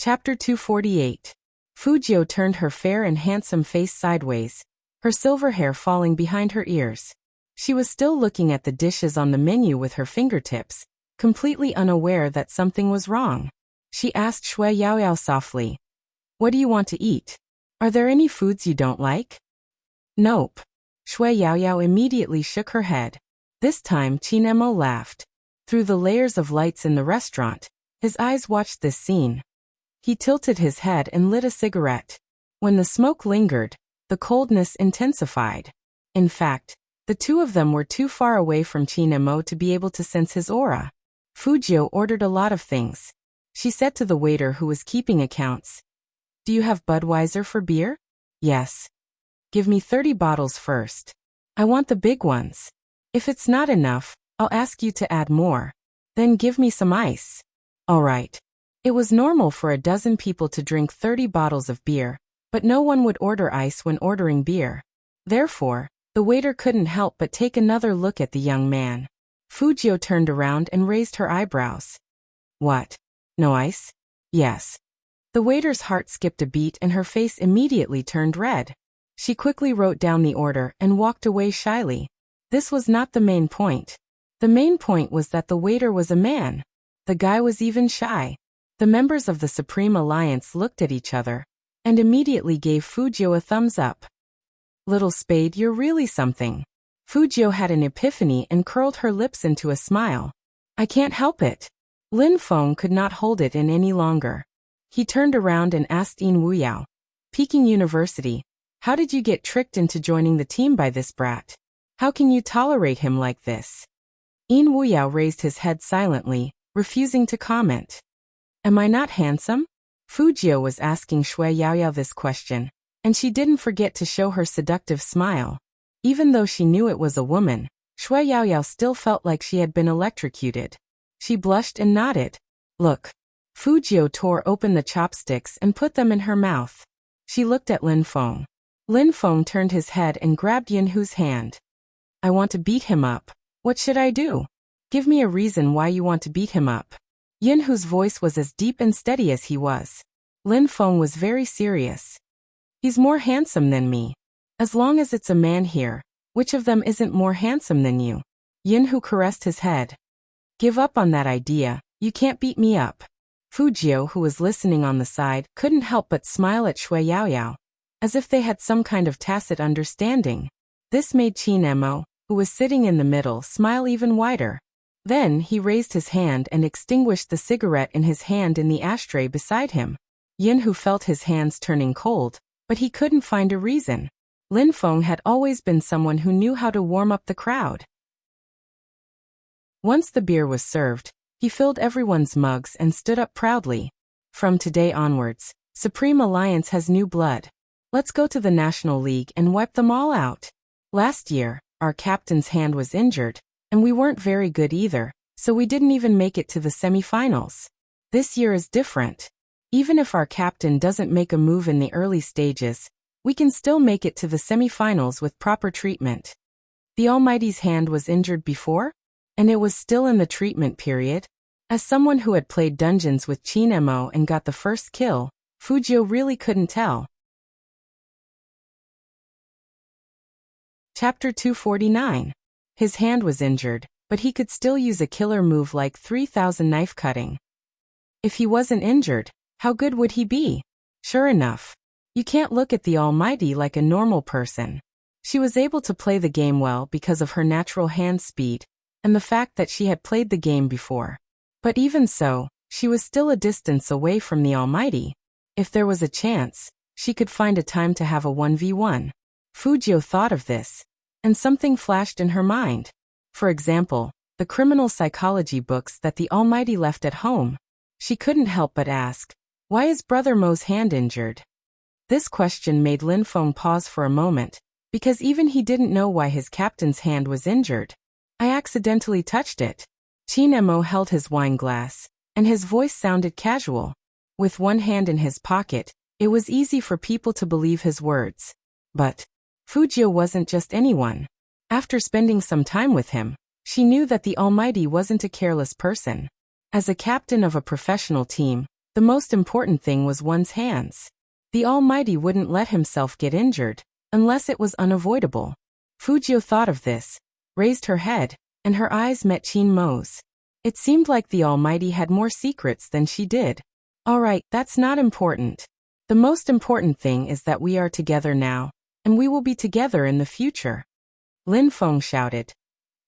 Chapter 248. Fujio turned her fair and handsome face sideways, her silver hair falling behind her ears. She was still looking at the dishes on the menu with her fingertips, completely unaware that something was wrong. She asked Shui Yaoyao softly, "What do you want to eat? Are there any foods you don't like?" "Nope." Shui Yaoyao immediately shook her head. This time Qin Emo laughed. Through the layers of lights in the restaurant, his eyes watched this scene. He tilted his head and lit a cigarette. When the smoke lingered, the coldness intensified. In fact, the two of them were too far away from Qin Emo to be able to sense his aura. Fujio ordered a lot of things. She said to the waiter who was keeping accounts, "Do you have Budweiser for beer?" "Yes." "Give me 30 bottles first. I want the big ones. If it's not enough, I'll ask you to add more. Then give me some ice." "All right." It was normal for a dozen people to drink 30 bottles of beer, but no one would order ice when ordering beer. Therefore, the waiter couldn't help but take another look at the young man. Fujio turned around and raised her eyebrows. "What? No ice?" "Yes." The waiter's heart skipped a beat and her face immediately turned red. She quickly wrote down the order and walked away shyly. This was not the main point. The main point was that the waiter was a man. The guy was even shy. The members of the Supreme Alliance looked at each other and immediately gave Fujio a thumbs up. "Little Spade, you're really something." Fujio had an epiphany and curled her lips into a smile. "I can't help it." Lin Feng could not hold it in any longer. He turned around and asked Yin Wuyao, "Peking University, how did you get tricked into joining the team by this brat? How can you tolerate him like this?" Yin Wuyao raised his head silently, refusing to comment. "Am I not handsome?" Fujio was asking Shui Yaoyao this question, and she didn't forget to show her seductive smile. Even though she knew it was a woman, Shui Yaoyao still felt like she had been electrocuted. She blushed and nodded. "Look." Fujio tore open the chopsticks and put them in her mouth. She looked at Lin Feng. Lin Feng turned his head and grabbed Yin Hu's hand. "I want to beat him up. What should I do? Give me a reason why you want to beat him up." Yin Hu's voice was as deep and steady as he was. Lin Feng was very serious. "He's more handsome than me. As long as it's a man here, which of them isn't more handsome than you?" Yin Hu caressed his head. "Give up on that idea, you can't beat me up." Fujio, who was listening on the side, couldn't help but smile at Shui Yaoyao, as if they had some kind of tacit understanding. This made Qin Emo, who was sitting in the middle, smile even wider. Then he raised his hand and extinguished the cigarette in his hand in the ashtray beside him. Yin Hu felt his hands turning cold, but he couldn't find a reason. Lin Feng had always been someone who knew how to warm up the crowd. Once the beer was served, he filled everyone's mugs and stood up proudly. "From today onwards, Supreme Alliance has new blood. Let's go to the National League and wipe them all out. Last year, our captain's hand was injured, and we weren't very good either, so we didn't even make it to the semifinals. This year is different. Even if our captain doesn't make a move in the early stages, we can still make it to the semifinals with proper treatment." The Almighty's hand was injured before? And it was still in the treatment period? As someone who had played dungeons with Qin Emo and got the first kill, Fujio really couldn't tell. Chapter 249. His hand was injured, but he could still use a killer move like 3000 knife cutting. If he wasn't injured, how good would he be? Sure enough. You can't look at the Almighty like a normal person. She was able to play the game well because of her natural hand speed, and the fact that she had played the game before. But even so, she was still a distance away from the Almighty. If there was a chance, she could find a time to have a 1v1. Fujio thought of this, and something flashed in her mind. For example, the criminal psychology books that the Almighty left at home. She couldn't help but ask, "Why is Brother Mo's hand injured?" This question made Lin Feng pause for a moment, because even he didn't know why his captain's hand was injured. "I accidentally touched it." Qin Emo held his wine glass, and his voice sounded casual. With one hand in his pocket, it was easy for people to believe his words. But Fujio wasn't just anyone. After spending some time with him, she knew that the Almighty wasn't a careless person. As a captain of a professional team, The most important thing was one's hands. The Almighty wouldn't let himself get injured, unless it was unavoidable. Fujio thought of this, raised her head, and her eyes met Qin Mo's. It seemed like the Almighty had more secrets than she did. All right, that's not important. The most important thing is that we are together now, and we will be together in the future. Lin Feng shouted.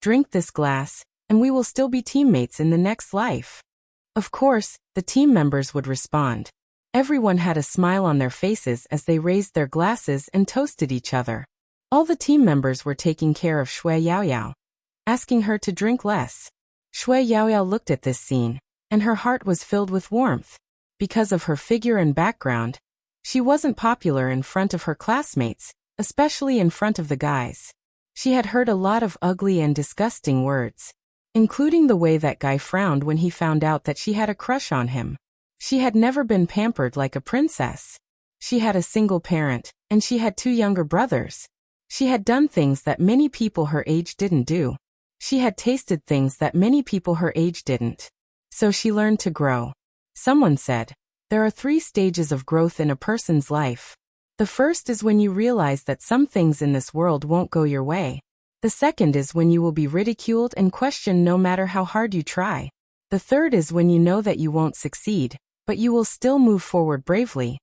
Drink this glass, and we will still be teammates in the next life. Of course, the team members would respond. Everyone had a smile on their faces as they raised their glasses and toasted each other. All the team members were taking care of Shui Yaoyao, asking her to drink less. Shui Yaoyao looked at this scene, and her heart was filled with warmth. Because of her figure and background, she wasn't popular in front of her classmates, especially in front of the guys. She had heard a lot of ugly and disgusting words, including the way that guy frowned when he found out that she had a crush on him. She had never been pampered like a princess. She had a single parent, and she had 2 younger brothers. She had done things that many people her age didn't do. She had tasted things that many people her age didn't. So she learned to grow. Someone said, there are 3 stages of growth in a person's life. The first is when you realize that some things in this world won't go your way. The second is when you will be ridiculed and questioned no matter how hard you try. The third is when you know that you won't succeed, but you will still move forward bravely.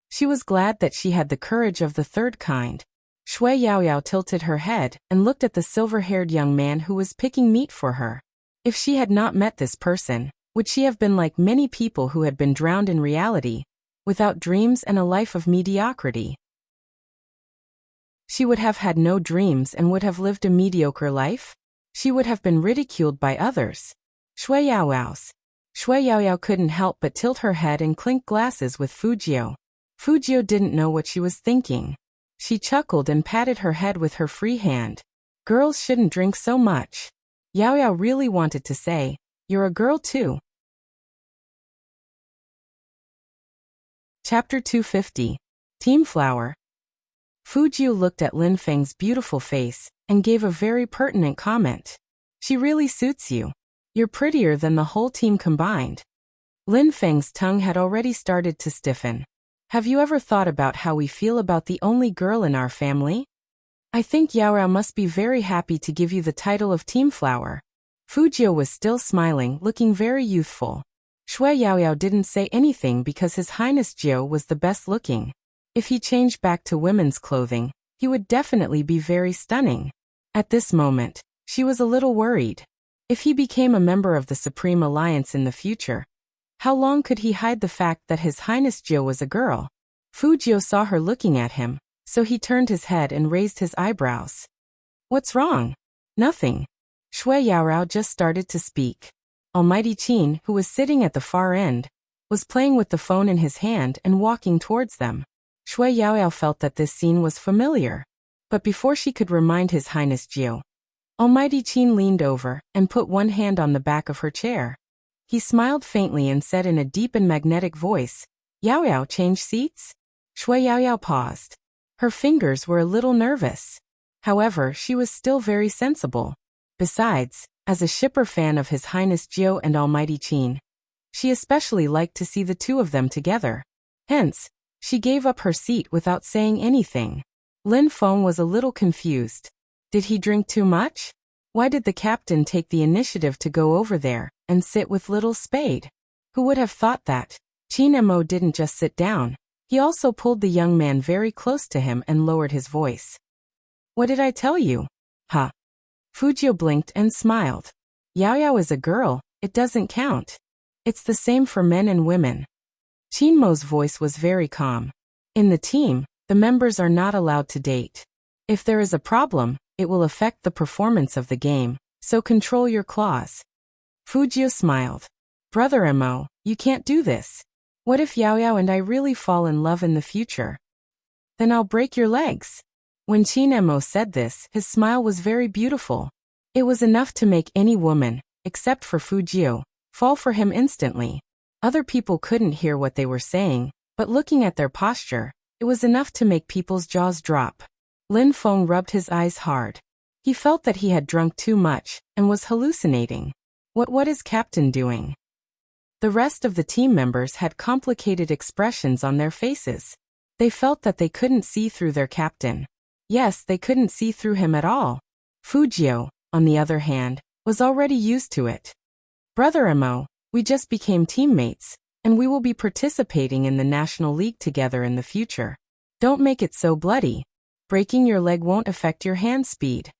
She was glad that she had the courage of the third kind. Shui Yaoyao tilted her head and looked at the silver-haired young man who was picking meat for her. If she had not met this person, would she have been like many people who had been drowned in reality, without dreams and a life of mediocrity? She would have had no dreams and would have lived a mediocre life? She would have been ridiculed by others. Shui Yaoyao couldn't help but tilt her head and clink glasses with Fujio. Fujio didn't know what she was thinking. She chuckled and patted her head with her free hand. Girls shouldn't drink so much. Yaoyao really wanted to say, you're a girl too. Chapter 250. Team Flower. Fujio looked at Lin Feng's beautiful face and gave a very pertinent comment. She really suits you. You're prettier than the whole team combined. Lin Feng's tongue had already started to stiffen. Have you ever thought about how we feel about the only girl in our family? I think Yaoyao must be very happy to give you the title of Team Flower. Fujio was still smiling, looking very youthful. Shui Yaoyao didn't say anything because His Highness Jiao was the best looking. If he changed back to women's clothing, he would definitely be very stunning. At this moment, she was a little worried. If he became a member of the Supreme Alliance in the future, how long could he hide the fact that His Highness Jiao was a girl? Fujio saw her looking at him, so he turned his head and raised his eyebrows. What's wrong? Nothing. Shui Yaoyao just started to speak. Almighty Qin, who was sitting at the far end, was playing with the phone in his hand and walking towards them. Shui Yaoyao felt that this scene was familiar. But before she could remind His Highness Jiao, Almighty Qin leaned over and put one hand on the back of her chair. He smiled faintly and said in a deep and magnetic voice, Yaoyao, change seats? Shui Yaoyao paused. Her fingers were a little nervous. However, she was still very sensible. Besides, as a shipper fan of His Highness Jiao and Almighty Qin, she especially liked to see the two of them together. Hence, she gave up her seat without saying anything. Lin Feng was a little confused. Did he drink too much? Why did the captain take the initiative to go over there and sit with little Spade? Who would have thought that? Qin Mo didn't just sit down. He also pulled the young man very close to him and lowered his voice. What did I tell you? Huh? Fujio blinked and smiled. Yaoyao is a girl, it doesn't count. It's the same for men and women. Qin Mo's voice was very calm. In the team, the members are not allowed to date. If there is a problem, it will affect the performance of the game, so control your claws. Fujio smiled. Brother Mo, you can't do this. What if Yaoyao and I really fall in love in the future? Then I'll break your legs. When Qin Mo said this, his smile was very beautiful. It was enough to make any woman, except for Fujio, fall for him instantly. Other people couldn't hear what they were saying, but looking at their posture, it was enough to make people's jaws drop. Lin Feng rubbed his eyes hard. He felt that he had drunk too much and was hallucinating. What is Captain doing? The rest of the team members had complicated expressions on their faces. They felt that they couldn't see through their captain. Yes, they couldn't see through him at all. Fujio, on the other hand, was already used to it. Brother Mo, we just became teammates, and we will be participating in the National League together in the future. Don't make it so bloody. Breaking your leg won't affect your hand speed.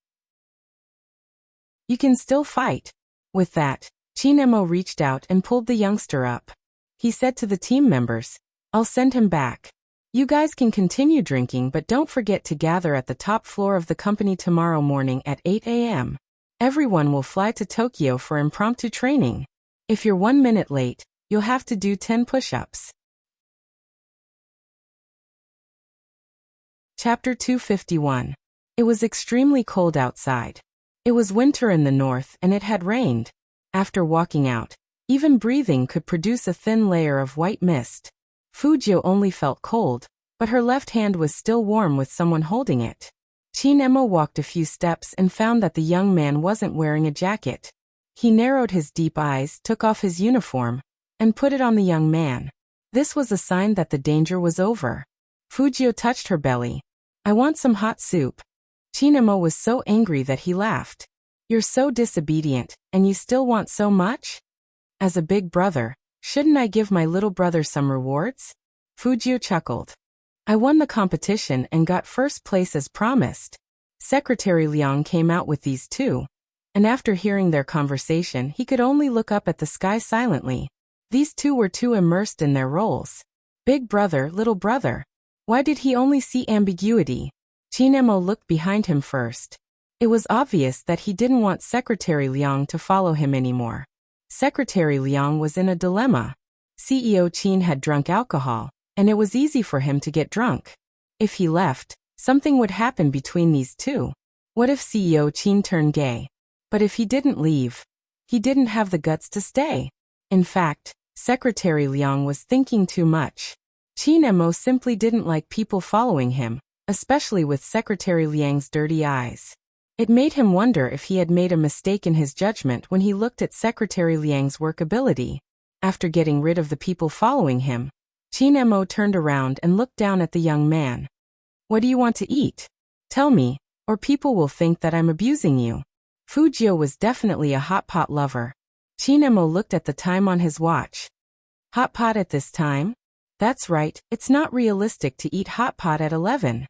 You can still fight. With that, Chinemo reached out and pulled the youngster up. He said to the team members, I'll send him back. You guys can continue drinking, but don't forget to gather at the top floor of the company tomorrow morning at 8 a.m. Everyone will fly to Tokyo for impromptu training. If you're 1 minute late, you'll have to do 10 push-ups. Chapter 251. It was extremely cold outside. It was winter in the north and it had rained. After walking out, even breathing could produce a thin layer of white mist. Fujio only felt cold, but her left hand was still warm with someone holding it. Chinemo walked a few steps and found that the young man wasn't wearing a jacket. He narrowed his deep eyes, took off his uniform, and put it on the young man. This was a sign that the danger was over. Fujio touched her belly. I want some hot soup. Chinemo was so angry that he laughed. You're so disobedient, and you still want so much? As a big brother, shouldn't I give my little brother some rewards? Fujio chuckled. I won the competition and got first place as promised. Secretary Liang came out with these two. And after hearing their conversation, he could only look up at the sky silently. These two were too immersed in their roles. Big brother, little brother. Why did he only see ambiguity? Chinemo looked behind him first. It was obvious that he didn't want Secretary Liang to follow him anymore. Secretary Liang was in a dilemma. CEO Qin had drunk alcohol, and it was easy for him to get drunk. If he left, something would happen between these two. What if CEO Qin turned gay? But if he didn't leave, he didn't have the guts to stay. In fact, Secretary Liang was thinking too much. Chinemo simply didn't like people following him, especially with Secretary Liang's dirty eyes. It made him wonder if he had made a mistake in his judgment when he looked at Secretary Liang's workability. After getting rid of the people following him, Chinemo turned around and looked down at the young man. What do you want to eat? Tell me, or people will think that I'm abusing you. Fujio was definitely a hot pot lover. Chinemo looked at the time on his watch. Hot pot at this time? That's right, it's not realistic to eat hot pot at 11.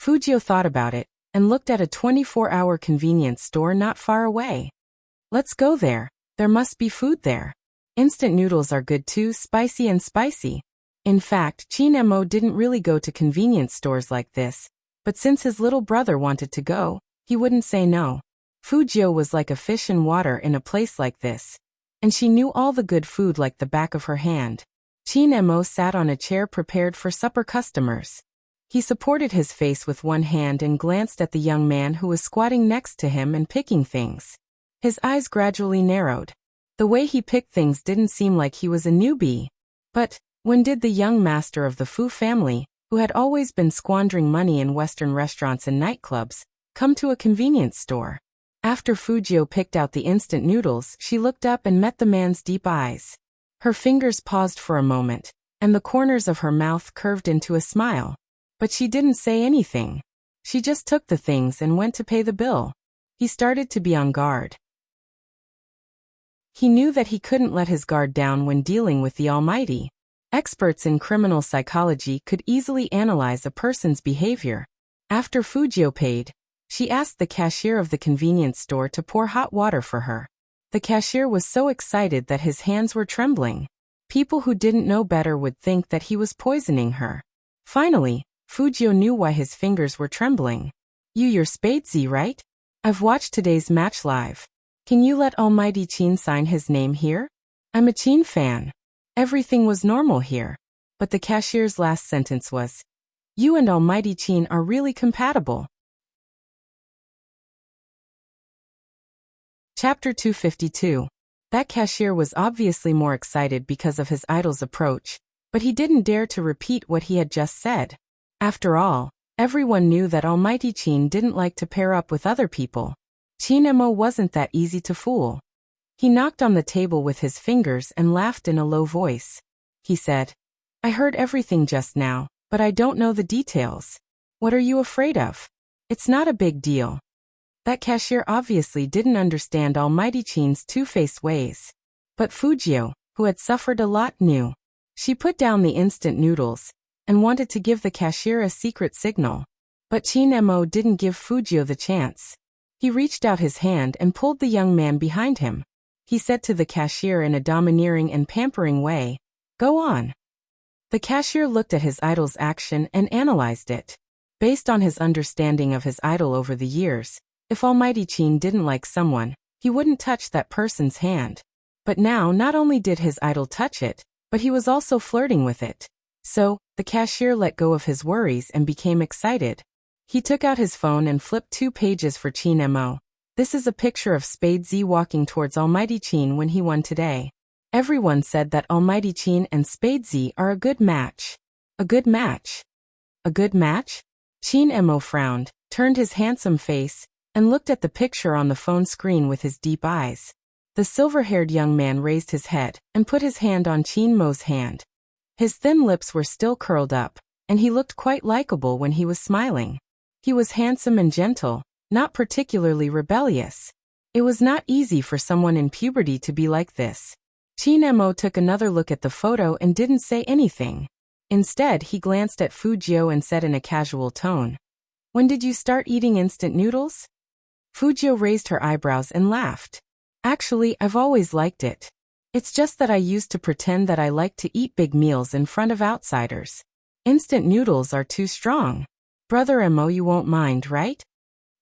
Fujio thought about it, and looked at a 24-hour convenience store not far away. Let's go there. There must be food there. Instant noodles are good too, spicy and spicy. In fact, Chinemo didn't really go to convenience stores like this, but since his little brother wanted to go, he wouldn't say no. Fujio was like a fish in water in a place like this, and she knew all the good food like the back of her hand. Chinemo sat on a chair prepared for supper customers. He supported his face with one hand and glanced at the young man who was squatting next to him and picking things. His eyes gradually narrowed. The way he picked things didn't seem like he was a newbie. But when did the young master of the Fu family, who had always been squandering money in Western restaurants and nightclubs, come to a convenience store? After Fujio picked out the instant noodles, she looked up and met the man's deep eyes. Her fingers paused for a moment, and the corners of her mouth curved into a smile. But she didn't say anything. She just took the things and went to pay the bill. He started to be on guard. He knew that he couldn't let his guard down when dealing with the Almighty. Experts in criminal psychology could easily analyze a person's behavior. After Fujio paid, she asked the cashier of the convenience store to pour hot water for her. The cashier was so excited that his hands were trembling. People who didn't know better would think that he was poisoning her. Finally, Fujio knew why his fingers were trembling. You're Spadesy, right? I've watched today's match live. Can you let Almighty Qin sign his name here? I'm a Qin fan. Everything was normal here. But the cashier's last sentence was, you and Almighty Qin are really compatible. Chapter 252. That cashier was obviously more excited because of his idol's approach, but he didn't dare to repeat what he had just said. After all, everyone knew that Almighty Qin didn't like to pair up with other people. Chinemo wasn't that easy to fool. He knocked on the table with his fingers and laughed in a low voice. He said, "I heard everything just now, but I don't know the details. What are you afraid of? It's not a big deal." That cashier obviously didn't understand Almighty Qin's two-faced ways. But Fujio, who had suffered a lot, knew. She put down the instant noodles and wanted to give the cashier a secret signal. But Qin Mo didn't give Fujio the chance. He reached out his hand and pulled the young man behind him. He said to the cashier in a domineering and pampering way, "Go on." The cashier looked at his idol's action and analyzed it. Based on his understanding of his idol over the years, if Almighty Qin didn't like someone, he wouldn't touch that person's hand. But now not only did his idol touch it, but he was also flirting with it. So, the cashier let go of his worries and became excited. He took out his phone and flipped 2 pages for Qin Mo. "This is a picture of Spade Z walking towards Almighty Qin when he won today. Everyone said that Almighty Qin and Spade Z are a good match." "A good match? A good match?" Qin Mo frowned, turned his handsome face, and looked at the picture on the phone screen with his deep eyes. The silver-haired young man raised his head and put his hand on Qin Mo's hand. His thin lips were still curled up, and he looked quite likable when he was smiling. He was handsome and gentle, not particularly rebellious. It was not easy for someone in puberty to be like this. Qin Mo took another look at the photo and didn't say anything. Instead, he glanced at Fujio and said in a casual tone, "When did you start eating instant noodles?" Fujio raised her eyebrows and laughed. "Actually, I've always liked it. It's just that I used to pretend that I like to eat big meals in front of outsiders. Instant noodles are too strong. Brother Mo, you won't mind, right?"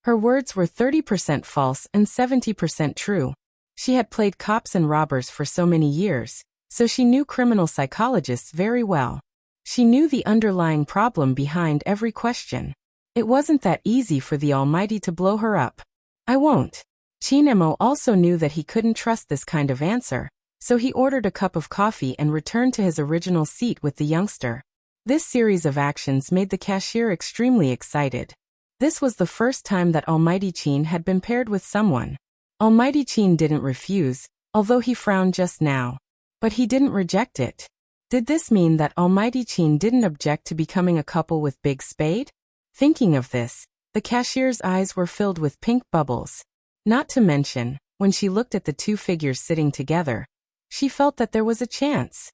Her words were 30% false and 70% true. She had played cops and robbers for so many years, so she knew criminal psychologists very well. She knew the underlying problem behind every question. It wasn't that easy for the Almighty to blow her up. "I won't." Qin Mo also knew that he couldn't trust this kind of answer, so he ordered a cup of coffee and returned to his original seat with the youngster. This series of actions made the cashier extremely excited. This was the first time that Almighty Qin had been paired with someone. Almighty Qin didn't refuse, although he frowned just now. But he didn't reject it. Did this mean that Almighty Qin didn't object to becoming a couple with Big Spade? Thinking of this, the cashier's eyes were filled with pink bubbles. Not to mention, when she looked at the two figures sitting together, she felt that there was a chance.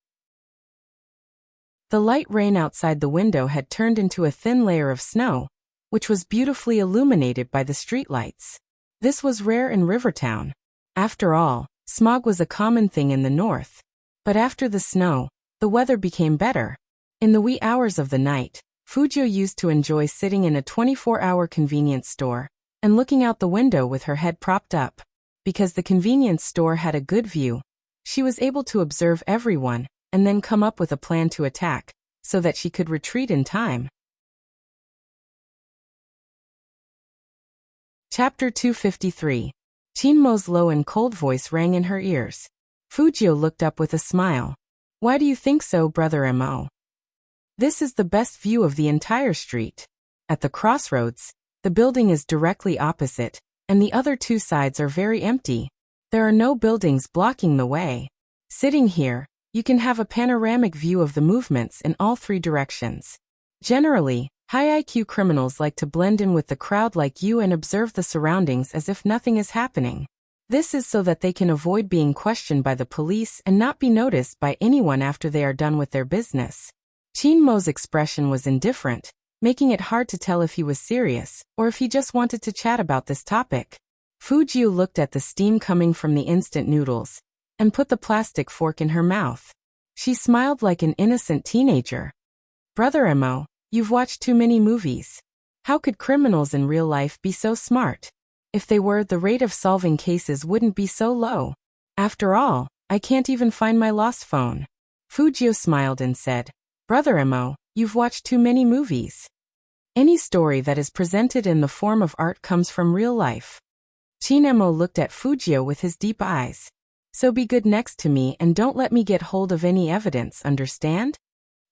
The light rain outside the window had turned into a thin layer of snow, which was beautifully illuminated by the streetlights. This was rare in Rivertown. After all, smog was a common thing in the north. But after the snow, the weather became better. In the wee hours of the night, Fujio used to enjoy sitting in a 24-hour convenience store and looking out the window with her head propped up. Because the convenience store had a good view, she was able to observe everyone and then come up with a plan to attack, so that she could retreat in time. Chapter 253. Qin Mo's low and cold voice rang in her ears. Fujio looked up with a smile. "Why do you think so, Brother Mo? This is the best view of the entire street. At the crossroads, the building is directly opposite, and the other two sides are very empty. There are no buildings blocking the way. Sitting here, you can have a panoramic view of the movements in all 3 directions. Generally, high IQ criminals like to blend in with the crowd like you and observe the surroundings as if nothing is happening. This is so that they can avoid being questioned by the police and not be noticed by anyone after they are done with their business." Qin Mo's expression was indifferent, making it hard to tell if he was serious or if he just wanted to chat about this topic. Fujio looked at the steam coming from the instant noodles and put the plastic fork in her mouth. She smiled like an innocent teenager. "Brother Mo, you've watched too many movies. How could criminals in real life be so smart? If they were, the rate of solving cases wouldn't be so low. After all, I can't even find my lost phone." Fujio smiled and said, "Brother Mo, you've watched too many movies. Any story that is presented in the form of art comes from real life." Qin Mo looked at Fujio with his deep eyes. "So be good next to me and don't let me get hold of any evidence, understand?"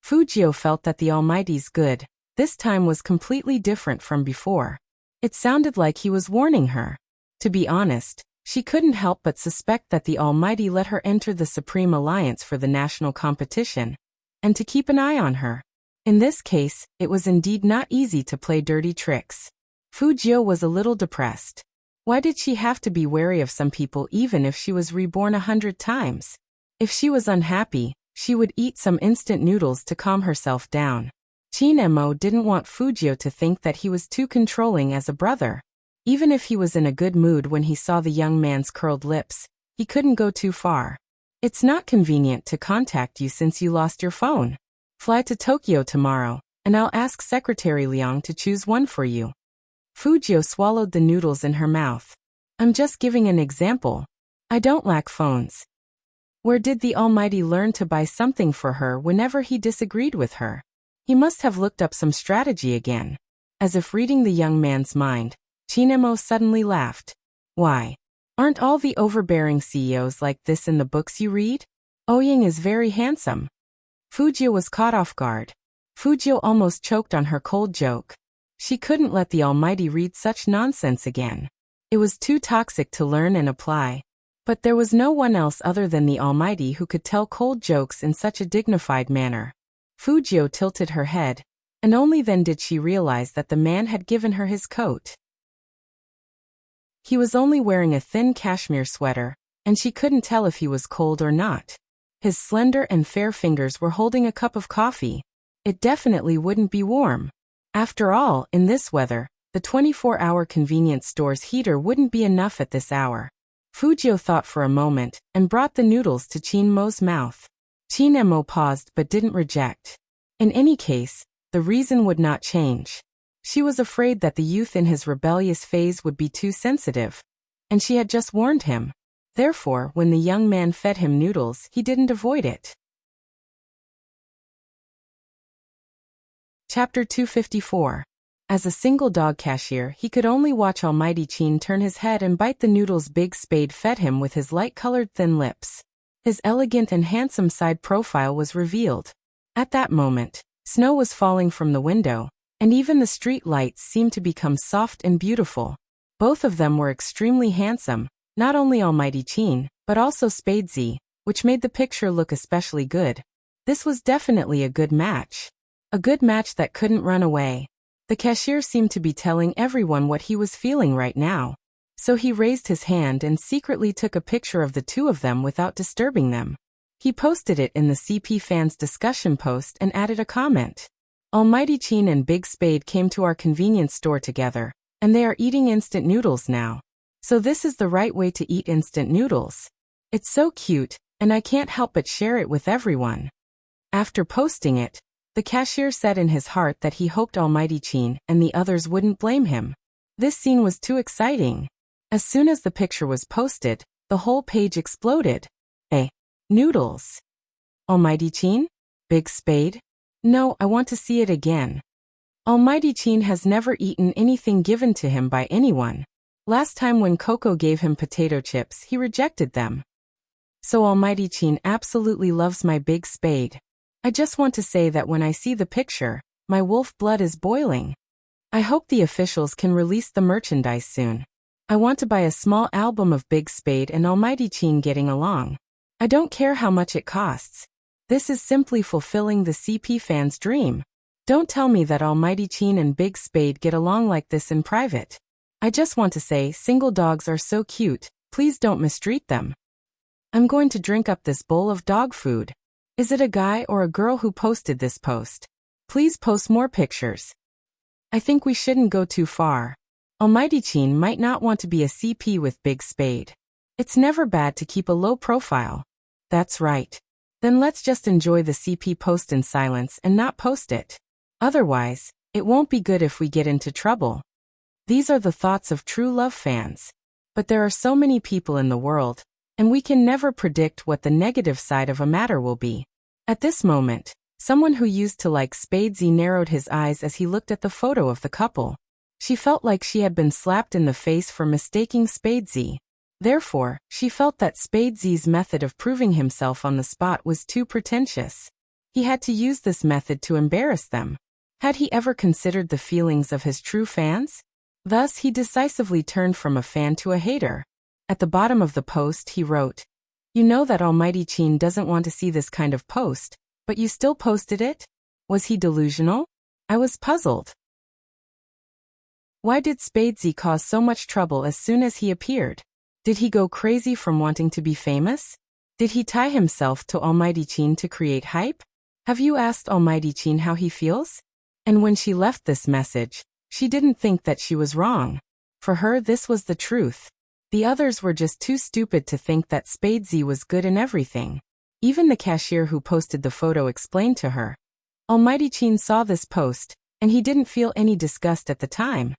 Fujio felt that the Almighty's good this time was completely different from before. It sounded like he was warning her. To be honest, She couldn't help but suspect that the Almighty let her enter the Supreme Alliance for the national competition, and to keep an eye on her. In this case, it was indeed not easy to play dirty tricks. Fujio was a little depressed. Why did she have to be wary of some people even if she was reborn 100 times? If she was unhappy, she would eat some instant noodles to calm herself down. Chinemo didn't want Fujio to think that he was too controlling as a brother. Even if he was in a good mood when he saw the young man's curled lips, he couldn't go too far. It's not convenient to contact you since you lost your phone. Fly to Tokyo tomorrow, and I'll ask Secretary Liang to choose one for you. Fujio swallowed the noodles in her mouth. I'm just giving an example. I don't lack phones. Where did the Almighty learn to buy something for her whenever he disagreed with her? He must have looked up some strategy again. As if reading the young man's mind, Chinemo suddenly laughed. Why? Aren't all the overbearing CEOs like this in the books you read? Ouyang is very handsome. Fujio was caught off guard. Fujio almost choked on her cold joke. She couldn't let the Almighty read such nonsense again. It was too toxic to learn and apply. But there was no one else other than the Almighty who could tell cold jokes in such a dignified manner. Fujio tilted her head, and only then did she realize that the man had given her his coat. He was only wearing a thin cashmere sweater, and she couldn't tell if he was cold or not. His slender and fair fingers were holding a cup of coffee. It definitely wouldn't be warm. After all, in this weather, the 24-hour convenience store's heater wouldn't be enough at this hour. Fujio thought for a moment, and brought the noodles to Chinmo's mouth. Chinemo paused but didn't reject. In any case, the reason would not change. She was afraid that the youth in his rebellious phase would be too sensitive. And she had just warned him. Therefore, when the young man fed him noodles, he didn't avoid it. Chapter 254. As a single dog cashier, he could only watch Almighty Chin turn his head and bite the noodles Big Spade fed him with his light-colored thin lips. His elegant and handsome side profile was revealed. At that moment, snow was falling from the window, and even the street lights seemed to become soft and beautiful. Both of them were extremely handsome, not only Almighty Chin, but also Spadesy, which made the picture look especially good. This was definitely a good match. A good match that couldn't run away. The cashier seemed to be telling everyone what he was feeling right now. So he raised his hand and secretly took a picture of the two of them without disturbing them. He posted it in the CP fans discussion post and added a comment. Almighty Chin and Big Spade came to our convenience store together, and they are eating instant noodles now. So this is the right way to eat instant noodles. It's so cute, and I can't help but share it with everyone. After posting it, the cashier said in his heart that he hoped Almighty Chin and the others wouldn't blame him. This scene was too exciting. As soon as the picture was posted, the whole page exploded. Noodles. Almighty Chin? Big Spade? No, I want to see it again. Almighty Chin has never eaten anything given to him by anyone. Last time when Coco gave him potato chips, he rejected them. So Almighty Chin absolutely loves my Big Spade. I just want to say that when I see the picture, my wolf blood is boiling. I hope the officials can release the merchandise soon. I want to buy a small album of Big Spade and Almighty Chin getting along. I don't care how much it costs. This is simply fulfilling the CP fans' dream. Don't tell me that Almighty Chin and Big Spade get along like this in private. I just want to say single dogs are so cute, please don't mistreat them. I'm going to drink up this bowl of dog food. Is it a guy or a girl who posted this post? Please post more pictures. I think we shouldn't go too far. Almighty Chin might not want to be a CP with Big Spade. It's never bad to keep a low profile. That's right. Then let's just enjoy the CP post in silence and not post it. Otherwise, it won't be good if we get into trouble. These are the thoughts of true love fans. But there are so many people in the world, and we can never predict what the negative side of a matter will be. At this moment, someone who used to like Spadesy narrowed his eyes as he looked at the photo of the couple. She felt like she had been slapped in the face for mistaking Spadesy. Therefore, she felt that Spadesy's method of proving himself on the spot was too pretentious. He had to use this method to embarrass them. Had he ever considered the feelings of his true fans? Thus, he decisively turned from a fan to a hater. At the bottom of the post he wrote, "You know that Almighty Qin doesn't want to see this kind of post, but you still posted it? Was he delusional? I was puzzled. Why did Spadesy cause so much trouble as soon as he appeared? Did he go crazy from wanting to be famous? Did he tie himself to Almighty Qin to create hype? Have you asked Almighty Qin how he feels?" And when she left this message, she didn't think that she was wrong. For her, this was the truth. The others were just too stupid to think that Spadesy was good in everything. Even the cashier who posted the photo explained to her. Almighty Qin saw this post, and he didn't feel any disgust at the time.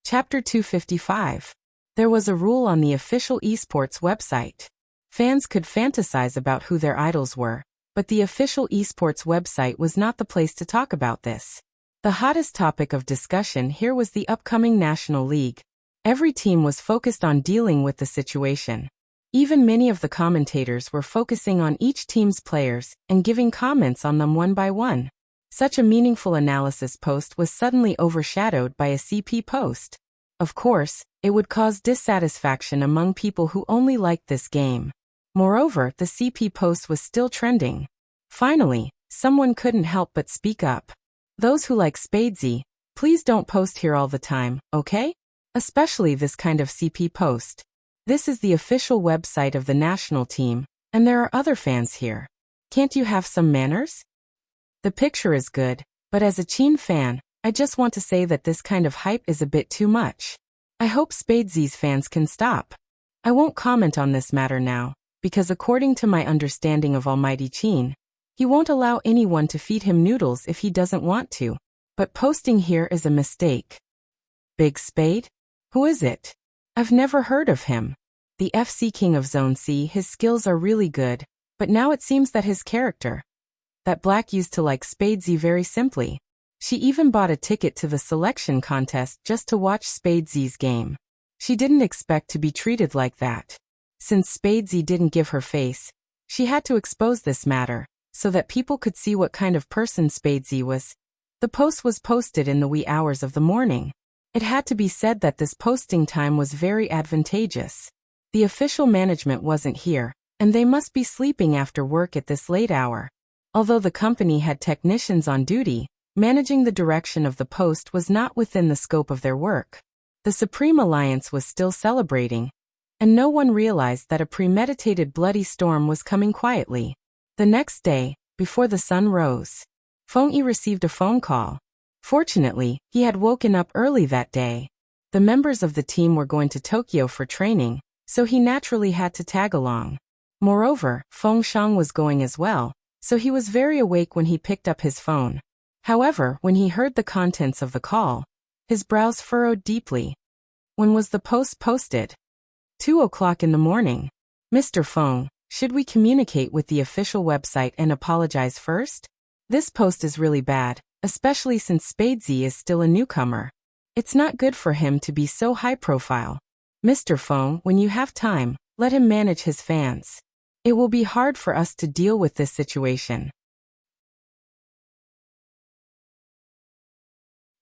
Chapter 255. There was a rule on the official esports website. Fans could fantasize about who their idols were, but the official esports website was not the place to talk about this. The hottest topic of discussion here was the upcoming National League. Every team was focused on dealing with the situation. Even many of the commentators were focusing on each team's players and giving comments on them one by one. Such a meaningful analysis post was suddenly overshadowed by a CP post. Of course, it would cause dissatisfaction among people who only liked this game. Moreover, the CP post was still trending. Finally, someone couldn't help but speak up. "Those who like Spadesy, please don't post here all the time, okay? Especially this kind of CP post. This is the official website of the national team, and there are other fans here. Can't you have some manners? The picture is good, but as a Qin fan, I just want to say that this kind of hype is a bit too much. I hope Spadesy's fans can stop. I won't comment on this matter now, because according to my understanding of Almighty Qin, he won't allow anyone to feed him noodles if he doesn't want to. But posting here is a mistake." Big Spade? Who is it? I've never heard of him. The FC King of Zone C, his skills are really good, but now it seems that his character. That Black used to like Spadesy very simply. She even bought a ticket to the selection contest just to watch Spadesy's game. She didn't expect to be treated like that. Since Spadesy didn't give her face, she had to expose this matter, so that people could see what kind of person Spadesy was. The post was posted in the wee hours of the morning. It had to be said that this posting time was very advantageous. The official management wasn't here, and they must be sleeping after work at this late hour. Although the company had technicians on duty, managing the direction of the post was not within the scope of their work. The Supreme Alliance was still celebrating, and no one realized that a premeditated bloody storm was coming quietly. The next day, before the sun rose, Feng Yi received a phone call. Fortunately, he had woken up early that day. The members of the team were going to Tokyo for training, so he naturally had to tag along. Moreover, Feng Shang was going as well, so he was very awake when he picked up his phone. However, when he heard the contents of the call, his brows furrowed deeply. When was the post posted? 2:00 in the morning. Mr. Feng, should we communicate with the official website and apologize first? This post is really bad, especially since Spadesy is still a newcomer. It's not good for him to be so high profile. Mr. Feng, when you have time, let him manage his fans. It will be hard for us to deal with this situation.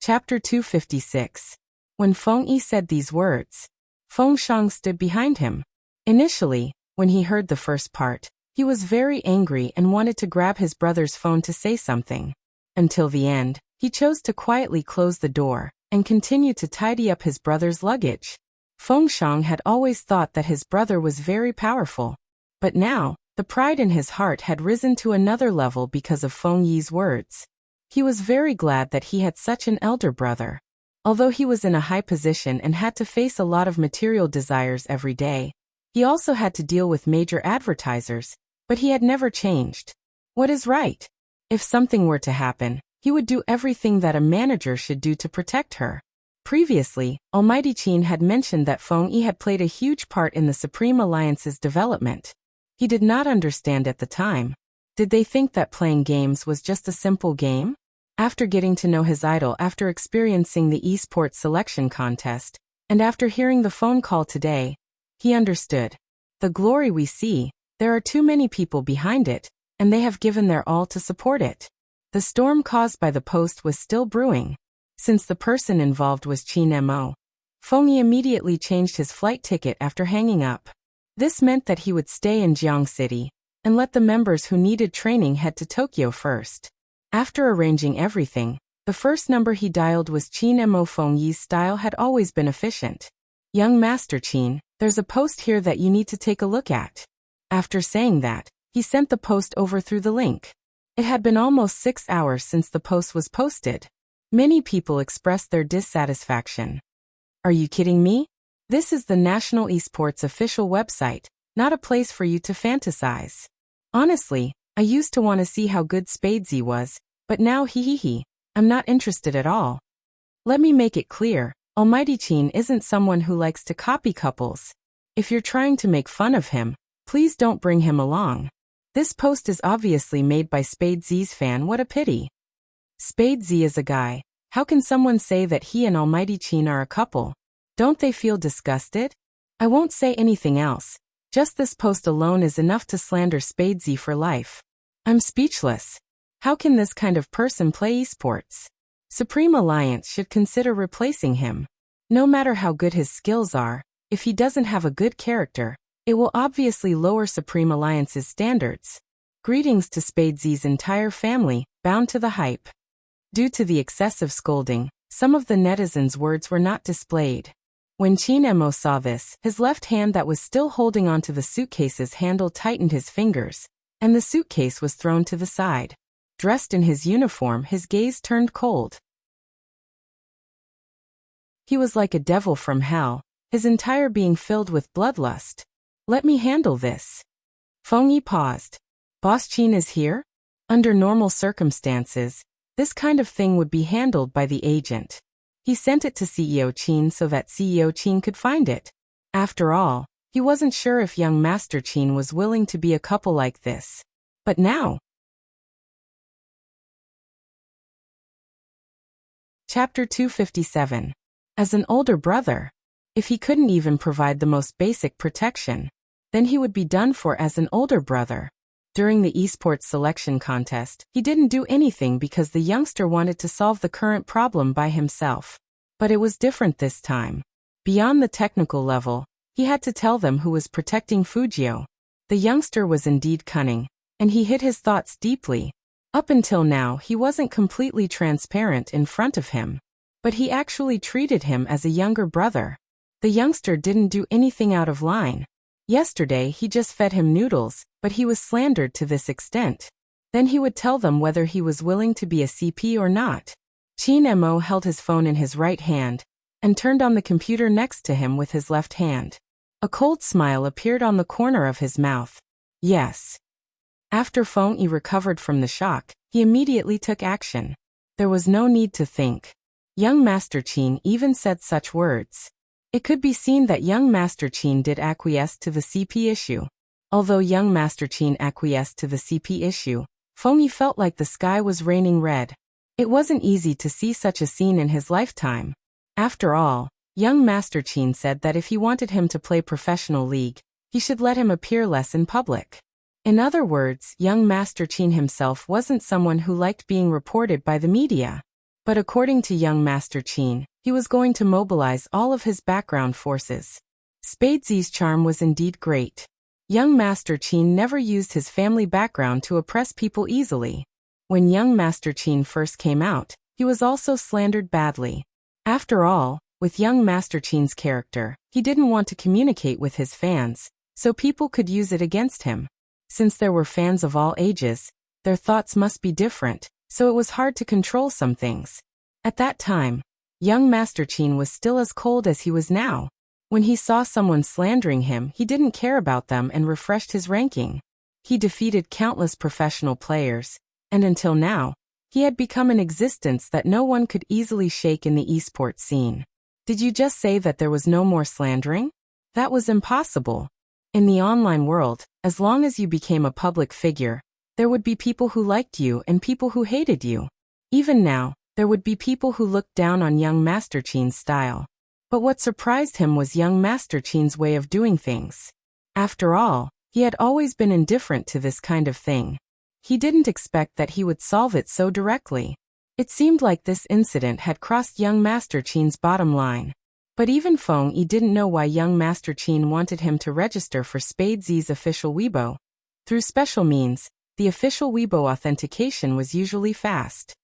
Chapter 256. When Feng Yi said these words, Feng Shang stood behind him. Initially, when he heard the first part, he was very angry and wanted to grab his brother's phone to say something. Until the end, he chose to quietly close the door and continue to tidy up his brother's luggage. Feng Shang had always thought that his brother was very powerful. But now, the pride in his heart had risen to another level because of Feng Yi's words. He was very glad that he had such an elder brother. Although he was in a high position and had to face a lot of material desires every day, he also had to deal with major advertisers, but he had never changed. What is right? If something were to happen, he would do everything that a manager should do to protect her. Previously, Almighty Qin had mentioned that Feng Yi had played a huge part in the Supreme Alliance's development. He did not understand at the time. Did they think that playing games was just a simple game? After getting to know his idol, after experiencing the esports selection contest, and after hearing the phone call today, he understood. The glory we see, there are too many people behind it, and they have given their all to support it. The storm caused by the post was still brewing. Since the person involved was Qin Mo, Fengyi immediately changed his flight ticket after hanging up. This meant that he would stay in Jiang City and let the members who needed training head to Tokyo first. After arranging everything, the first number he dialed was Qin Mo. Fengyi's style had always been efficient. "Young Master Qin, there's a post here that you need to take a look at." After saying that, he sent the post over through the link. It had been almost 6 hours since the post was posted. Many people expressed their dissatisfaction. "Are you kidding me? This is the National Esports official website, not a place for you to fantasize. Honestly, I used to want to see how good Spadesy was, but now I'm not interested at all. Let me make it clear, Almighty Qin isn't someone who likes to copy couples. If you're trying to make fun of him, please don't bring him along. This post is obviously made by Spadesy's fan. What a pity. Spadesy is a guy. How can someone say that he and Almighty Qin are a couple? Don't they feel disgusted? I won't say anything else. Just this post alone is enough to slander Spadesy for life. I'm speechless. How can this kind of person play esports? Supreme Alliance should consider replacing him. No matter how good his skills are, if he doesn't have a good character, it will obviously lower Supreme Alliance's standards. Greetings to Spadesy's entire family, bound to the hype. Due to the excessive scolding, some of the netizens' words were not displayed. When Qin Mo saw this, his left hand that was still holding onto the suitcase's handle tightened his fingers, and the suitcase was thrown to the side. Dressed in his uniform, his gaze turned cold. He was like a devil from hell, his entire being filled with bloodlust. "Let me handle this." Fengyi paused. "Boss Qin is here?" Under normal circumstances, this kind of thing would be handled by the agent. He sent it to CEO Qin so that CEO Qin could find it. After all, he wasn't sure if young Master Qin was willing to be a couple like this. But now... Chapter 257. As an older brother, if he couldn't even provide the most basic protection, then he would be done for as an older brother. During the esports selection contest, he didn't do anything because the youngster wanted to solve the current problem by himself. But it was different this time. Beyond the technical level, he had to tell them who was protecting Fujio. The youngster was indeed cunning, and he hid his thoughts deeply. Up until now, he wasn't completely transparent in front of him. But he actually treated him as a younger brother. The youngster didn't do anything out of line. Yesterday he just fed him noodles, but he was slandered to this extent. Then he would tell them whether he was willing to be a CP or not. Qin Mo held his phone in his right hand, and turned on the computer next to him with his left hand. A cold smile appeared on the corner of his mouth. Yes. After Fengyi recovered from the shock, he immediately took action. There was no need to think. Young Master Qin even said such words. It could be seen that young Master Qin did acquiesce to the CP issue. Although young Master Qin acquiesced to the CP issue, Fengyi felt like the sky was raining red. It wasn't easy to see such a scene in his lifetime. After all, young Master Qin said that if he wanted him to play professional league, he should let him appear less in public. In other words, young Master Qin himself wasn't someone who liked being reported by the media. But according to young Master Qin, he was going to mobilize all of his background forces. Spadesy's charm was indeed great. Young Master Qin never used his family background to oppress people easily. When young Master Qin first came out, he was also slandered badly. After all, with young Master Qin's character, he didn't want to communicate with his fans, so people could use it against him. Since there were fans of all ages, their thoughts must be different, so it was hard to control some things. At that time, young Master Qin was still as cold as he was now. When he saw someone slandering him, he didn't care about them and refreshed his ranking. He defeated countless professional players, and until now, he had become an existence that no one could easily shake in the esports scene. Did you just say that there was no more slandering? That was impossible. In the online world, as long as you became a public figure, there would be people who liked you and people who hated you. Even now, there would be people who looked down on young Master Qin's style. But what surprised him was young Master Qin's way of doing things. After all, he had always been indifferent to this kind of thing. He didn't expect that he would solve it so directly. It seemed like this incident had crossed young Master Qin's bottom line. But even Feng Yi didn't know why young Master Qin wanted him to register for Spade Z's official Weibo. Through special means, the official Weibo authentication was usually fast.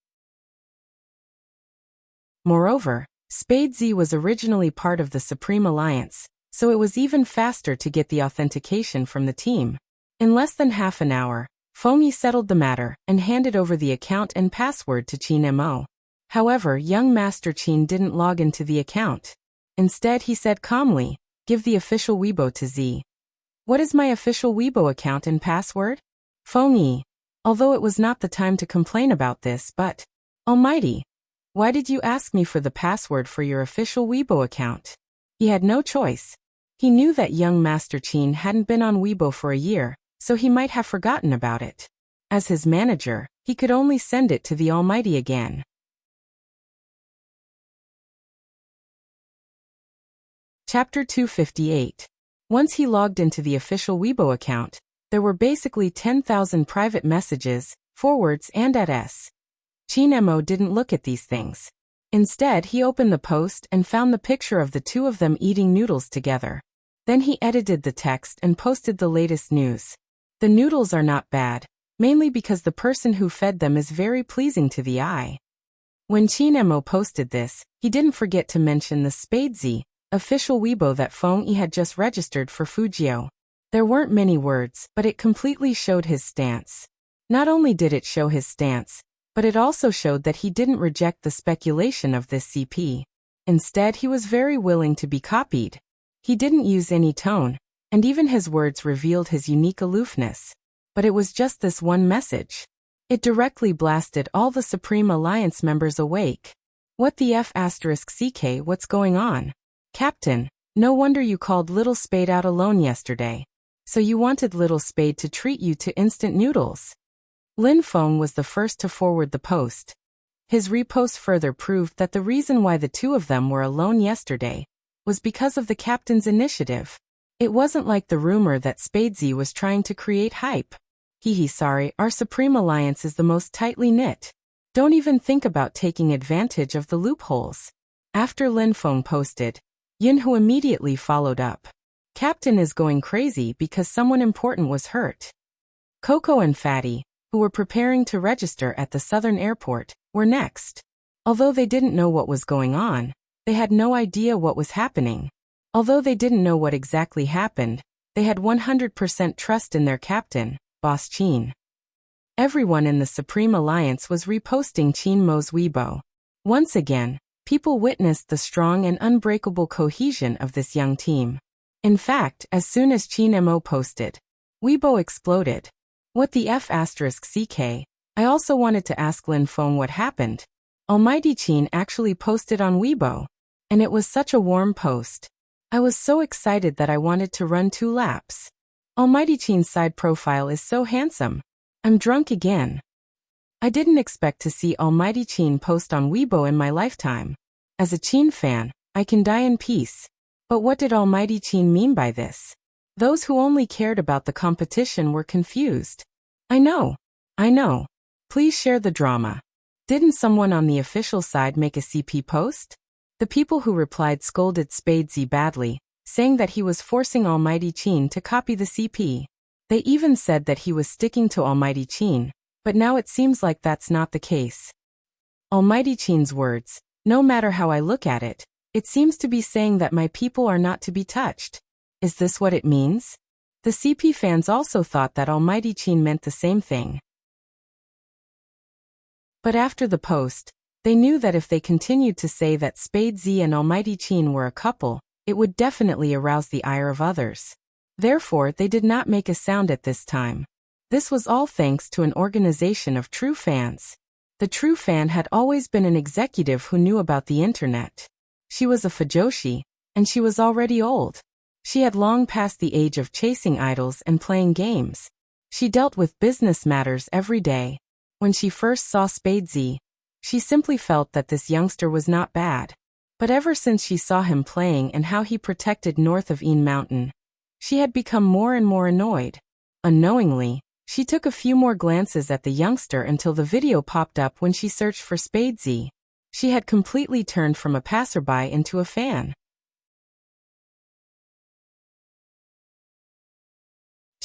Moreover, Spade Z was originally part of the Supreme Alliance, so it was even faster to get the authentication from the team. In less than half an hour, Feng Yi settled the matter and handed over the account and password to Qin Mo. However, young Master Qin didn't log into the account. Instead, he said calmly, "Give the official Weibo to Z." "What is my official Weibo account and password?" Feng Yi. Although it was not the time to complain about this, but, Almighty, why did you ask me for the password for your official Weibo account? He had no choice. He knew that young Master Qin hadn't been on Weibo for a year, so he might have forgotten about it. As his manager, he could only send it to the Almighty again. Chapter 258. Once he logged into the official Weibo account, there were basically 10,000 private messages, forwards and @s. Qin Mo didn't look at these things. Instead, he opened the post and found the picture of the two of them eating noodles together. Then he edited the text and posted the latest news. The noodles are not bad, mainly because the person who fed them is very pleasing to the eye. When Qin Mo posted this, he didn't forget to mention the Spade Z, official Weibo that Feng Yi had just registered for Fujio. There weren't many words, but it completely showed his stance. Not only did it show his stance, but it also showed that he didn't reject the speculation of this CP. Instead, he was very willing to be copied. He didn't use any tone, and even his words revealed his unique aloofness. But it was just this one message. It directly blasted all the Supreme Alliance members awake. What the F***CK, what's going on? Captain, no wonder you called Little Spade out alone yesterday. So you wanted Little Spade to treat you to instant noodles. Lin Feng was the first to forward the post. His repost further proved that the reason why the two of them were alone yesterday was because of the captain's initiative. It wasn't like the rumor that Spadesy was trying to create hype. Sorry, our Supreme Alliance is the most tightly knit. Don't even think about taking advantage of the loopholes. After Lin Feng posted, Yunhu immediately followed up. Captain is going crazy because someone important was hurt. Coco and Fatty, who were preparing to register at the southern airport, were next. Although they didn't know what was going on, they had no idea what was happening. Although they didn't know what exactly happened, they had 100% trust in their captain, Boss Qin. Everyone in the Supreme Alliance was reposting Qin Mo's Weibo. Once again, people witnessed the strong and unbreakable cohesion of this young team. In fact, as soon as Qin Mo posted, Weibo exploded. What the F***CK? I also wanted to ask Lin Feng what happened. Almighty Qin actually posted on Weibo. And it was such a warm post. I was so excited that I wanted to run 2 laps. Almighty Qin's side profile is so handsome. I'm drunk again. I didn't expect to see Almighty Qin post on Weibo in my lifetime. As a Qin fan, I can die in peace. But what did Almighty Qin mean by this? Those who only cared about the competition were confused. I know. Please share the drama. Didn't someone on the official side make a CP post? The people who replied scolded Spadesy badly, saying that he was forcing Almighty Qin to copy the CP. They even said that he was sticking to Almighty Qin, but now it seems like that's not the case. Almighty Qin's words, no matter how I look at it, it seems to be saying that my people are not to be touched. Is this what it means? The CP fans also thought that Almighty Qin meant the same thing. But after the post, they knew that if they continued to say that Spadesy and Almighty Qin were a couple, it would definitely arouse the ire of others. Therefore, they did not make a sound at this time. This was all thanks to an organization of true fans. The true fan had always been an executive who knew about the internet. She was a fujoshi, and she was already old. She had long passed the age of chasing idols and playing games. She dealt with business matters every day. When she first saw Spadesy, she simply felt that this youngster was not bad. But ever since she saw him playing and how he protected north of Een Mountain, she had become more and more annoyed. Unknowingly, she took a few more glances at the youngster until the video popped up when she searched for Spadesy. She had completely turned from a passerby into a fan.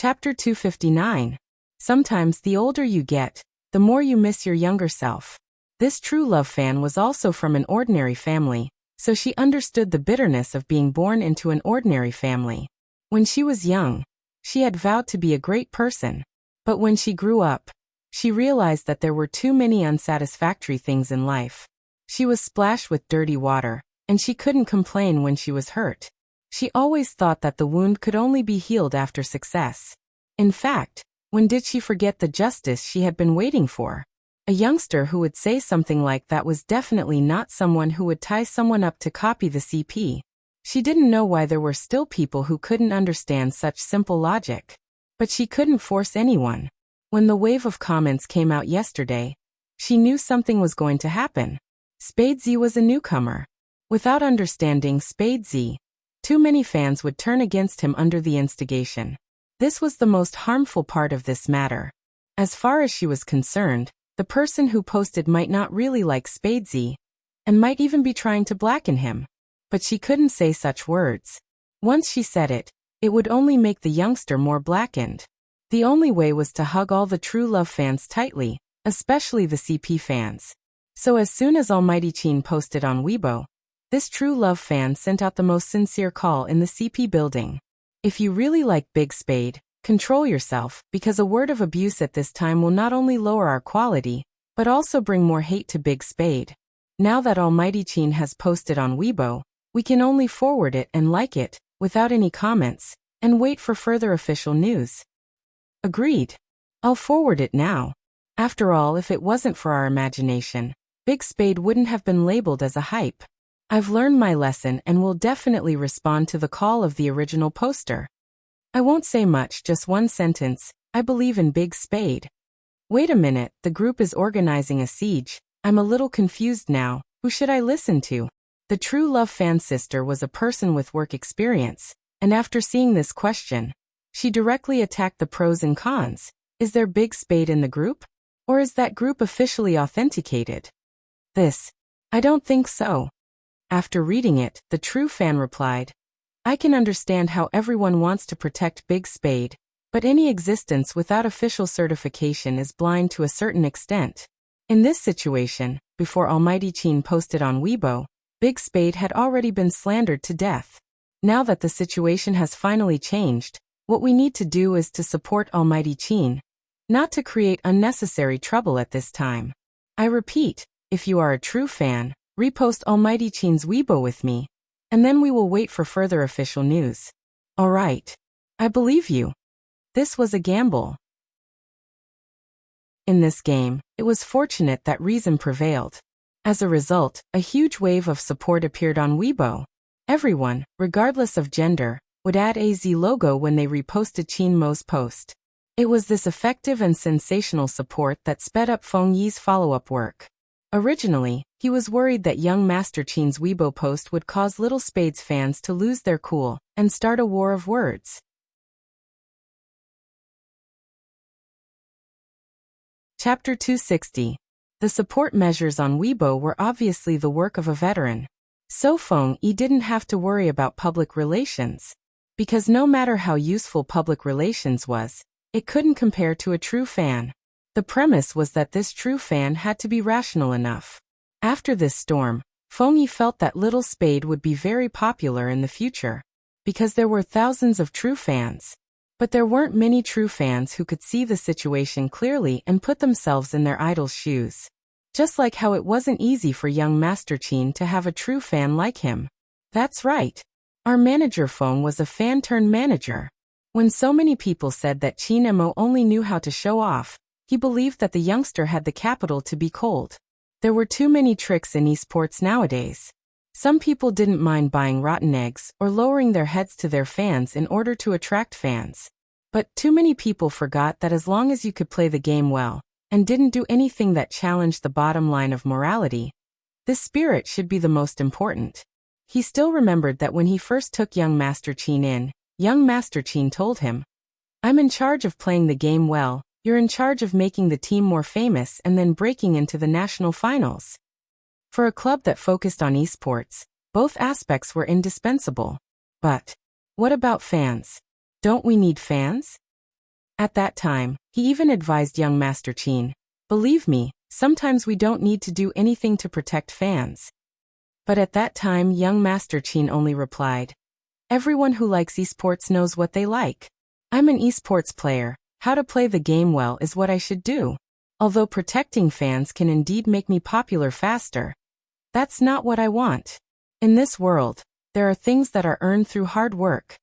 Chapter 259. Sometimes the older you get, the more you miss your younger self. This true love fan was also from an ordinary family, so she understood the bitterness of being born into an ordinary family. When she was young, she had vowed to be a great person. But when she grew up, she realized that there were too many unsatisfactory things in life. She was splashed with dirty water, and she couldn't complain when she was hurt. She always thought that the wound could only be healed after success. In fact, when did she forget the justice she had been waiting for? A youngster who would say something like that was definitely not someone who would tie someone up to copy the CP. She didn't know why there were still people who couldn't understand such simple logic. But she couldn't force anyone. When the wave of comments came out yesterday, she knew something was going to happen. Spade Z was a newcomer. Without understanding Spade Z, too many fans would turn against him under the instigation. This was the most harmful part of this matter. As far as she was concerned, the person who posted might not really like Spade Z, and might even be trying to blacken him. But she couldn't say such words. Once she said it, it would only make the youngster more blackened. The only way was to hug all the true love fans tightly, especially the CP fans. So as soon as Almighty Chin posted on Weibo, this true love fan sent out the most sincere call in the CP building. If you really like Big Spade, control yourself, because a word of abuse at this time will not only lower our quality, but also bring more hate to Big Spade. Now that Almighty Chin has posted on Weibo, we can only forward it and like it, without any comments, and wait for further official news. Agreed. I'll forward it now. After all, if it wasn't for our imagination, Big Spade wouldn't have been labeled as a hype. I've learned my lesson and will definitely respond to the call of the original poster. I won't say much, just one sentence. I believe in Big Spade. Wait a minute, the group is organizing a siege. I'm a little confused now. Who should I listen to? The true love fan sister was a person with work experience, and after seeing this question, she directly attacked the pros and cons. Is there Big Spade in the group? Or is that group officially authenticated? I don't think so. After reading it, the true fan replied, I can understand how everyone wants to protect Big Spade, but any existence without official certification is blind to a certain extent. In this situation, before Almighty Chin posted on Weibo, Big Spade had already been slandered to death. Now that the situation has finally changed, what we need to do is to support Almighty Chin, not to create unnecessary trouble at this time. I repeat, if you are a true fan, repost Almighty Chin's Weibo with me, and then we will wait for further official news. Alright. I believe you. This was a gamble. In this game, it was fortunate that reason prevailed. As a result, a huge wave of support appeared on Weibo. Everyone, regardless of gender, would add a Z logo when they reposted Chin Mo's post. It was this effective and sensational support that sped up Feng Yi's follow-up work. Originally, he was worried that young Master Chin's Weibo post would cause Little Spade's fans to lose their cool and start a war of words. Chapter 260. The support measures on Weibo were obviously the work of a veteran. So Feng Yi didn't have to worry about public relations. Because no matter how useful public relations was, it couldn't compare to a true fan. The premise was that this true fan had to be rational enough. After this storm, Feng Yi felt that Little Spade would be very popular in the future. Because there were thousands of true fans. But there weren't many true fans who could see the situation clearly and put themselves in their idol's shoes. Just like how it wasn't easy for young Master Chin to have a true fan like him. That's right. Our manager Feng was a fan-turned-manager. When so many people said that Chin Mo only knew how to show off, he believed that the youngster had the capital to be cold. There were too many tricks in esports nowadays. Some people didn't mind buying rotten eggs or lowering their heads to their fans in order to attract fans. But too many people forgot that as long as you could play the game well, and didn't do anything that challenged the bottom line of morality, this spirit should be the most important. He still remembered that when he first took young Master Chin in, young Master Chin told him, I'm in charge of playing the game well, you're in charge of making the team more famous and then breaking into the national finals. For a club that focused on esports, both aspects were indispensable. But what about fans? Don't we need fans? At that time, he even advised young Master Qin, "Believe me, sometimes we don't need to do anything to protect fans." But at that time young Master Qin only replied, "Everyone who likes esports knows what they like. I'm an esports player, how to play the game well is what I should do. Although protecting fans can indeed make me popular faster, that's not what I want. In this world, there are things that are earned through hard work.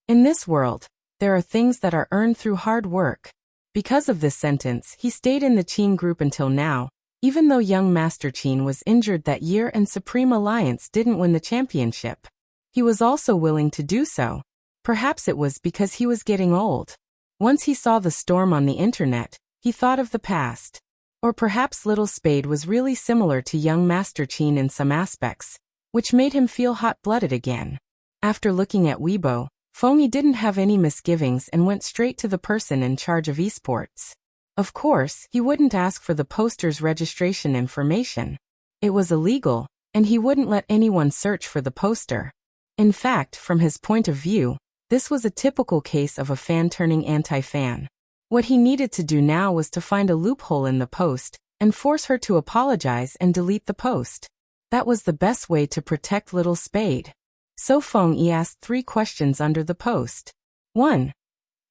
In this world, there are things that are earned through hard work." Because of this sentence, he stayed in the Qin group until now, even though young Master Qin was injured that year and Supreme Alliance didn't win the championship. He was also willing to do so. Perhaps it was because he was getting old. Once he saw the storm on the internet, he thought of the past. Or perhaps Little Spade was really similar to young Master Qin in some aspects, which made him feel hot-blooded again. After looking at Weibo, Fengyi didn't have any misgivings and went straight to the person in charge of esports. Of course, he wouldn't ask for the poster's registration information. It was illegal, and he wouldn't let anyone search for the poster. In fact, from his point of view, this was a typical case of a fan turning anti-fan. What he needed to do now was to find a loophole in the post and force her to apologize and delete the post. That was the best way to protect Little Spade. So Fengyi asked 3 questions under the post. 1.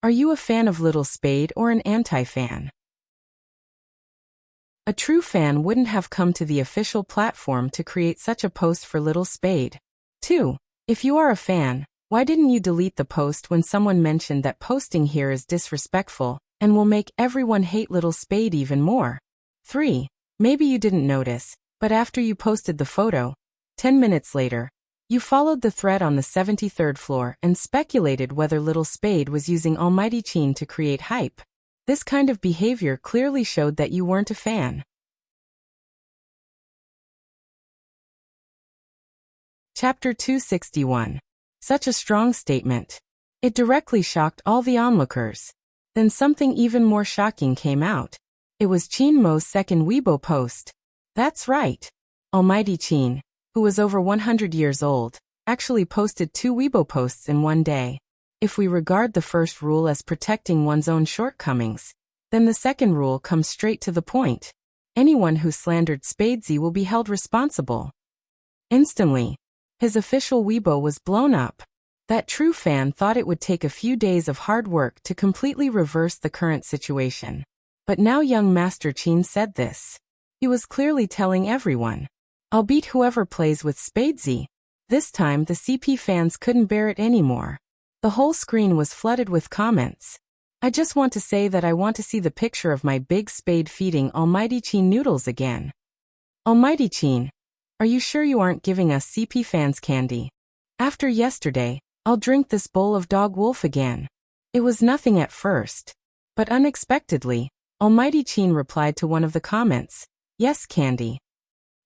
Are you a fan of Little Spade or an anti-fan? A true fan wouldn't have come to the official platform to create such a post for Little Spade. 2. If you are a fan, why didn't you delete the post when someone mentioned that posting here is disrespectful and will make everyone hate Little Spade even more? 3. Maybe you didn't notice, but after you posted the photo, 10 minutes later, you followed the thread on the 73rd floor and speculated whether Little Spade was using Almighty Qin to create hype. This kind of behavior clearly showed that you weren't a fan. Chapter 261. Such a strong statement. It directly shocked all the onlookers. Then something even more shocking came out. It was Qin Mo's second Weibo post. That's right. Almighty Qin, who was over 100 years old, actually posted 2 Weibo posts in one day. If we regard the first rule as protecting one's own shortcomings, then the second rule comes straight to the point. Anyone who slandered Spadesy will be held responsible. Instantly, his official Weibo was blown up. That true fan thought it would take a few days of hard work to completely reverse the current situation. But now young Master Qin said this. He was clearly telling everyone, "I'll beat whoever plays with Spadesy." This time the CP fans couldn't bear it anymore. The whole screen was flooded with comments. "I just want to say that I want to see the picture of my big spade feeding Almighty Qin noodles again. Almighty Qin, are you sure you aren't giving us CP fans candy? After yesterday, I'll drink this bowl of dog wolf again." It was nothing at first. But unexpectedly, Almighty Qin replied to one of the comments, "Yes, candy."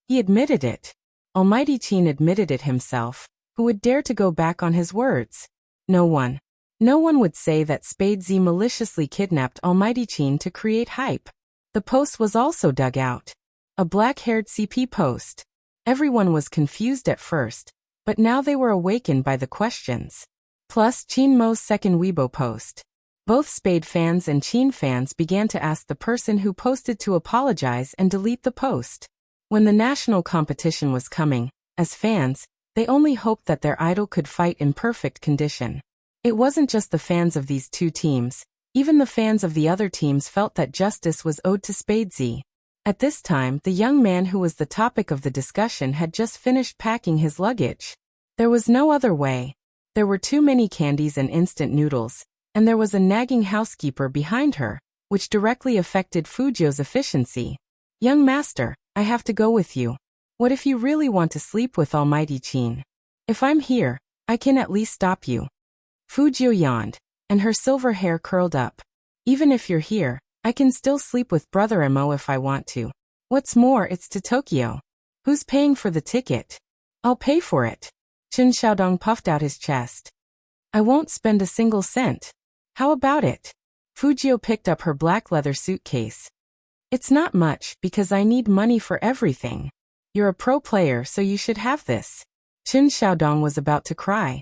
He admitted it. Almighty Qin admitted it himself. Who would dare to go back on his words? No one. No one would say that Spadesy maliciously kidnapped Almighty Qin to create hype. The post was also dug out. A black-haired CP post. Everyone was confused at first, but now they were awakened by the questions. Plus Qin Mo's second Weibo post. Both Spade fans and Qin fans began to ask the person who posted to apologize and delete the post. When the national competition was coming, as fans, they only hoped that their idol could fight in perfect condition. It wasn't just the fans of these 2 teams, even the fans of the other teams felt that justice was owed to Spadesy. At this time, the young man who was the topic of the discussion had just finished packing his luggage. There was no other way. There were too many candies and instant noodles, and there was a nagging housekeeper behind her, which directly affected Fujio's efficiency. "Young master, I have to go with you. What if you really want to sleep with Almighty Qin? If I'm here, I can at least stop you." Fujio yawned, and her silver hair curled up. "Even if you're here, I can still sleep with Brother Mo if I want to. What's more, it's to Tokyo. Who's paying for the ticket? I'll pay for it." Chen Xiaodong puffed out his chest. "I won't spend a single cent. How about it?" Fujio picked up her black leather suitcase. "It's not much, because I need money for everything. You're a pro player, so you should have this." Chen Xiaodong was about to cry.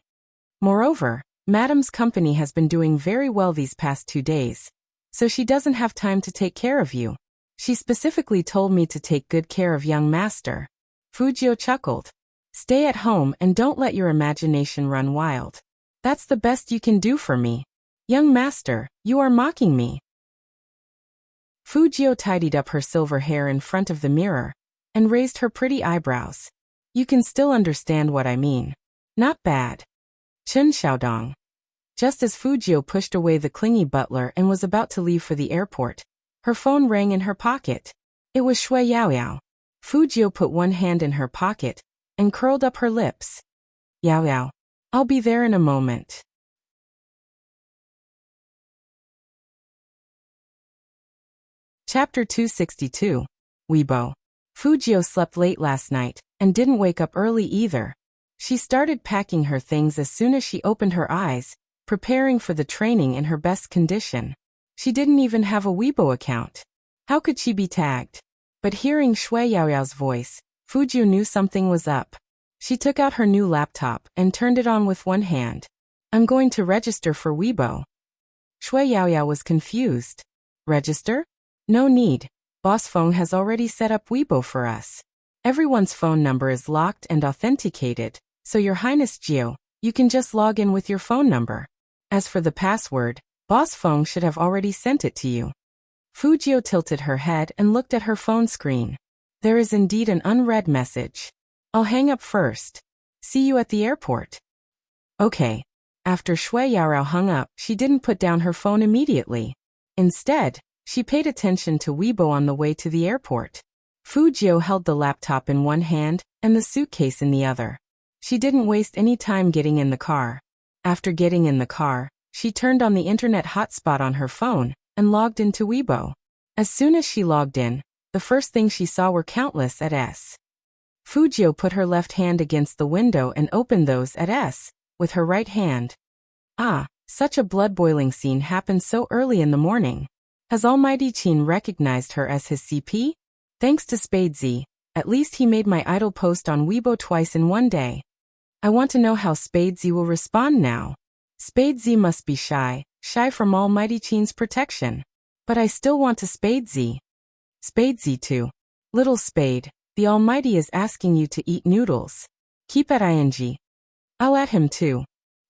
Moreover, Madam's company has been doing very well these past 2 days, so she doesn't have time to take care of you. She specifically told me to take good care of young master. Fujio chuckled. Stay at home and don't let your imagination run wild. That's the best you can do for me. Young master, you are mocking me. Fujio tidied up her silver hair in front of the mirror and raised her pretty eyebrows. You can still understand what I mean. Not bad. Chun Xiaodong. Just as Fujio pushed away the clingy butler and was about to leave for the airport, her phone rang in her pocket. It was Shui Yaoyao. Fujio put one hand in her pocket and curled up her lips. Yaoyao, I'll be there in a moment. Chapter 262. Weibo. Fujio slept late last night and didn't wake up early either. She started packing her things as soon as she opened her eyes, preparing for the training in her best condition. She didn't even have a Weibo account. How could she be tagged? But hearing Shui Yaoyao's voice, Fujio knew something was up. She took out her new laptop and turned it on with one hand. I'm going to register for Weibo. Shui Yaoyao was confused. Register? No need. Boss Feng has already set up Weibo for us. Everyone's phone number is locked and authenticated, so Your Highness Jiao, you can just log in with your phone number. As for the password, Boss Feng should have already sent it to you. Fujio tilted her head and looked at her phone screen. There is indeed an unread message. I'll hang up first. See you at the airport. Okay. After Shui Yaoyao hung up, she didn't put down her phone immediately. Instead, she paid attention to Weibo on the way to the airport. Fujio held the laptop in one hand and the suitcase in the other. She didn't waste any time getting in the car. After getting in the car, she turned on the internet hotspot on her phone and logged into Weibo. As soon as she logged in, the first thing she saw were countless ads. Fujio put her left hand against the window and opened those ads with her right hand. Ah, such a blood-boiling scene happened so early in the morning. Has Almighty Qin recognized her as his CP? Thanks to Spadesy, at least he made my idol post on Weibo twice in one day. I want to know how Spadesy will respond now. Spadesy must be shy from Almighty Qin's protection. But I still want to Spadesy. Spadesy too. Little Spade, the Almighty is asking you to eat noodles. Keep at ing. I'll at him too.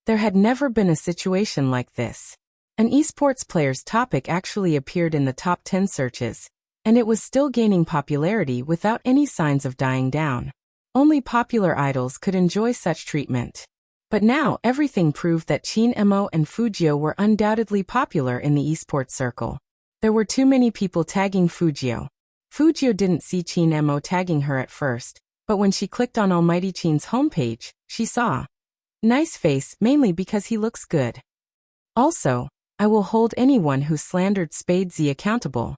There had never been a situation like this. An esports player's topic actually appeared in the top 10 searches, and it was still gaining popularity without any signs of dying down. Only popular idols could enjoy such treatment. But now everything proved that Qin Emo and Fujio were undoubtedly popular in the esports circle. There were too many people tagging Fujio. Fujio didn't see Qin Emo tagging her at first, but when she clicked on Almighty Qin's homepage, she saw. Nice face, mainly because he looks good. Also, I will hold anyone who slandered Spadesy accountable.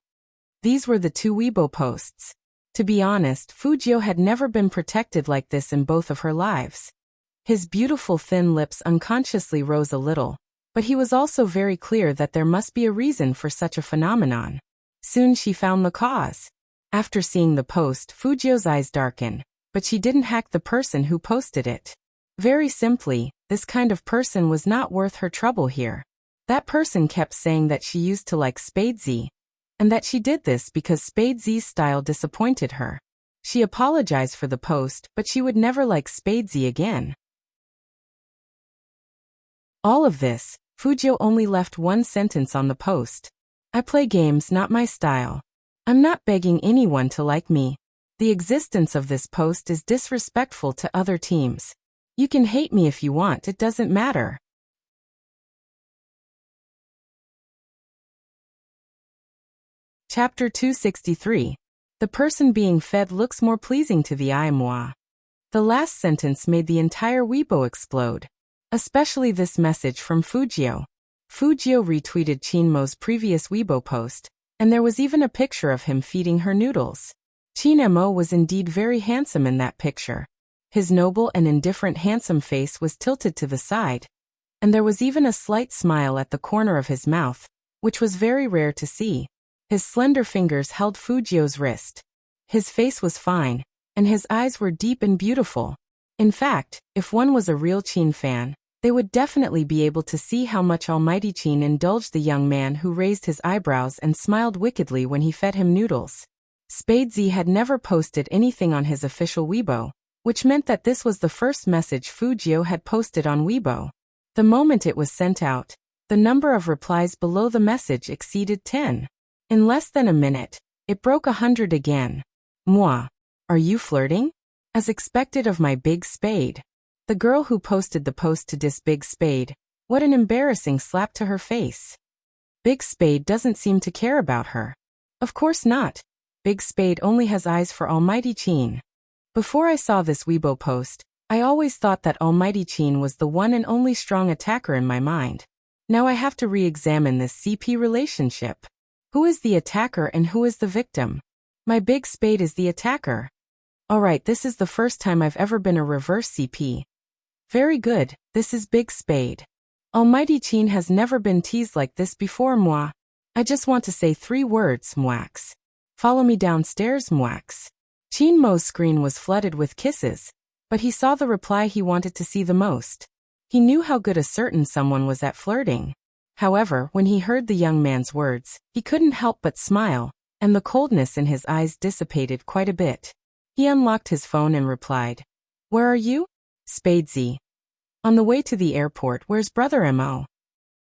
These were the 2 Weibo posts. To be honest, Fujio had never been protected like this in both of her lives. His beautiful thin lips unconsciously rose a little, but he was also very clear that there must be a reason for such a phenomenon. Soon she found the cause. After seeing the post, Fujio's eyes darkened, but she didn't hack the person who posted it. Very simply, this kind of person was not worth her trouble here. That person kept saying that she used to like Spadesy, and that she did this because Spadesy's style disappointed her. She apologized for the post, but she would never like Spadesy again. All of this, Fujio only left one sentence on the post. I play games, not my style. I'm not begging anyone to like me. The existence of this post is disrespectful to other teams. You can hate me if you want, it doesn't matter. Chapter 263. The person being fed looks more pleasing to the eye. Moi. The last sentence made the entire Weibo explode. Especially this message from Fujio. Fujio retweeted Qinmo's previous Weibo post, and there was even a picture of him feeding her noodles. Qinmo was indeed very handsome in that picture. His noble and indifferent handsome face was tilted to the side, and there was even a slight smile at the corner of his mouth, which was very rare to see. His slender fingers held Fujio's wrist. His face was fine, and his eyes were deep and beautiful. In fact, if one was a real Qin fan, They would definitely be able to see how much Almighty Qin indulged the young man who raised his eyebrows and smiled wickedly when he fed him noodles. Spadesy had never posted anything on his official Weibo, which meant that this was the first message Fujio had posted on Weibo. The moment it was sent out, the number of replies below the message exceeded 10. In less than a minute, it broke 100 again. Moi. Are you flirting? As expected of my big spade. The girl who posted the post to diss Big Spade, what an embarrassing slap to her face. Big Spade doesn't seem to care about her. Of course not. Big Spade only has eyes for Almighty Qin. Before I saw this Weibo post, I always thought that Almighty Qin was the one and only strong attacker in my mind. Now I have to re-examine this CP relationship. Who is the attacker and who is the victim? My Big Spade is the attacker. Alright, this is the first time I've ever been a reverse CP. Very good, this is Big Spade. Almighty Qin has never been teased like this before, moi. I just want to say 3 words, mwax. Follow me downstairs, mwax. Qin Mo's screen was flooded with kisses, but he saw the reply he wanted to see the most. He knew how good a certain someone was at flirting. However, when he heard the young man's words, he couldn't help but smile, and the coldness in his eyes dissipated quite a bit. He unlocked his phone and replied, "Where are you?" Spadesy. "On the way to the airport. Where's brother Mo?"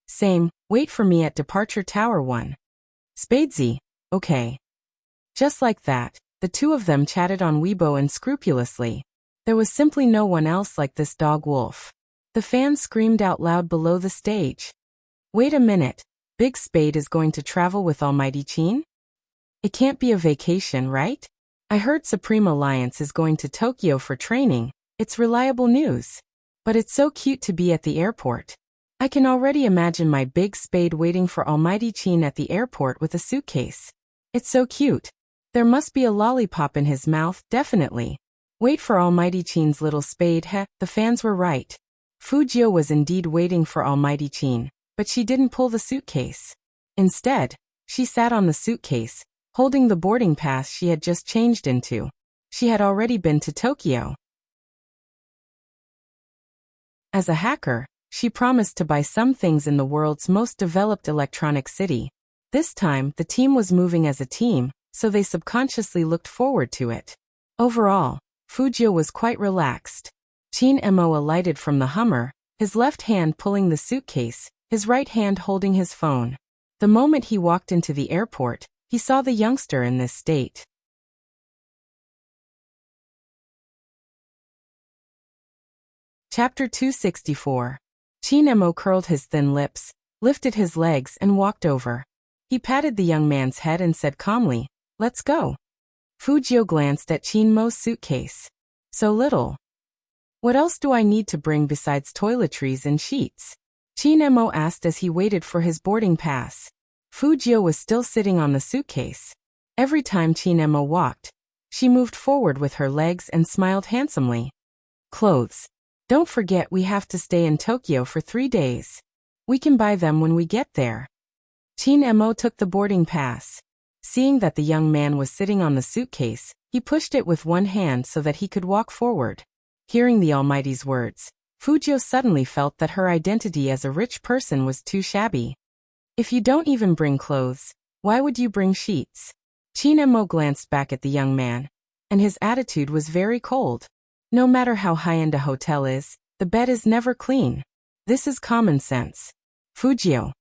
"Same, wait for me at departure tower 1. Spadesy. Okay." Just like that, the two of them chatted on Weibo unscrupulously. There was simply no one else like this dog wolf. The fans screamed out loud below the stage. Wait a minute, Big Spade is going to travel with Almighty Qin? It can't be a vacation, right? I heard Supreme Alliance is going to Tokyo for training. It's reliable news. But it's so cute to be at the airport. I can already imagine my Big Spade waiting for Almighty Qin at the airport with a suitcase. It's so cute. There must be a lollipop in his mouth, definitely. Wait for Almighty Qin's little spade, heh, the fans were right. Fujio was indeed waiting for Almighty Qin, but she didn't pull the suitcase. Instead, she sat on the suitcase, holding the boarding pass she had just changed into. She had already been to Tokyo. As a hacker, she promised to buy some things in the world's most developed electronic city. This time, the team was moving as a team, so they subconsciously looked forward to it. Overall, Fujio was quite relaxed. Qin Mo alighted from the Hummer, his left hand pulling the suitcase, his right hand holding his phone. The moment he walked into the airport, he saw the youngster in this state. Chapter 264. Qin Mo curled his thin lips, lifted his legs and walked over. He patted the young man's head and said calmly, "Let's go." Fujio glanced at Qin Mo's suitcase. So little. What else do I need to bring besides toiletries and sheets? Qin Mo asked as he waited for his boarding pass. Fujio was still sitting on the suitcase. Every time Qin Mo walked, she moved forward with her legs and smiled handsomely. Clothes. Don't forget we have to stay in Tokyo for 3 days. We can buy them when we get there. Qin Mo took the boarding pass. Seeing that the young man was sitting on the suitcase, he pushed it with one hand so that he could walk forward. Hearing the Almighty's words, Fujio suddenly felt that her identity as a rich person was too shabby. If you don't even bring clothes, why would you bring sheets? Qin Mo glanced back at the young man, and his attitude was very cold. No matter how high-end a hotel is, the bed is never clean. This is common sense. Fujio.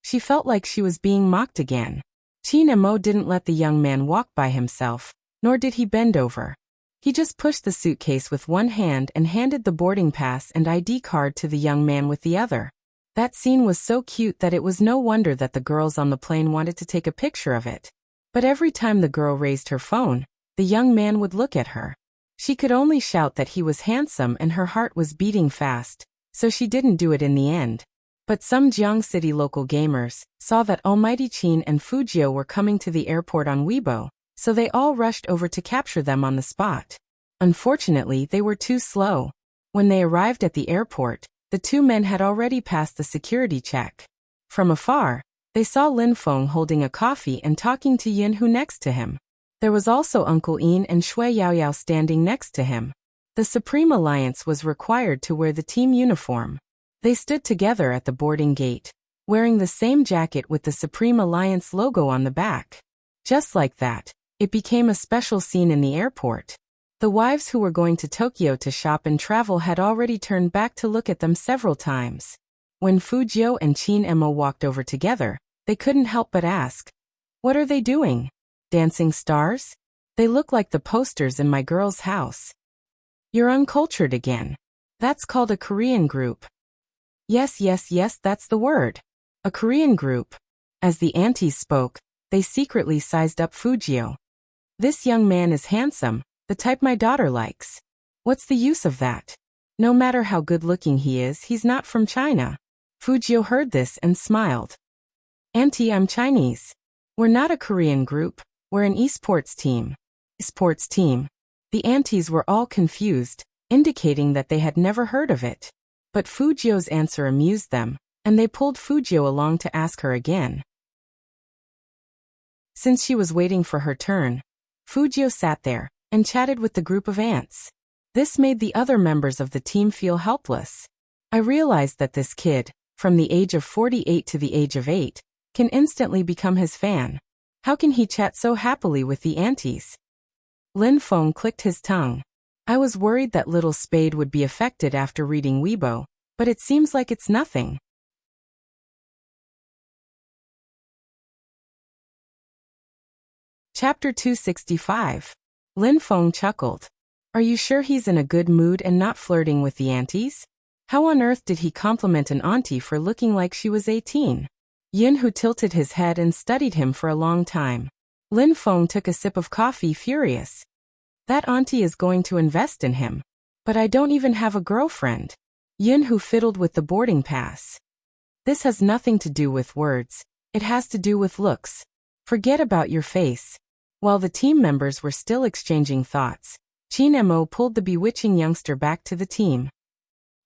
She felt like she was being mocked again. Qin Mo didn't let the young man walk by himself, nor did he bend over. He just pushed the suitcase with one hand and handed the boarding pass and ID card to the young man with the other. That scene was so cute that it was no wonder that the girls on the plane wanted to take a picture of it. But every time the girl raised her phone, the young man would look at her. She could only shout that he was handsome and her heart was beating fast, so she didn't do it in the end. But some Jiang City local gamers saw that Almighty Qin and Fujio were coming to the airport on Weibo, so they all rushed over to capture them on the spot. Unfortunately, they were too slow. When they arrived at the airport, the two men had already passed the security check. From afar, they saw Lin Feng holding a coffee and talking to Yin Hu next to him. There was also Uncle Yin and Shui Yaoyao standing next to him. The Supreme Alliance was required to wear the team uniform. They stood together at the boarding gate, wearing the same jacket with the Supreme Alliance logo on the back. Just like that, it became a special scene in the airport. The wives who were going to Tokyo to shop and travel had already turned back to look at them several times. When Fujio and Chin Emo walked over together, they couldn't help but ask, "What are they doing? Dancing stars? They look like the posters in my girl's house." "You're uncultured again. That's called a Korean group." Yes, that's the word. A Korean group. As the aunties spoke, they secretly sized up Fujio. "This young man is handsome, the type my daughter likes. What's the use of that? No matter how good-looking he is, he's not from China." Fujio heard this and smiled. "Auntie, I'm Chinese. We're not a Korean group, we're an esports team." Esports team. The aunties were all confused, indicating that they had never heard of it. But Fujio's answer amused them, and they pulled Fujio along to ask her again. Since she was waiting for her turn, Fujio sat there and chatted with the group of ants. This made the other members of the team feel helpless. I realized that this kid, from the age of 48 to the age of 8, can instantly become his fan. How can he chat so happily with the aunties? Lin Feng clicked his tongue. I was worried that little Spade would be affected after reading Weibo, but it seems like it's nothing. Chapter 265. Lin Feng chuckled. Are you sure he's in a good mood and not flirting with the aunties? How on earth did he compliment an auntie for looking like she was 18? Yin Hu tilted his head and studied him for a long time. Lin Feng took a sip of coffee, furious. That auntie is going to invest in him. But I don't even have a girlfriend. Yin Hu fiddled with the boarding pass. This has nothing to do with words. It has to do with looks. Forget about your face. While the team members were still exchanging thoughts, Chin Mo pulled the bewitching youngster back to the team.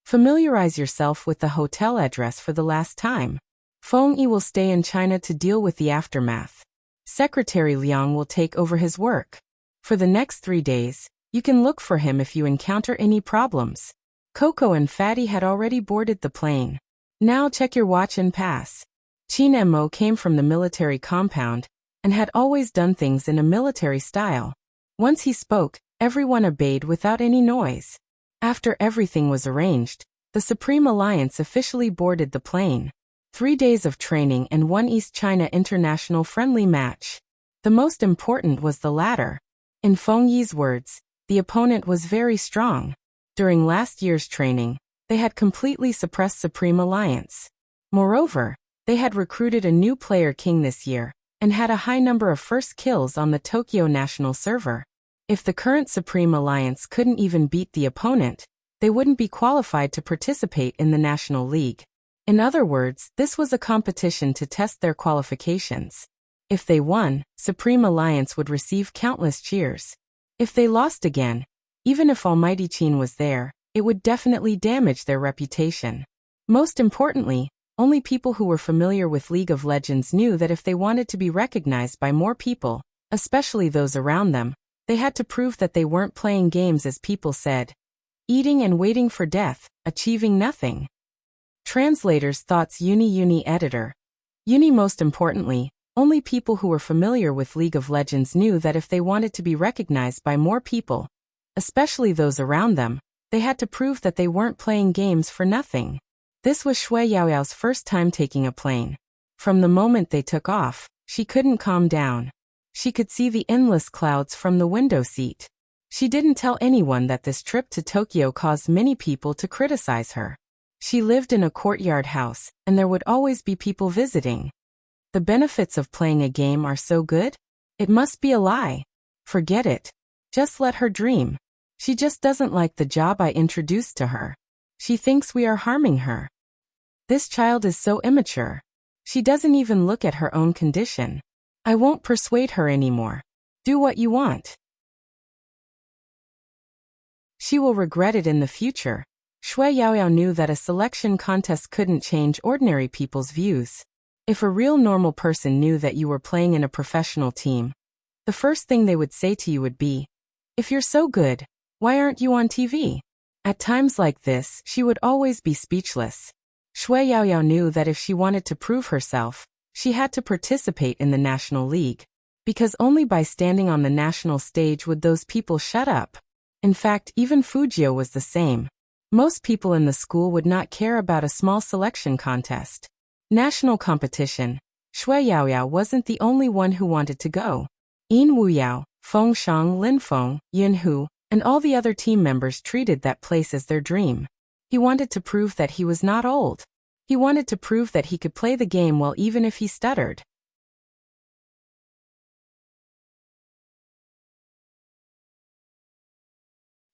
Familiarize yourself with the hotel address for the last time. Feng Yi will stay in China to deal with the aftermath. Secretary Liang will take over his work. For the next 3 days, you can look for him if you encounter any problems. Coco and Fatty had already boarded the plane. Now check your watch and pass. Chin Mo came from the military compound and had always done things in a military style. Once he spoke, everyone obeyed without any noise. After everything was arranged, the Supreme Alliance officially boarded the plane. 3 days of training and 1 East China international friendly match. The most important was the latter. In Feng Yi's words, the opponent was very strong. During last year's training, they had completely suppressed Supreme Alliance. Moreover, they had recruited a new player king this year, and had a high number of first kills on the Tokyo national server. If the current Supreme Alliance couldn't even beat the opponent, they wouldn't be qualified to participate in the National League. In other words, this was a competition to test their qualifications. If they won, Supreme Alliance would receive countless cheers. If they lost again, even if Almighty Qin was there, it would definitely damage their reputation. Most importantly, only people who were familiar with League of Legends knew that if they wanted to be recognized by more people, especially those around them, they had to prove that they weren't playing games as people said. Eating and waiting for death, achieving nothing. Translator's thoughts. Uni editor. Uni. Most importantly, only people who were familiar with League of Legends knew that if they wanted to be recognized by more people, especially those around them, they had to prove that they weren't playing games for nothing. This was Shui Yaoyao's first time taking a plane. From the moment they took off, she couldn't calm down. She could see the endless clouds from the window seat. She didn't tell anyone that this trip to Tokyo caused many people to criticize her. She lived in a courtyard house, and there would always be people visiting. The benefits of playing a game are so good? It must be a lie. Forget it. Just let her dream. She just doesn't like the job I introduced to her. She thinks we are harming her. This child is so immature. She doesn't even look at her own condition. I won't persuade her anymore. Do what you want. She will regret it in the future. Shui Yaoyao knew that a selection contest couldn't change ordinary people's views. If a real normal person knew that you were playing in a professional team, the first thing they would say to you would be, "If you're so good, why aren't you on TV?" At times like this, she would always be speechless. Shui Yaoyao knew that if she wanted to prove herself, she had to participate in the National League, because only by standing on the national stage would those people shut up. In fact, even Fujio was the same. Most people in the school would not care about a small selection contest. National competition. Shui Yaoyao wasn't the only one who wanted to go. Yin Wuyao, Feng Shang, Lin Feng, Yin Hu, and all the other team members treated that place as their dream. He wanted to prove that he was not old. He wanted to prove that he could play the game well even if he stuttered.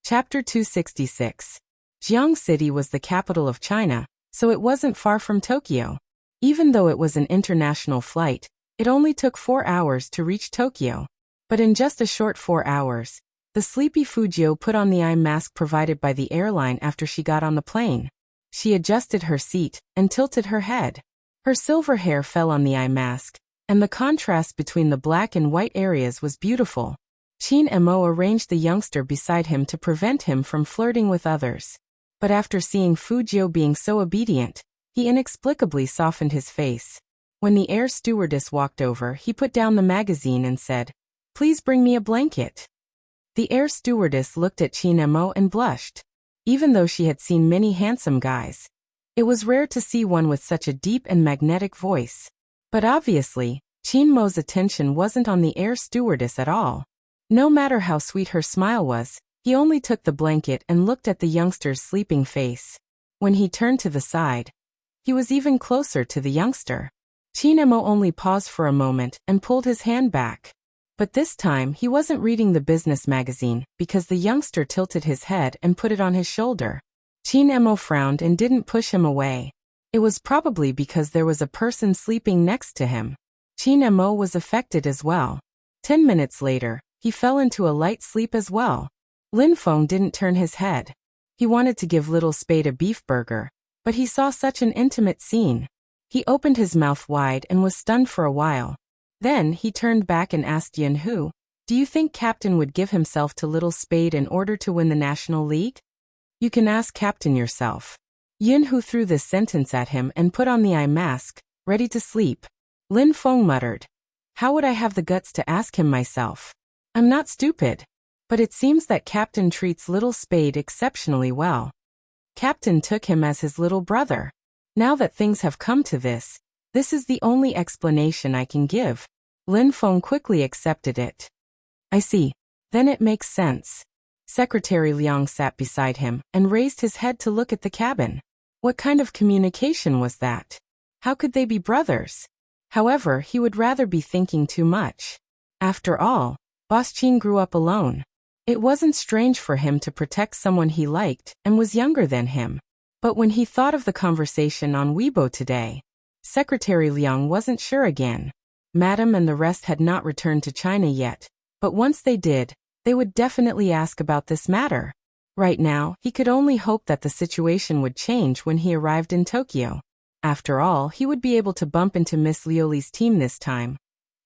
Chapter 266. Jiang City was the capital of China, so it wasn't far from Tokyo. Even though it was an international flight, it only took 4 hours to reach Tokyo. But in just a short 4 hours, the sleepy Fujio put on the eye mask provided by the airline after she got on the plane. She adjusted her seat and tilted her head. Her silver hair fell on the eye mask, and the contrast between the black and white areas was beautiful. Qin Mo arranged the youngster beside him to prevent him from flirting with others. But after seeing Fujio being so obedient, he inexplicably softened his face. When the air stewardess walked over, he put down the magazine and said, "Please bring me a blanket." The air stewardess looked at Qin Mo and blushed. Even though she had seen many handsome guys, it was rare to see one with such a deep and magnetic voice. But obviously, Qin Mo's attention wasn't on the air stewardess at all. No matter how sweet her smile was, he only took the blanket and looked at the youngster's sleeping face. When he turned to the side, he was even closer to the youngster. Qin Mo only paused for a moment and pulled his hand back. But this time he wasn't reading the business magazine because the youngster tilted his head and put it on his shoulder. Qin Mo frowned and didn't push him away. It was probably because there was a person sleeping next to him. Qin Mo was affected as well. 10 minutes later, he fell into a light sleep as well. Lin Feng didn't turn his head. He wanted to give Little Spade a beef burger, but he saw such an intimate scene. He opened his mouth wide and was stunned for a while. Then he turned back and asked Yin Hu, "Do you think Captain would give himself to Little Spade in order to win the National League?" "You can ask Captain yourself." Yin Hu threw this sentence at him and put on the eye mask, ready to sleep. Lin Feng muttered, "How would I have the guts to ask him myself? I'm not stupid." But it seems that Captain treats Little Spade exceptionally well. Captain took him as his little brother. Now that things have come to this is the only explanation I can give. Lin Feng quickly accepted it. "I see. Then it makes sense." Secretary Liang sat beside him and raised his head to look at the cabin. What kind of communication was that? How could they be brothers? However, he would rather be thinking too much. After all, Boss Qin grew up alone. It wasn't strange for him to protect someone he liked and was younger than him. But when he thought of the conversation on Weibo today, Secretary Liang wasn't sure again. Madam and the rest had not returned to China yet, but once they did, they would definitely ask about this matter. Right now, he could only hope that the situation would change when he arrived in Tokyo. After all, he would be able to bump into Miss Lioli's team this time.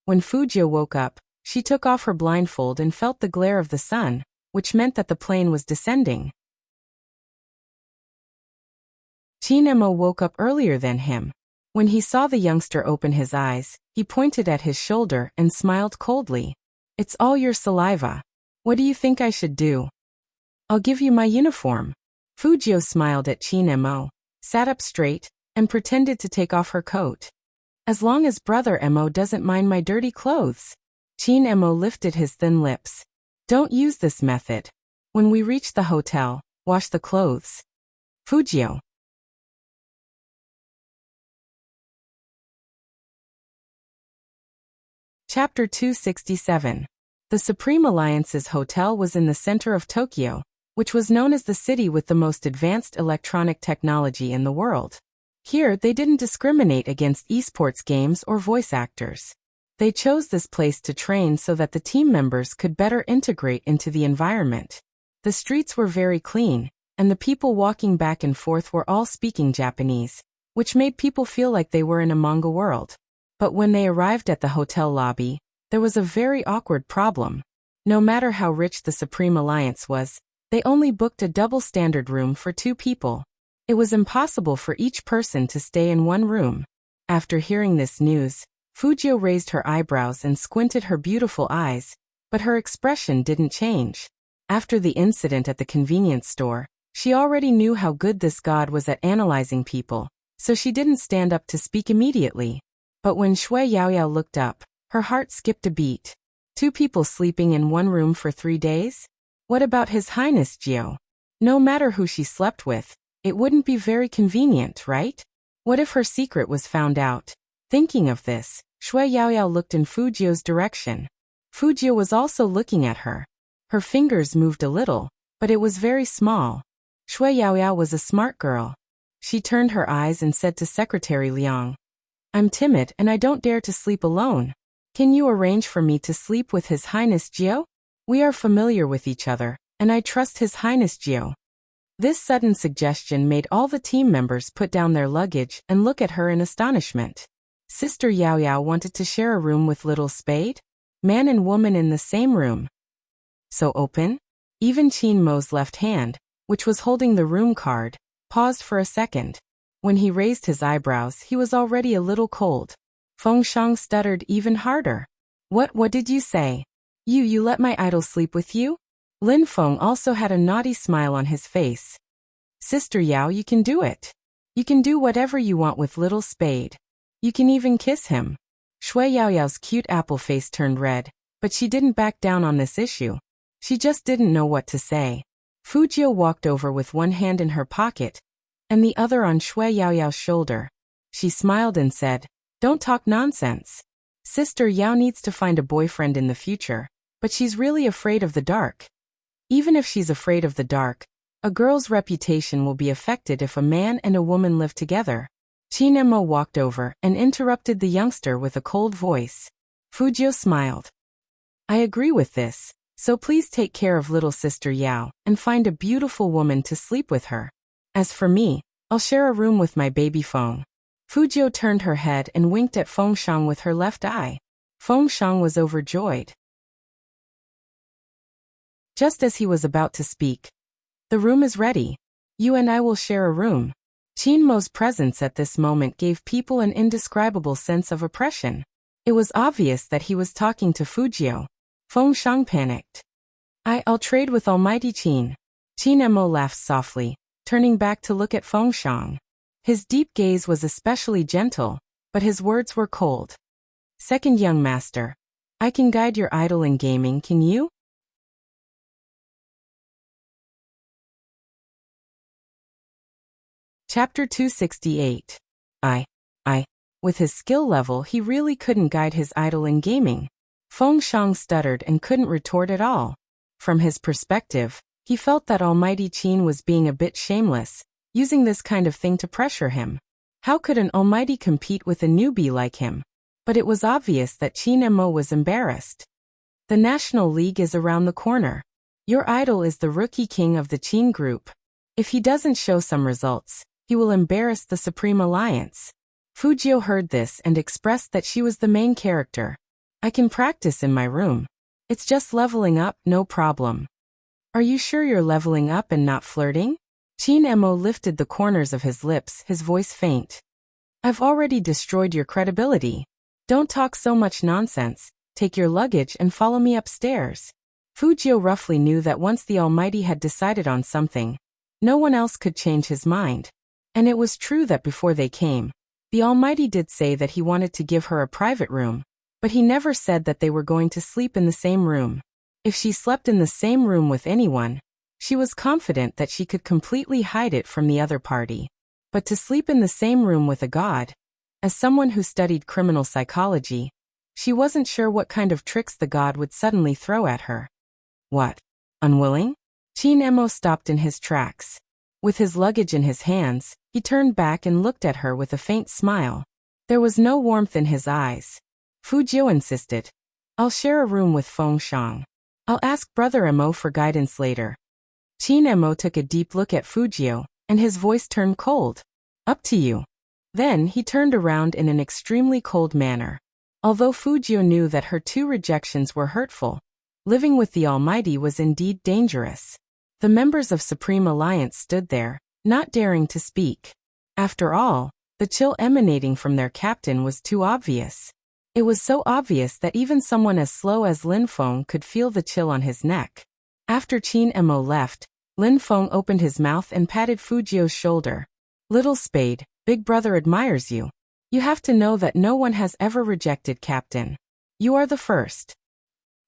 When Fujio woke up, she took off her blindfold and felt the glare of the sun, which meant that the plane was descending. Qin Mo woke up earlier than him. When he saw the youngster open his eyes, he pointed at his shoulder and smiled coldly. "It's all your saliva. What do you think I should do?" "I'll give you my uniform." Fujio smiled at Qin Mo, sat up straight, and pretended to take off her coat. "As long as Brother Mo doesn't mind my dirty clothes." Qin Mo lifted his thin lips. "Don't use this method. When we reach the hotel, wash the clothes." Fujio. Chapter 267. The Supreme Alliance's hotel was in the center of Tokyo, which was known as the city with the most advanced electronic technology in the world. Here, they didn't discriminate against esports games or voice actors. They chose this place to train so that the team members could better integrate into the environment. The streets were very clean, and the people walking back and forth were all speaking Japanese, which made people feel like they were in a manga world. But when they arrived at the hotel lobby, there was a very awkward problem. No matter how rich the Supreme Alliance was, they only booked a double standard room for 2 people. It was impossible for each person to stay in one room. After hearing this news, Fujio raised her eyebrows and squinted her beautiful eyes, but her expression didn't change. After the incident at the convenience store, she already knew how good this god was at analyzing people, so she didn't stand up to speak immediately. But when Shui Yaoyao looked up, her heart skipped a beat. 2 people sleeping in one room for 3 days? What about His Highness Jiao? No matter who she slept with, it wouldn't be very convenient, right? What if her secret was found out? Thinking of this, Shui Yaoyao looked in Fujio's direction. Fujio was also looking at her. Her fingers moved a little, but it was very small. Shui Yaoyao was a smart girl. She turned her eyes and said to Secretary Liang, "I'm timid and I don't dare to sleep alone. Can you arrange for me to sleep with His Highness Jiao? We are familiar with each other, and I trust His Highness Jiao." This sudden suggestion made all the team members put down their luggage and look at her in astonishment. Sister Yao Yao wanted to share a room with Little Spade? Man and woman in the same room. So open? Even Qin Mo's left hand, which was holding the room card, paused for a second. When he raised his eyebrows, he was already a little cold. Feng Shang stuttered even harder. What did you say? You let my idol sleep with you? Lin Feng also had a naughty smile on his face. Sister Yao, you can do it. You can do whatever you want with Little Spade. You can even kiss him. Shui Yaoyao's cute apple face turned red, but she didn't back down on this issue. She just didn't know what to say. Fujio walked over with one hand in her pocket, and the other on Shui Yaoyao's shoulder. She smiled and said, "Don't talk nonsense. Sister Yao needs to find a boyfriend in the future, but she's really afraid of the dark. Even if she's afraid of the dark, a girl's reputation will be affected if a man and a woman live together." Qin Mo walked over and interrupted the youngster with a cold voice. Fujio smiled. "I agree with this, so please take care of little sister Yao and find a beautiful woman to sleep with her. As for me, I'll share a room with my baby Feng." Fujio turned her head and winked at Feng Shang with her left eye. Feng Shang was overjoyed. Just as he was about to speak, "The room is ready. You and I will share a room." Qin Mo's presence at this moment gave people an indescribable sense of oppression. It was obvious that he was talking to Fujio. Feng Shang panicked. I'll trade with Almighty Qin." Qin Mo laughed softly, turning back to look at Feng Shang. His deep gaze was especially gentle, but his words were cold. "Second young master, I can guide your idol in gaming, can you?" Chapter 268. With his skill level, he really couldn't guide his idol in gaming. Feng Shang stuttered and couldn't retort at all. From his perspective, he felt that Almighty Qin was being a bit shameless, using this kind of thing to pressure him. How could an almighty compete with a newbie like him? But it was obvious that Qin Mo was embarrassed. The National League is around the corner. Your idol is the rookie king of the Qin group. If he doesn't show some results, he will embarrass the Supreme Alliance. Fujio heard this and expressed that she was the main character. "I can practice in my room. It's just leveling up, no problem." "Are you sure you're leveling up and not flirting?" Qin Mo lifted the corners of his lips, his voice faint. "I've already destroyed your credibility. Don't talk so much nonsense. Take your luggage and follow me upstairs." Fujio roughly knew that once the Almighty had decided on something, no one else could change his mind. And it was true that before they came, the Almighty did say that he wanted to give her a private room, but he never said that they were going to sleep in the same room. If she slept in the same room with anyone, she was confident that she could completely hide it from the other party. But to sleep in the same room with a god, as someone who studied criminal psychology, she wasn't sure what kind of tricks the god would suddenly throw at her. What? Unwilling? Qin Mo stopped in his tracks. With his luggage in his hands, he turned back and looked at her with a faint smile. There was no warmth in his eyes. Fujio insisted. "I'll share a room with Feng Shang. I'll ask Brother Mo for guidance later." Qin Mo took a deep look at Fujio, and his voice turned cold. "Up to you." Then he turned around in an extremely cold manner. Although Fujio knew that her 2 rejections were hurtful, living with the Almighty was indeed dangerous. The members of Supreme Alliance stood there, not daring to speak. After all, the chill emanating from their captain was too obvious. It was so obvious that even someone as slow as Lin Feng could feel the chill on his neck. After Qin Mo left, Lin Feng opened his mouth and patted Fujio's shoulder. Little Spade, Big Brother admires you. You have to know that no one has ever rejected Captain. You are the first.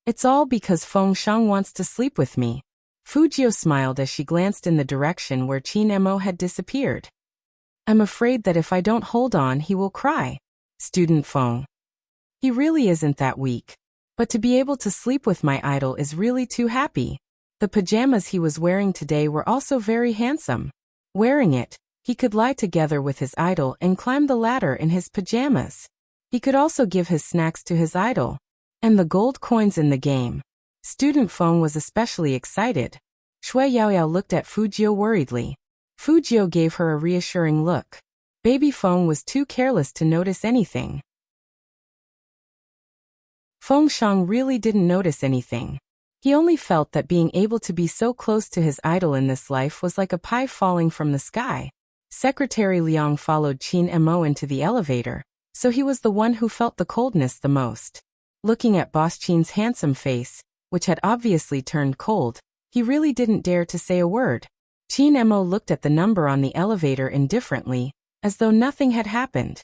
It's all because Feng Shang wants to sleep with me. Fujio smiled as she glanced in the direction where Qin Mo had disappeared. I'm afraid that if I don't hold on he will cry. Student Feng. He really isn't that weak. But to be able to sleep with my idol is really too happy. The pajamas he was wearing today were also very handsome. Wearing it, he could lie together with his idol and climb the ladder in his pajamas. He could also give his snacks to his idol. And the gold coins in the game. Student Feng was especially excited. Shui Yaoyao looked at Fujio worriedly. Fujio gave her a reassuring look. Baby Feng was too careless to notice anything. Feng Shang really didn't notice anything. He only felt that being able to be so close to his idol in this life was like a pie falling from the sky. Secretary Liang followed Qin Mo into the elevator, so he was the one who felt the coldness the most. Looking at Boss Qin's handsome face, which had obviously turned cold, he really didn't dare to say a word. Qin Mo looked at the number on the elevator indifferently, as though nothing had happened.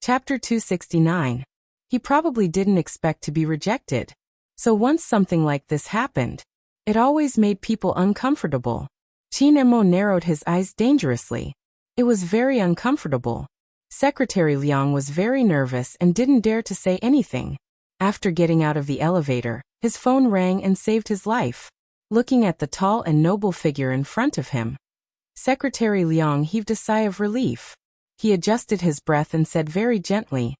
Chapter 269. He probably didn't expect to be rejected. So once something like this happened, it always made people uncomfortable. Qin Mo narrowed his eyes dangerously. It was very uncomfortable. Secretary Liang was very nervous and didn't dare to say anything. After getting out of the elevator, his phone rang and saved his life. Looking at the tall and noble figure in front of him, Secretary Liang heaved a sigh of relief. He adjusted his breath and said very gently,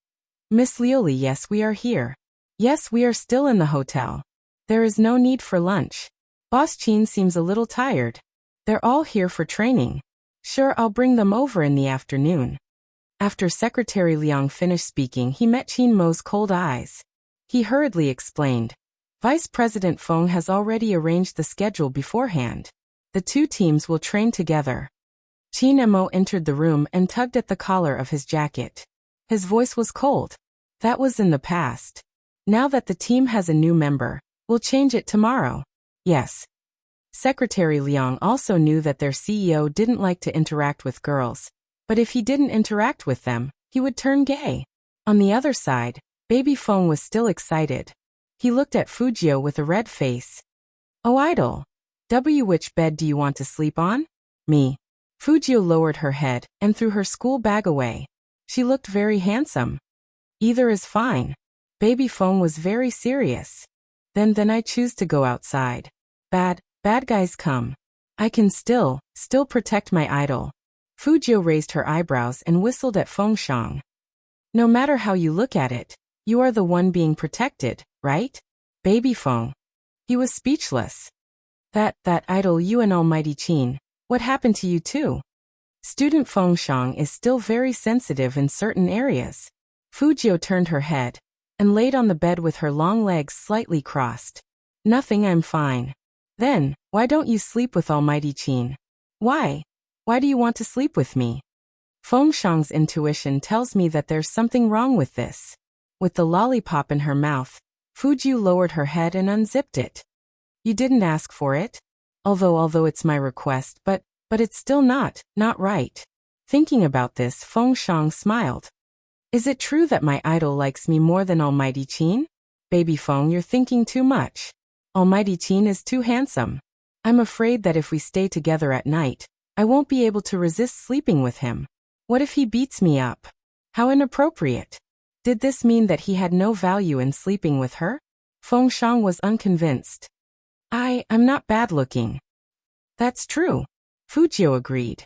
Miss Liuli, yes, we are here. Yes, we are still in the hotel. There is no need for lunch. Boss Qin seems a little tired. They're all here for training. Sure, I'll bring them over in the afternoon. After Secretary Liang finished speaking, he met Qin Mo's cold eyes. He hurriedly explained, Vice President Feng has already arranged the schedule beforehand. The two teams will train together. Qin Mo entered the room and tugged at the collar of his jacket. His voice was cold. That was in the past. Now that the team has a new member, we'll change it tomorrow. Yes. Secretary Liang also knew that their CEO didn't like to interact with girls, but if he didn't interact with them, he would turn gay. On the other side, Baby Feng was still excited. He looked at Fujio with a red face. Oh idol. Which bed do you want to sleep on? Me. Fujio lowered her head and threw her school bag away. She looked very handsome. Either is fine. Baby Feng was very serious. Then I choose to go outside. Bad guys come. I can still protect my idol. Fujio raised her eyebrows and whistled at Feng Shang. No matter how you look at it, you are the one being protected, right? Baby Feng. He was speechless. That idol you and Almighty Qin. What happened to you too? Student Feng Shang is still very sensitive in certain areas. Fujio turned her head and laid on the bed with her long legs slightly crossed. Nothing, I'm fine. Then, why don't you sleep with Almighty Qin? Why? Why do you want to sleep with me? Feng Shang's intuition tells me that there's something wrong with this. With the lollipop in her mouth, Fujio lowered her head and unzipped it. You didn't ask for it? Although it's my request, but it's still not right. Thinking about this, Feng Shang smiled. Is it true that my idol likes me more than Almighty Qin? Baby Feng, you're thinking too much. Almighty Qin is too handsome. I'm afraid that if we stay together at night, I won't be able to resist sleeping with him. What if he beats me up? How inappropriate. Did this mean that he had no value in sleeping with her? Feng Shang was unconvinced. I'm not bad looking. That's true. Fujio agreed.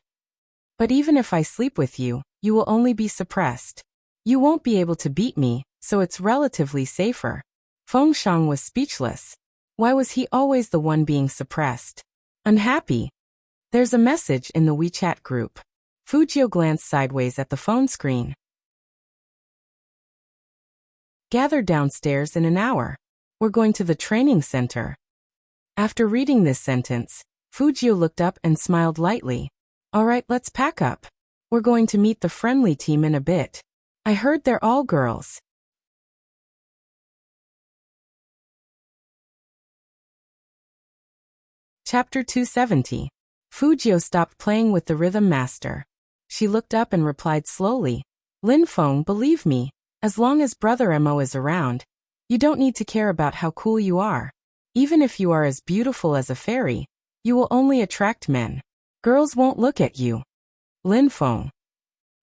But even if I sleep with you, you will only be suppressed. You won't be able to beat me, so it's relatively safer. Feng Shang was speechless. Why was he always the one being suppressed? Unhappy. There's a message in the WeChat group. Fujio glanced sideways at the phone screen. Gather downstairs in an hour. We're going to the training center. After reading this sentence, Fujio looked up and smiled lightly. All right, let's pack up. We're going to meet the friendly team in a bit. I heard they're all girls. Chapter 270. Fujio stopped playing with the rhythm master. She looked up and replied slowly. Lin Feng, believe me, as long as Brother Mo is around, you don't need to care about how cool you are. Even if you are as beautiful as a fairy, you will only attract men. Girls won't look at you. Lin Feng.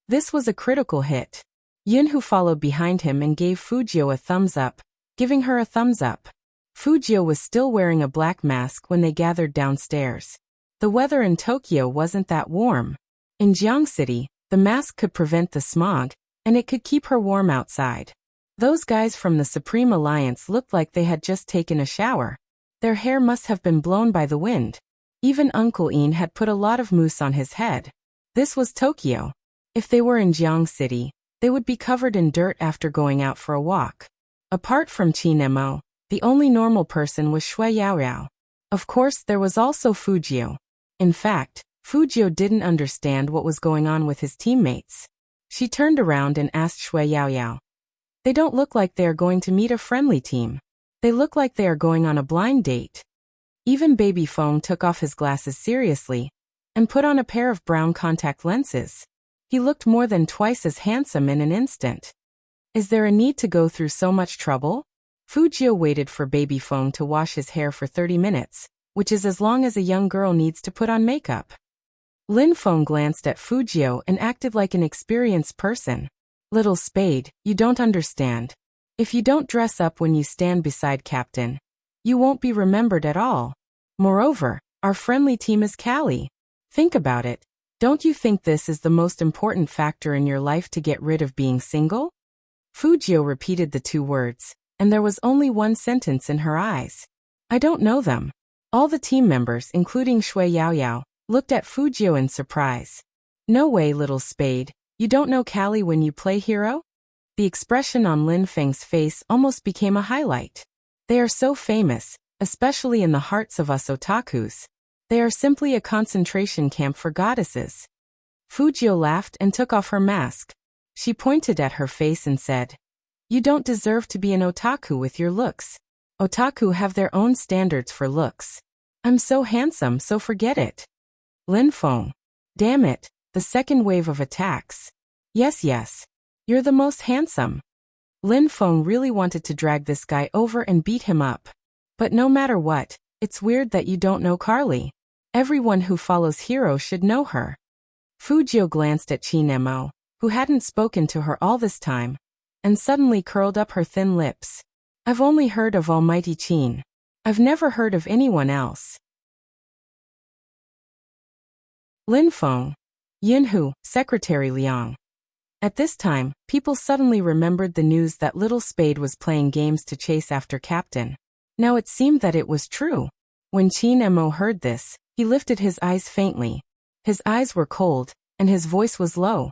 This was a critical hit. Yun, who followed behind him, and gave Fujio a thumbs up, giving her a thumbs up. Fujio was still wearing a black mask when they gathered downstairs. The weather in Tokyo wasn't that warm. In Jiang City, the mask could prevent the smog, and it could keep her warm outside. Those guys from the Supreme Alliance looked like they had just taken a shower. Their hair must have been blown by the wind. Even Uncle Ian had put a lot of mousse on his head. This was Tokyo. If they were in Jiang City, they would be covered in dirt after going out for a walk. Apart from Qin Mo, the only normal person was Shui Yaoyao. Of course, there was also Fujio. In fact, Fujio didn't understand what was going on with his teammates. She turned around and asked Shui Yaoyao. They don't look like they are going to meet a friendly team. They look like they are going on a blind date. Even Baby Feng took off his glasses seriously and put on a pair of brown contact lenses. He looked more than twice as handsome in an instant. Is there a need to go through so much trouble? Fujio waited for Baby Feng to wash his hair for 30 minutes, which is as long as a young girl needs to put on makeup. Lin Feng glanced at Fujio and acted like an experienced person. Little Spade, you don't understand. If you don't dress up when you stand beside Captain, you won't be remembered at all. Moreover, our friendly team is Callie. Think about it. Don't you think this is the most important factor in your life to get rid of being single? Fujio repeated the two words, and there was only one sentence in her eyes. I don't know them. All the team members, including Shui Yaoyao, looked at Fujio in surprise. No way, Little Spade. You don't know Callie when you play hero? The expression on Lin Feng's face almost became a highlight. They are so famous, especially in the hearts of us otakus. They are simply a concentration camp for goddesses. Fujio laughed and took off her mask. She pointed at her face and said, You don't deserve to be an otaku with your looks. Otaku have their own standards for looks. I'm so handsome, so forget it. Lin Feng. Damn it, the second wave of attacks. Yes. You're the most handsome. Lin Feng really wanted to drag this guy over and beat him up. But no matter what, it's weird that you don't know Carly. Everyone who follows Hero should know her. Fujio glanced at Qin Mo, who hadn't spoken to her all this time, and suddenly curled up her thin lips. I've only heard of Almighty Qin. I've never heard of anyone else. Lin Feng. Yinhu, Secretary Liang. At this time, people suddenly remembered the news that Little Spade was playing games to chase after Captain. Now it seemed that it was true. When Qin Mo heard this, he lifted his eyes faintly. His eyes were cold, and his voice was low.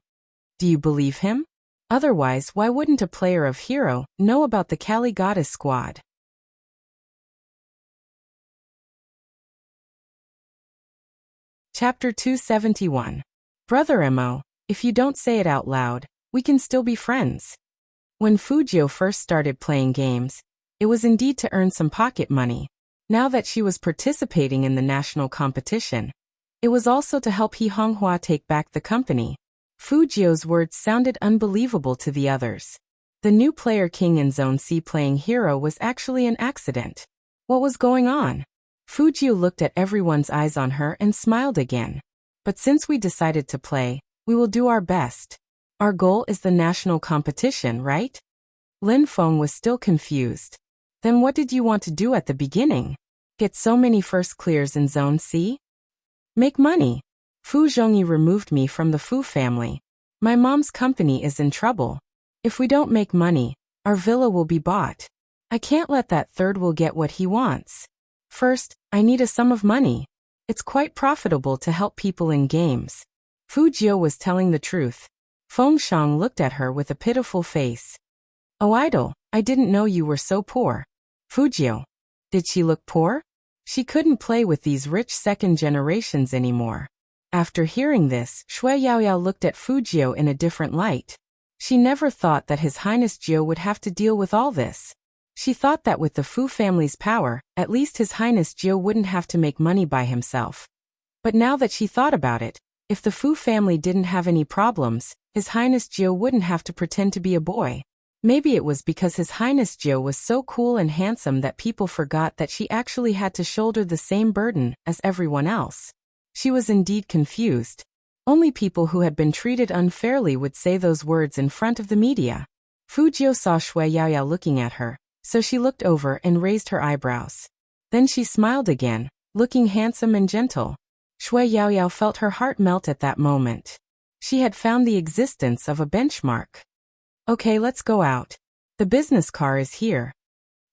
Do you believe him? Otherwise, why wouldn't a player of Hero know about the Kali Goddess Squad? Chapter 271. Brother Mo, if you don't say it out loud, we can still be friends. When Fujio first started playing games, it was indeed to earn some pocket money. Now that she was participating in the national competition, it was also to help He Honghua take back the company. Fujio's words sounded unbelievable to the others. The new player king in Zone C playing Hero was actually an accident. What was going on? Fujio looked at everyone's eyes on her and smiled again. But since we decided to play, we will do our best. Our goal is the national competition, right? Lin Feng was still confused. Then what did you want to do at the beginning? Get so many first clears in Zone C? Make money. Fu Zhongyi removed me from the Fu family. My mom's company is in trouble. If we don't make money, our villa will be bought. I can't let that third will get what he wants. First, I need a sum of money. It's quite profitable to help people in games. Fujio was telling the truth. Feng Shang looked at her with a pitiful face. Oh idol, I didn't know you were so poor. Fujio. Did she look poor? She couldn't play with these rich second generations anymore. After hearing this, Shui Yaoyao looked at Fujio in a different light. She never thought that His Highness Jiu would have to deal with all this. She thought that with the Fu family's power, at least His Highness Jiu wouldn't have to make money by himself. But now that she thought about it, if the Fu family didn't have any problems, His Highness Jiu wouldn't have to pretend to be a boy. Maybe it was because His Highness Jiu was so cool and handsome that people forgot that she actually had to shoulder the same burden as everyone else. She was indeed confused. Only people who had been treated unfairly would say those words in front of the media. Fujio saw Shui Yaoyao looking at her, so she looked over and raised her eyebrows. Then she smiled again, looking handsome and gentle. Shui Yaoyao felt her heart melt at that moment. She had found the existence of a benchmark. Okay, let's go out. The business car is here.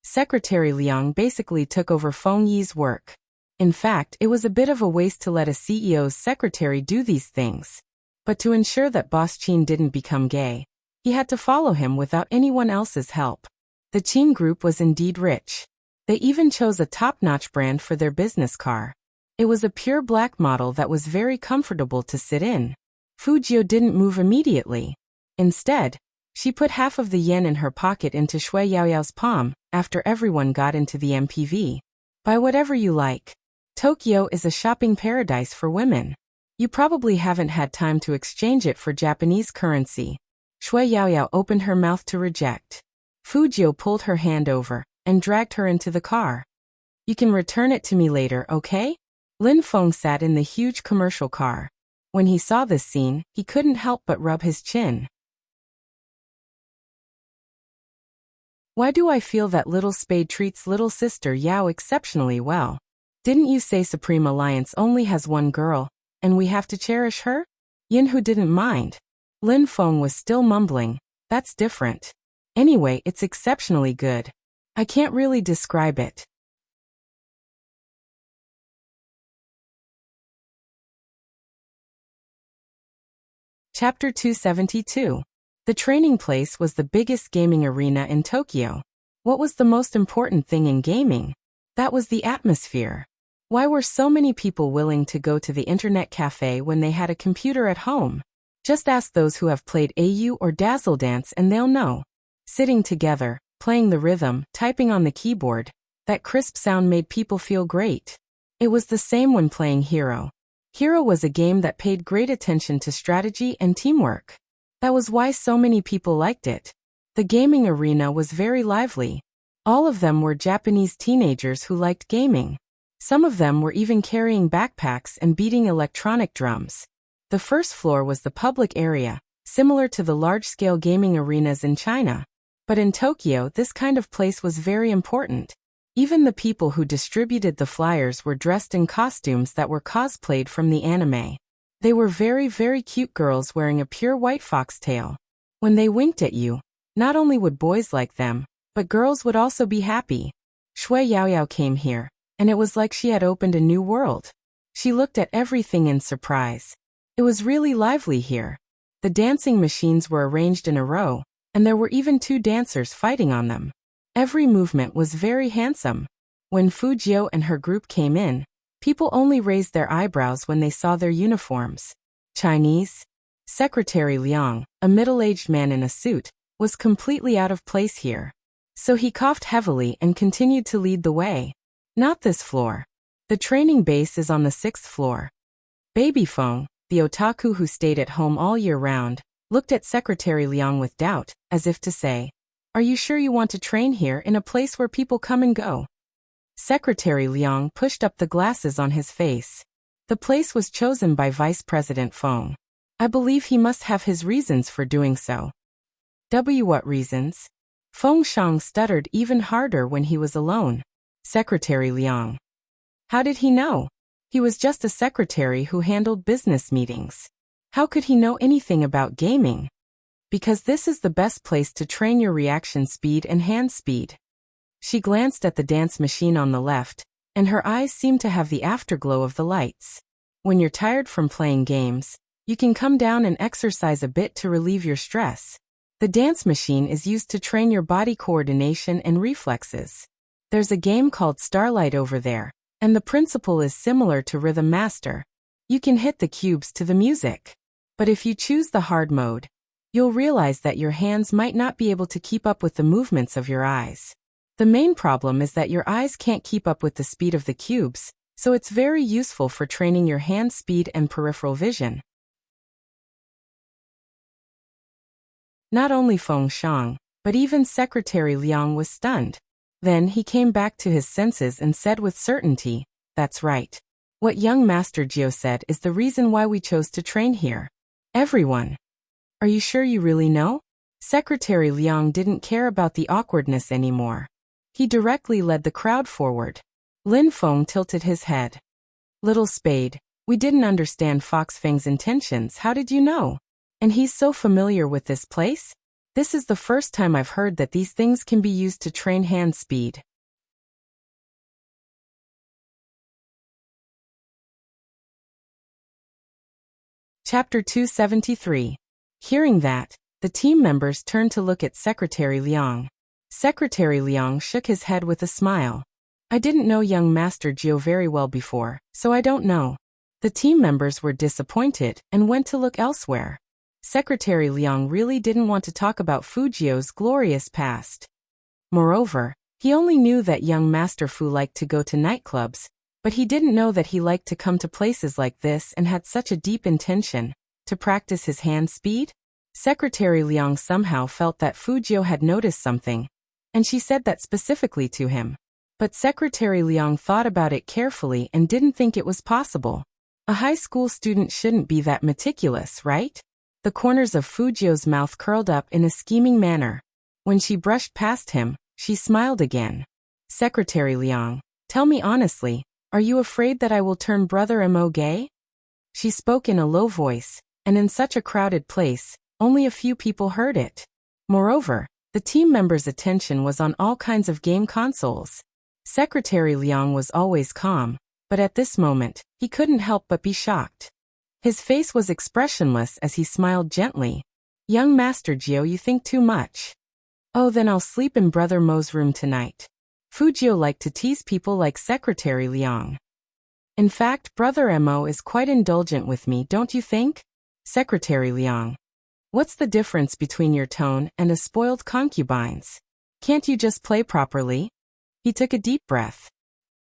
Secretary Liang basically took over Feng Yi's work. In fact, it was a bit of a waste to let a CEO's secretary do these things. But to ensure that Boss Qin didn't become gay, he had to follow him without anyone else's help. The Qin group was indeed rich. They even chose a top-notch brand for their business car. It was a pure black model that was very comfortable to sit in. Fujio didn't move immediately. Instead, she put half of the yen in her pocket into Shui Yaoyao's palm after everyone got into the MPV. Buy whatever you like. Tokyo is a shopping paradise for women. You probably haven't had time to exchange it for Japanese currency. Shui Yaoyao opened her mouth to reject. Fujio pulled her hand over and dragged her into the car. You can return it to me later, okay? Lin Feng sat in the huge commercial car. When he saw this scene, he couldn't help but rub his chin. Why do I feel that Little Spade treats little sister Yao exceptionally well? Didn't you say Supreme Alliance only has one girl, and we have to cherish her? Yinhu didn't mind. Lin Feng was still mumbling, that's different. Anyway, it's exceptionally good. I can't really describe it. Chapter 272. The training place was the biggest gaming arena in Tokyo. What was the most important thing in gaming? That was the atmosphere. Why were so many people willing to go to the internet cafe when they had a computer at home? Just ask those who have played AU or Dazzle Dance and they'll know. Sitting together, playing the rhythm, typing on the keyboard, that crisp sound made people feel great. It was the same when playing Hero. Hero was a game that paid great attention to strategy and teamwork. That was why so many people liked it. The gaming arena was very lively. All of them were Japanese teenagers who liked gaming. Some of them were even carrying backpacks and beating electronic drums. The first floor was the public area, similar to the large-scale gaming arenas in China. But in Tokyo, this kind of place was very important. Even the people who distributed the flyers were dressed in costumes that were cosplayed from the anime. They were very, very cute girls wearing a pure white foxtail. When they winked at you, not only would boys like them, but girls would also be happy. Shui Yaoyao came here, and it was like she had opened a new world. She looked at everything in surprise. It was really lively here. The dancing machines were arranged in a row, and there were even two dancers fighting on them. Every movement was very handsome. When Fujio and her group came in, people only raised their eyebrows when they saw their uniforms. Chinese. Secretary Liang, a middle-aged man in a suit, was completely out of place here. So he coughed heavily and continued to lead the way. Not this floor. The training base is on the 6th floor. Baby Feng, the otaku who stayed at home all year round, looked at Secretary Liang with doubt, as if to say, "Are you sure you want to train here in a place where people come and go?" Secretary Liang pushed up the glasses on his face. The place was chosen by Vice President Feng. I believe he must have his reasons for doing so. What reasons? Feng Shang stuttered even harder when he was alone. Secretary Liang. How did he know? He was just a secretary who handled business meetings. How could he know anything about gaming? Because this is the best place to train your reaction speed and hand speed. She glanced at the dance machine on the left, and her eyes seemed to have the afterglow of the lights. When you're tired from playing games, you can come down and exercise a bit to relieve your stress. The dance machine is used to train your body coordination and reflexes. There's a game called Starlight over there, and the principle is similar to Rhythm Master. You can hit the cubes to the music. But if you choose the hard mode, you'll realize that your hands might not be able to keep up with the movements of your eyes. The main problem is that your eyes can't keep up with the speed of the cubes, so it's very useful for training your hand speed and peripheral vision. Not only Feng Shang, but even Secretary Liang was stunned. Then he came back to his senses and said with certainty, "That's right. What young Master Jiu said is the reason why we chose to train here. Everyone. Are you sure you really know?" Secretary Liang didn't care about the awkwardness anymore. He directly led the crowd forward. Lin Feng tilted his head. "Little Spade, we didn't understand Fox Feng's intentions. How did you know? And he's so familiar with this place? This is the first time I've heard that these things can be used to train hand speed." Chapter 273. Hearing that, the team members turned to look at Secretary Liang. Secretary Liang shook his head with a smile. "I didn't know young Master Jiu very well before, so I don't know." The team members were disappointed and went to look elsewhere. Secretary Liang really didn't want to talk about Fu Jiu's glorious past. Moreover, he only knew that young Master Fu liked to go to nightclubs, but he didn't know that he liked to come to places like this and had such a deep intention to practice his hand speed. Secretary Liang somehow felt that Fu Jiu had noticed something, and she said that specifically to him. But Secretary Liang thought about it carefully and didn't think it was possible. A high school student shouldn't be that meticulous, right? The corners of Fu Jiu's mouth curled up in a scheming manner. When she brushed past him, she smiled again. "Secretary Liang, tell me honestly, are you afraid that I will turn Brother Mo gay?" She spoke in a low voice, and in such a crowded place, only a few people heard it. Moreover, the team members' attention was on all kinds of game consoles. Secretary Liang was always calm, but at this moment, he couldn't help but be shocked. His face was expressionless as he smiled gently. "Young Master Jiu, you think too much." "Oh, then I'll sleep in Brother Mo's room tonight." Fu Jiu liked to tease people like Secretary Liang. "In fact, Brother Mo is quite indulgent with me, don't you think?" Secretary Liang. "What's the difference between your tone and a spoiled concubine's? Can't you just play properly?" He took a deep breath.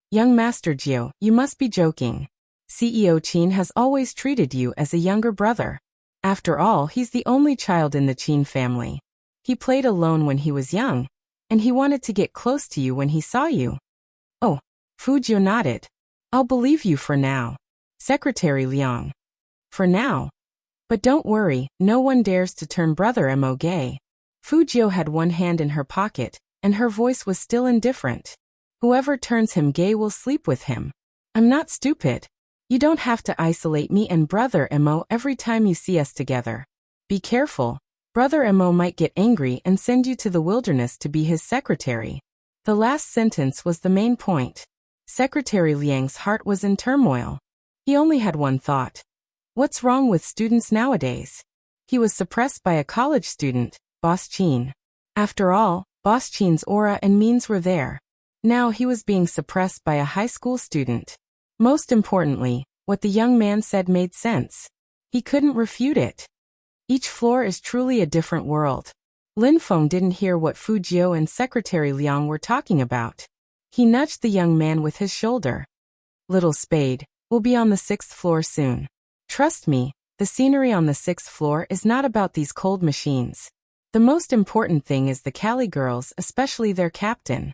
"Young Master Jiu, you must be joking. CEO Qin has always treated you as a younger brother. After all, he's the only child in the Qin family. He played alone when he was young, and he wanted to get close to you when he saw you." "Oh," Fu Jiu nodded. "I'll believe you for now." Secretary Liang. "For now? But don't worry, no one dares to turn Brother Mo gay." Fu Jiu had one hand in her pocket, and her voice was still indifferent. "Whoever turns him gay will sleep with him. I'm not stupid. You don't have to isolate me and Brother Mo every time you see us together. Be careful. Brother Mo might get angry and send you to the wilderness to be his secretary." The last sentence was the main point. Secretary Liang's heart was in turmoil. He only had one thought. What's wrong with students nowadays? He was suppressed by a college student, Boss Qin. After all, Boss Qin's aura and means were there. Now he was being suppressed by a high school student. Most importantly, what the young man said made sense. He couldn't refute it. Each floor is truly a different world. Lin Feng didn't hear what Fu Jiu and Secretary Liang were talking about. He nudged the young man with his shoulder. "Little Spade, we'll be on the 6th floor soon. Trust me, the scenery on the 6th floor is not about these cold machines. The most important thing is the Cali girls, especially their captain.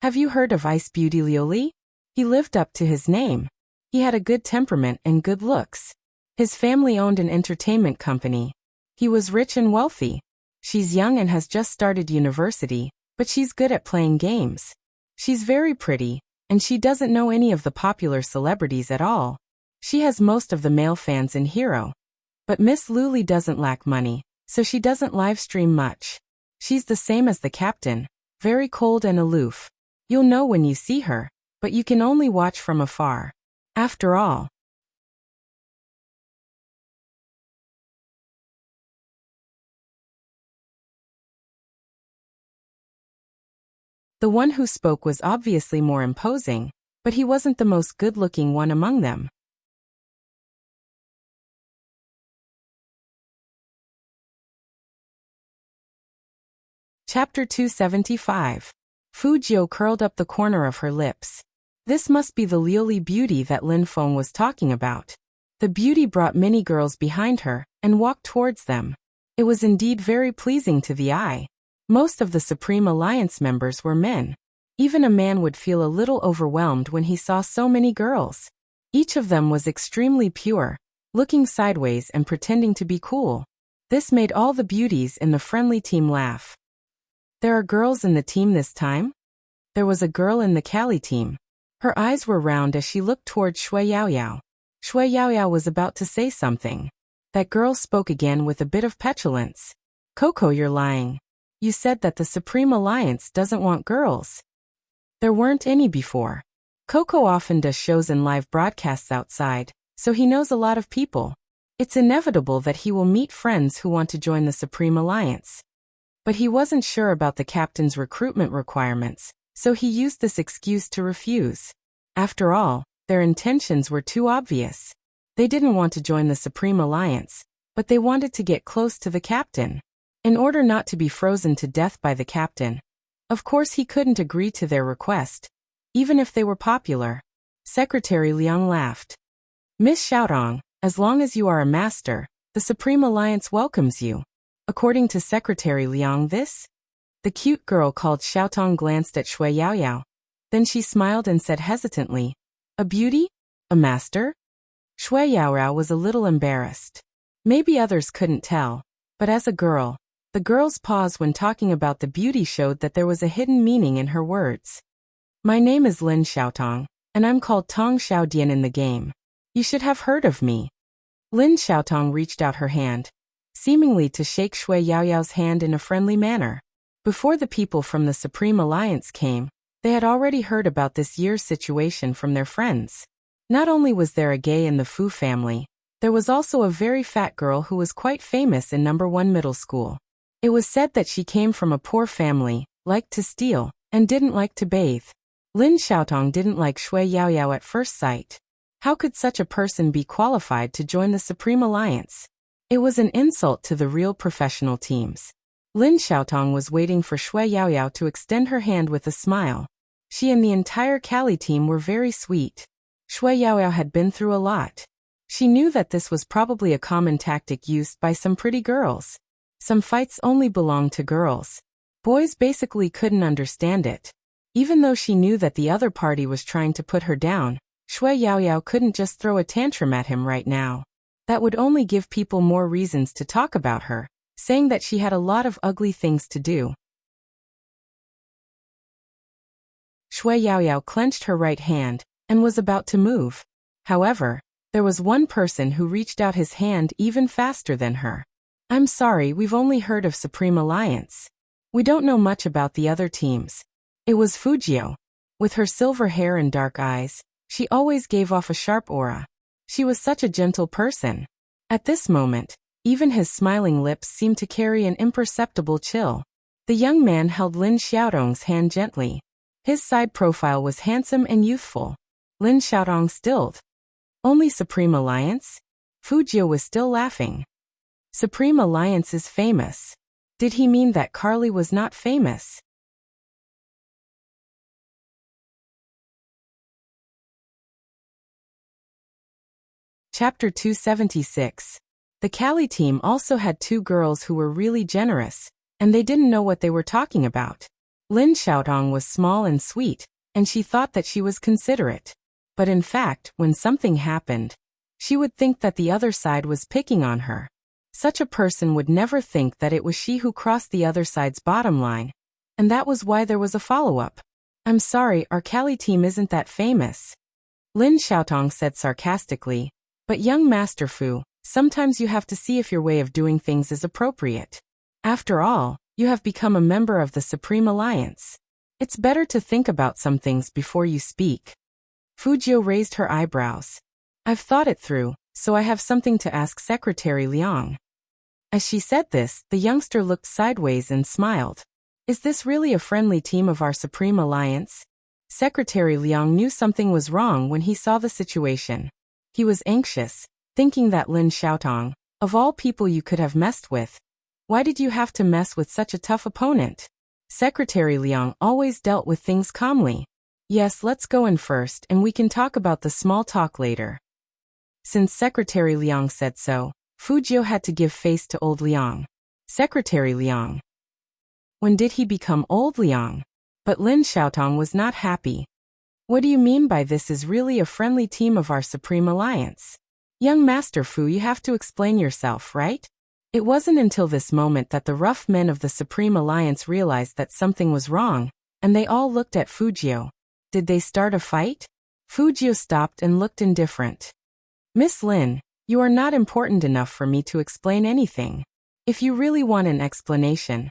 Have you heard of Ice Beauty Lioli? He lived up to his name. He had a good temperament and good looks. His family owned an entertainment company. He was rich and wealthy. She's young and has just started university, but she's good at playing games. She's very pretty, and she doesn't know any of the popular celebrities at all. She has most of the male fans in Hero. But Miss Luli doesn't lack money, so she doesn't live stream much. She's the same as the captain, very cold and aloof. You'll know when you see her, but you can only watch from afar. After all, The one who spoke was obviously more imposing, but he wasn't the most good-looking one among them. Chapter 275. Fu Jiu curled up the corner of her lips. This must be the Liuli beauty that Lin Feng was talking about. The beauty brought many girls behind her and walked towards them. It was indeed very pleasing to the eye. Most of the Supreme Alliance members were men. Even a man would feel a little overwhelmed when he saw so many girls. Each of them was extremely pure, looking sideways and pretending to be cool. This made all the beauties in the friendly team laugh. There are girls in the team this time? There was a girl in the Kali team. Her eyes were round as she looked toward Shui Yaoyao. Shui Yaoyao was about to say something. That girl spoke again with a bit of petulance. Coco, you're lying. You said that the Supreme Alliance doesn't want girls. There weren't any before. Coco often does shows and live broadcasts outside, so he knows a lot of people. It's inevitable that he will meet friends who want to join the Supreme Alliance. But he wasn't sure about the captain's recruitment requirements, so he used this excuse to refuse. After all, their intentions were too obvious. They didn't want to join the Supreme Alliance, but they wanted to get close to the captain. In order not to be frozen to death by the captain. Of course he couldn't agree to their request, even if they were popular. Secretary Liang laughed. Miss Xiaotong, as long as you are a master, the Supreme Alliance welcomes you. According to Secretary Liang, the cute girl called Xiaotong glanced at Shui Yaoyao. Then she smiled and said hesitantly, a beauty? A master? Shui Yaoyao was a little embarrassed. Maybe others couldn't tell, but as a girl, the girl's pause when talking about the beauty showed that there was a hidden meaning in her words. My name is Lin Xiaotong, and I'm called Tong Xiaodian in the game. You should have heard of me. Lin Xiaotong reached out her hand, seemingly to shake Shui Yaoyao's hand in a friendly manner. Before the people from the Supreme Alliance came, they had already heard about this year's situation from their friends. Not only was there a gay in the Fu family, there was also a very fat girl who was quite famous in No. 1 middle school. It was said that she came from a poor family, liked to steal, and didn't like to bathe. Lin Xiaotong didn't like Shui Yaoyao at first sight. How could such a person be qualified to join the Supreme Alliance? It was an insult to the real professional teams. Lin Xiaotong was waiting for Shui Yaoyao to extend her hand with a smile. She and the entire Kali team were very sweet. Shui Yaoyao had been through a lot. She knew that this was probably a common tactic used by some pretty girls. Some fights only belonged to girls. Boys basically couldn't understand it. Even though she knew that the other party was trying to put her down, Shui Yaoyao couldn't just throw a tantrum at him right now. That would only give people more reasons to talk about her, saying that she had a lot of ugly things to do. Shui Yaoyao clenched her right hand and was about to move. However, there was one person who reached out his hand even faster than her. I'm sorry, we've only heard of Supreme Alliance. We don't know much about the other teams. It was Fu Jiu. With her silver hair and dark eyes, she always gave off a sharp aura. She was such a gentle person. At this moment, even his smiling lips seemed to carry an imperceptible chill. The young man held Lin Xiaotong's hand gently. His side profile was handsome and youthful. Lin Xiaotong stilled. Only Supreme Alliance? Fu Jiu was still laughing. Supreme Alliance is famous. Did he mean that Carly was not famous? Chapter 276. The Kali team also had two girls who were really generous, and they didn't know what they were talking about. Lin Xiaotong was small and sweet, and she thought that she was considerate. But in fact, when something happened, she would think that the other side was picking on her. Such a person would never think that it was she who crossed the other side's bottom line, and that was why there was a follow-up. I'm sorry, our Kali team isn't that famous. Lin Xiaotong said sarcastically, but young Master Fu, sometimes you have to see if your way of doing things is appropriate. After all, you have become a member of the Supreme Alliance. It's better to think about some things before you speak. Fu Jiu raised her eyebrows. I've thought it through, so I have something to ask Secretary Liang. As she said this, the youngster looked sideways and smiled. Is this really a friendly team of our Supreme Alliance? Secretary Liang knew something was wrong when he saw the situation. He was anxious, thinking that Lin Xiaotong, of all people you could have messed with, why did you have to mess with such a tough opponent? Secretary Liang always dealt with things calmly. Yes, let's go in first and we can talk about the small talk later. Since Secretary Liang said so, Fujiu had to give face to old Liang. Secretary Liang. When did he become old Liang? But Lin Xiaotong was not happy. What do you mean by this is really a friendly team of our Supreme Alliance? Young Master Fu, you have to explain yourself, right? It wasn't until this moment that the rough men of the Supreme Alliance realized that something was wrong, and they all looked at Fujiu. Did they start a fight? Fujiu stopped and looked indifferent. Miss Lin, you are not important enough for me to explain anything. If you really want an explanation,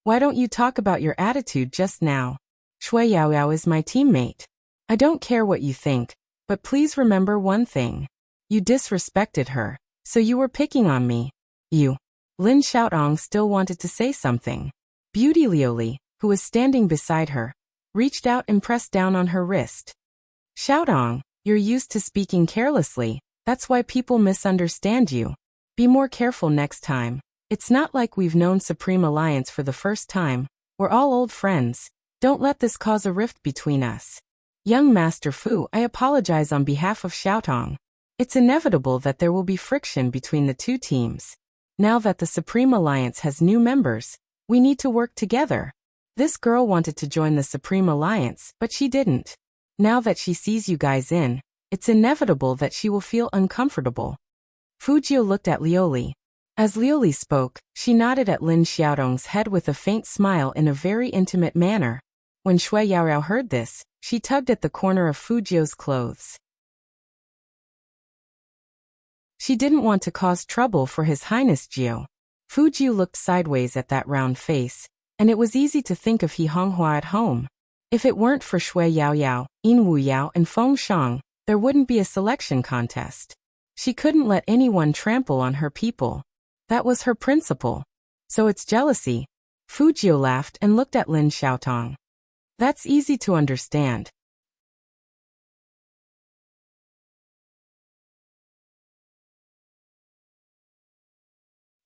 why don't you talk about your attitude just now? Shui Yaoyao is my teammate. I don't care what you think, but please remember one thing. You disrespected her, so you were picking on me. You. Lin Xiaotong still wanted to say something. Beauty Liuli, who was standing beside her, reached out and pressed down on her wrist. Xiaotong, you're used to speaking carelessly, that's why people misunderstand you. Be more careful next time. It's not like we've known Supreme Alliance for the first time. We're all old friends. Don't let this cause a rift between us. Young Master Fu, I apologize on behalf of Xiaotong. It's inevitable that there will be friction between the two teams. Now that the Supreme Alliance has new members, we need to work together. This girl wanted to join the Supreme Alliance, but she didn't. Now that she sees you guys in, it's inevitable that she will feel uncomfortable. Fujiu looked at Liuli. As Liuli spoke, she nodded at Lin Xiaotong's head with a faint smile in a very intimate manner. When Shui Yaoyao heard this, she tugged at the corner of Fujiu's clothes. She didn't want to cause trouble for His Highness Jiu. Fujiu looked sideways at that round face, and it was easy to think of He Honghua at home. If it weren't for Shui Yaoyao, Yin Wuyao and Feng Shang, there wouldn't be a selection contest. She couldn't let anyone trample on her people. That was her principle. So it's jealousy. Fujiu laughed and looked at Lin Xiaotong. That's easy to understand.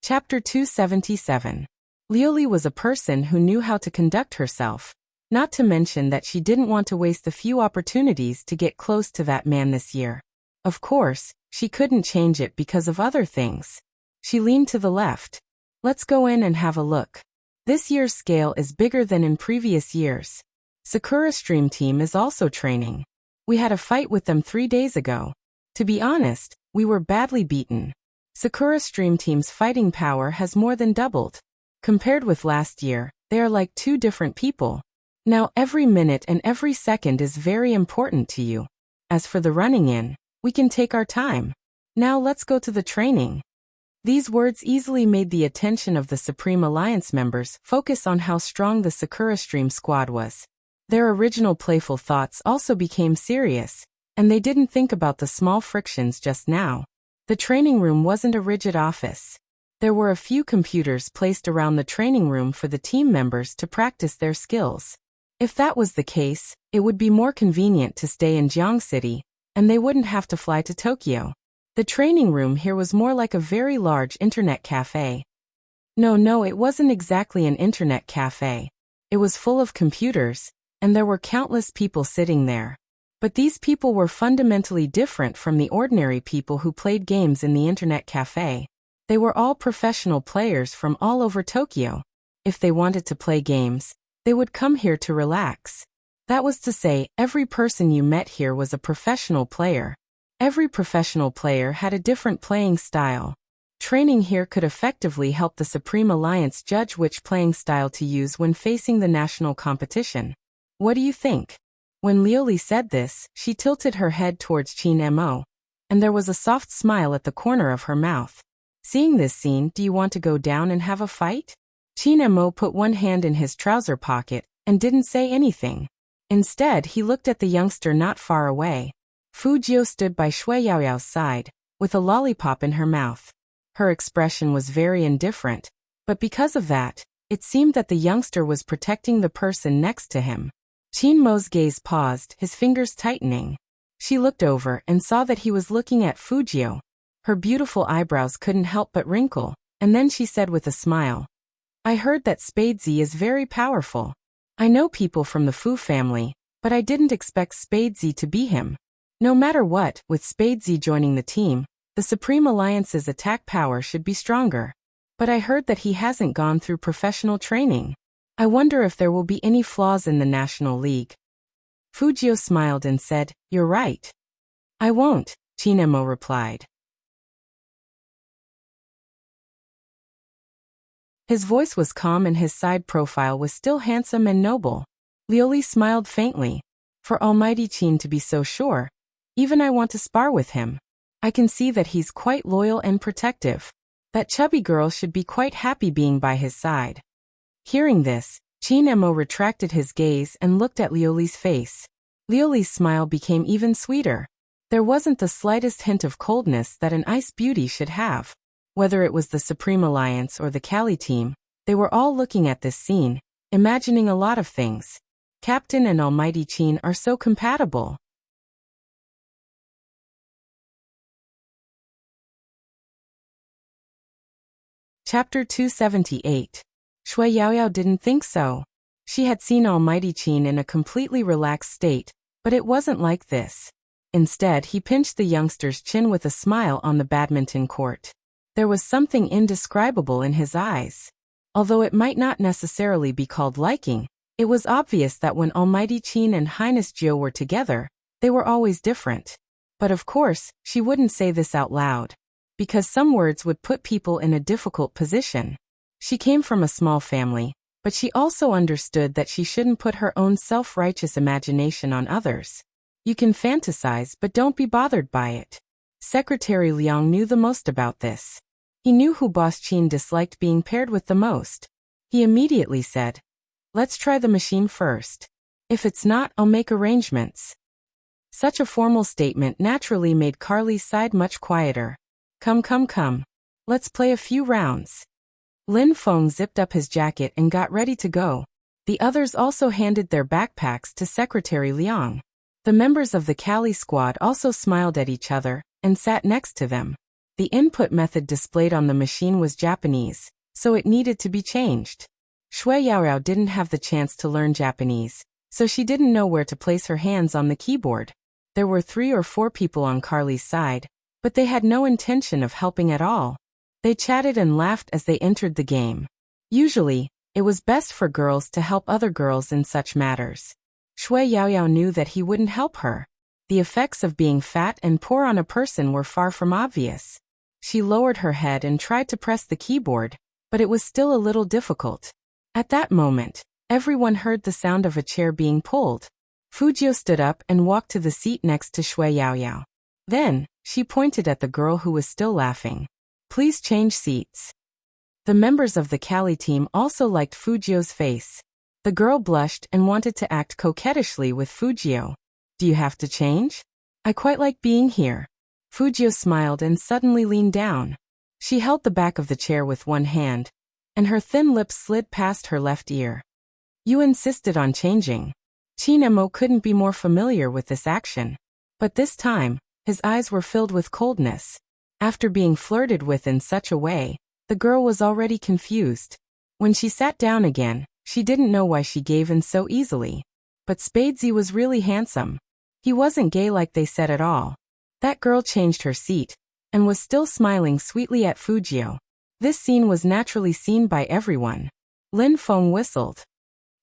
Chapter 277. Liuli was a person who knew how to conduct herself, not to mention that she didn't want to waste the few opportunities to get close to that man this year. Of course, she couldn't change it because of other things. She leaned to the left. Let's go in and have a look. This year's scale is bigger than in previous years. Sakura Stream Team is also training. We had a fight with them 3 days ago. To be honest, we were badly beaten. Sakura Stream Team's fighting power has more than doubled. Compared with last year, they are like two different people. Now every minute and every second is very important to you. As for the running in, we can take our time. Now let's go to the training. These words easily made the attention of the Supreme Alliance members focus on how strong the Sakura Stream squad was. Their original playful thoughts also became serious, and they didn't think about the small frictions just now. The training room wasn't a rigid office. There were a few computers placed around the training room for the team members to practice their skills. If that was the case, it would be more convenient to stay in Jiang City, and they wouldn't have to fly to Tokyo. The training room here was more like a very large internet cafe. No, it wasn't exactly an internet cafe. It was full of computers, and there were countless people sitting there. But these people were fundamentally different from the ordinary people who played games in the internet cafe. They were all professional players from all over Tokyo. If they wanted to play games, they would come here to relax. That was to say, every person you met here was a professional player. Every professional player had a different playing style. Training here could effectively help the Supreme Alliance judge which playing style to use when facing the national competition. What do you think? When Liuli said this, she tilted her head towards Qin Mo, and there was a soft smile at the corner of her mouth. Seeing this scene, do you want to go down and have a fight? Qin Mo put one hand in his trouser pocket and didn't say anything. Instead, he looked at the youngster not far away. Fujiu stood by Shui Yaoyao's side, with a lollipop in her mouth. Her expression was very indifferent, but because of that, It seemed that the youngster was protecting the person next to him. Qin Mo's gaze paused, his fingers tightening. She looked over and saw that he was looking at Fujio. Her beautiful eyebrows couldn't help but wrinkle, and then she said with a smile, "I heard that Spadesy is very powerful. I know people from the Fu family, but I didn't expect Spadesy to be him. No matter what, with Spadesy joining the team, the Supreme Alliance's attack power should be stronger. But I heard that he hasn't gone through professional training. I wonder if there will be any flaws in the National League." Fujio smiled and said, "You're right." "I won't," Qin Mo replied. His voice was calm and his side profile was still handsome and noble. Lioli smiled faintly. "For Almighty Qin to be so sure, even I want to spar with him. I can see that he's quite loyal and protective. That chubby girl should be quite happy being by his side." Hearing this, Qin Mo retracted his gaze and looked at Lioli's face. Lioli's smile became even sweeter. There wasn't the slightest hint of coldness that an ice beauty should have. Whether it was the Supreme Alliance or the Cali team, they were all looking at this scene, imagining a lot of things. Captain and Almighty Qin are so compatible. Chapter 278. Shui Yaoyao didn't think so. She had seen Almighty Qin in a completely relaxed state, but it wasn't like this. Instead, he pinched the youngster's chin with a smile on the badminton court. There was something indescribable in his eyes. Although it might not necessarily be called liking, it was obvious that when Almighty Qin and Highness Jiu were together, they were always different. But of course, she wouldn't say this out loud, because some words would put people in a difficult position. She came from a small family, but she also understood that she shouldn't put her own self-righteous imagination on others. You can fantasize, but don't be bothered by it. Secretary Liang knew the most about this. He knew who Boss Qin disliked being paired with the most. He immediately said, "Let's try the machine first. If it's not, I'll make arrangements." Such a formal statement naturally made Carly's side much quieter. Come. Let's play a few rounds." Lin Feng zipped up his jacket and got ready to go. The others also handed their backpacks to Secretary Liang. The members of the Cali squad also smiled at each other and sat next to them. The input method displayed on the machine was Japanese, so it needed to be changed. Shui Yaoyao didn't have the chance to learn Japanese, so she didn't know where to place her hands on the keyboard. There were 3 or 4 people on Carly's side, but they had no intention of helping at all. They chatted and laughed as they entered the game. Usually, it was best for girls to help other girls in such matters. Shui Yaoyao knew that he wouldn't help her. The effects of being fat and poor on a person were far from obvious. She lowered her head and tried to press the keyboard, but it was still a little difficult. At that moment, everyone heard the sound of a chair being pulled. Fujio stood up and walked to the seat next to Shui Yaoyao. Then, she pointed at the girl who was still laughing. "Please change seats." The members of the Cali team also liked Fujio's face. The girl blushed and wanted to act coquettishly with Fujio. "Do you have to change? I quite like being here." Fujio smiled and suddenly leaned down. She held the back of the chair with one hand, and her thin lips slid past her left ear. "You insisted on changing." Qin Mo couldn't be more familiar with this action. But this time, his eyes were filled with coldness. After being flirted with in such a way, the girl was already confused. When she sat down again, she didn't know why she gave in so easily. But Spadesy was really handsome. He wasn't gay like they said at all. That girl changed her seat, and was still smiling sweetly at Fujio. This scene was naturally seen by everyone. Lin Feng whistled.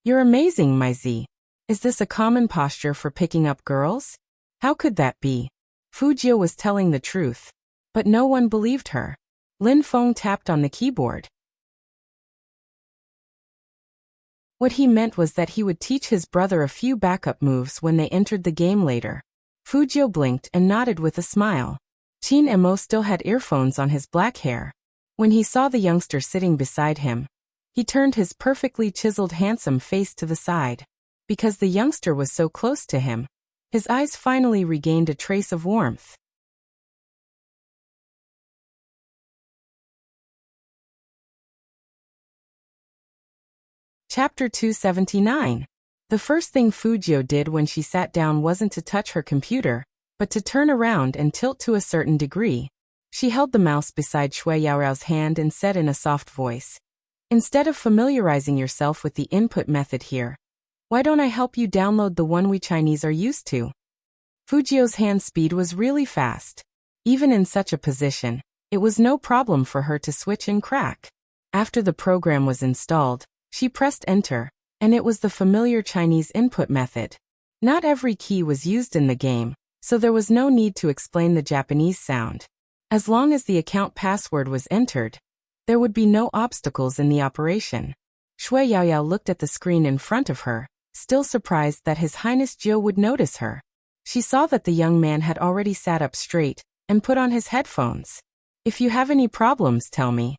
"You're amazing, my Z. Is this a common posture for picking up girls? How could that be?" Fujio was telling the truth. But no one believed her. Lin Feng tapped on the keyboard. What he meant was that he would teach his brother a few backup moves when they entered the game later. Fujio blinked and nodded with a smile. Qin Mo still had earphones on his black hair. When he saw the youngster sitting beside him, he turned his perfectly chiseled handsome face to the side. Because the youngster was so close to him, his eyes finally regained a trace of warmth. Chapter 279. The first thing Fujio did when she sat down wasn't to touch her computer, but to turn around and tilt to a certain degree. She held the mouse beside Shui Yaoyao's hand and said in a soft voice, "Instead of familiarizing yourself with the input method here, why don't I help you download the one we Chinese are used to?" Fujio's hand speed was really fast. Even in such a position, it was no problem for her to switch and crack. After the program was installed, she pressed enter, and it was the familiar Chinese input method. Not every key was used in the game, so there was no need to explain the Japanese sound. As long as the account password was entered, there would be no obstacles in the operation. Shui Yaoyao looked at the screen in front of her, still surprised that His Highness Jiu would notice her. She saw that the young man had already sat up straight and put on his headphones. "If you have any problems, tell me."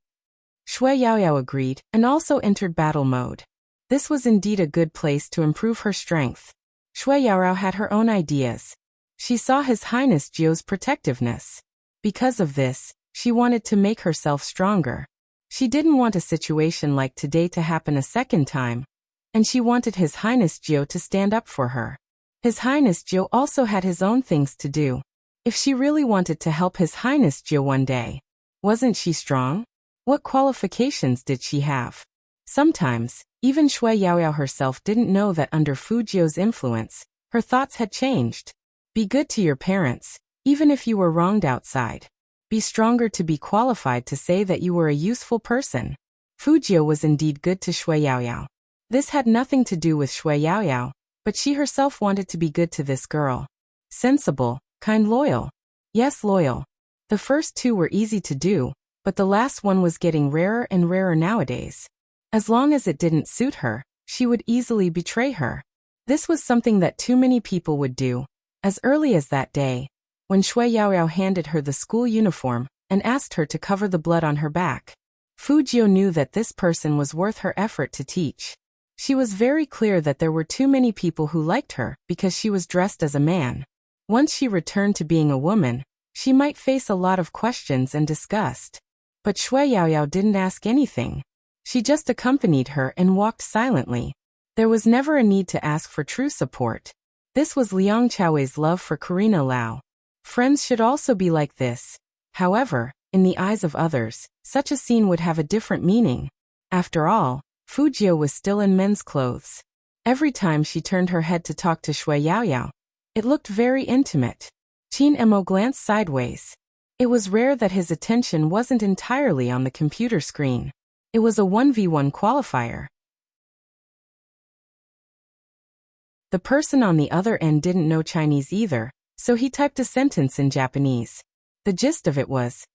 Shui Yaoyao agreed and also entered battle mode. This was indeed a good place to improve her strength. Shui Yaoyao had her own ideas. She saw His Highness Jiu's protectiveness. Because of this, she wanted to make herself stronger. She didn't want a situation like today to happen a second time, and she wanted His Highness Jiu to stand up for her. His Highness Jiu also had his own things to do. If she really wanted to help His Highness Jiu one day, wasn't she strong? What qualifications did she have? Sometimes, even Shui Yaoyao herself didn't know that under Fujio's influence, her thoughts had changed. Be good to your parents, even if you were wronged outside. Be stronger to be qualified to say that you were a useful person. Fujio was indeed good to Shui Yaoyao. This had nothing to do with Shui Yaoyao, but she herself wanted to be good to this girl. Sensible, kind, loyal. Yes, loyal. The first two were easy to do, but the last one was getting rarer and rarer nowadays. As long as it didn't suit her, she would easily betray her. This was something that too many people would do. As early as that day, when Shui Yaoyao handed her the school uniform and asked her to cover the blood on her back, Fujio knew that this person was worth her effort to teach. She was very clear that there were too many people who liked her because she was dressed as a man. Once she returned to being a woman, she might face a lot of questions and disgust. But Shui Yaoyao didn't ask anything. She just accompanied her and walked silently. There was never a need to ask for true support. This was Liang Chao's love for Karina Lau. Friends should also be like this. However, in the eyes of others, such a scene would have a different meaning. After all, Fujio was still in men's clothes. Every time she turned her head to talk to Shui Yaoyao, it looked very intimate. Qin Mo glanced sideways. It was rare that his attention wasn't entirely on the computer screen. It was a 1v1 qualifier. The person on the other end didn't know Chinese either, so he typed a sentence in Japanese. The gist of it was,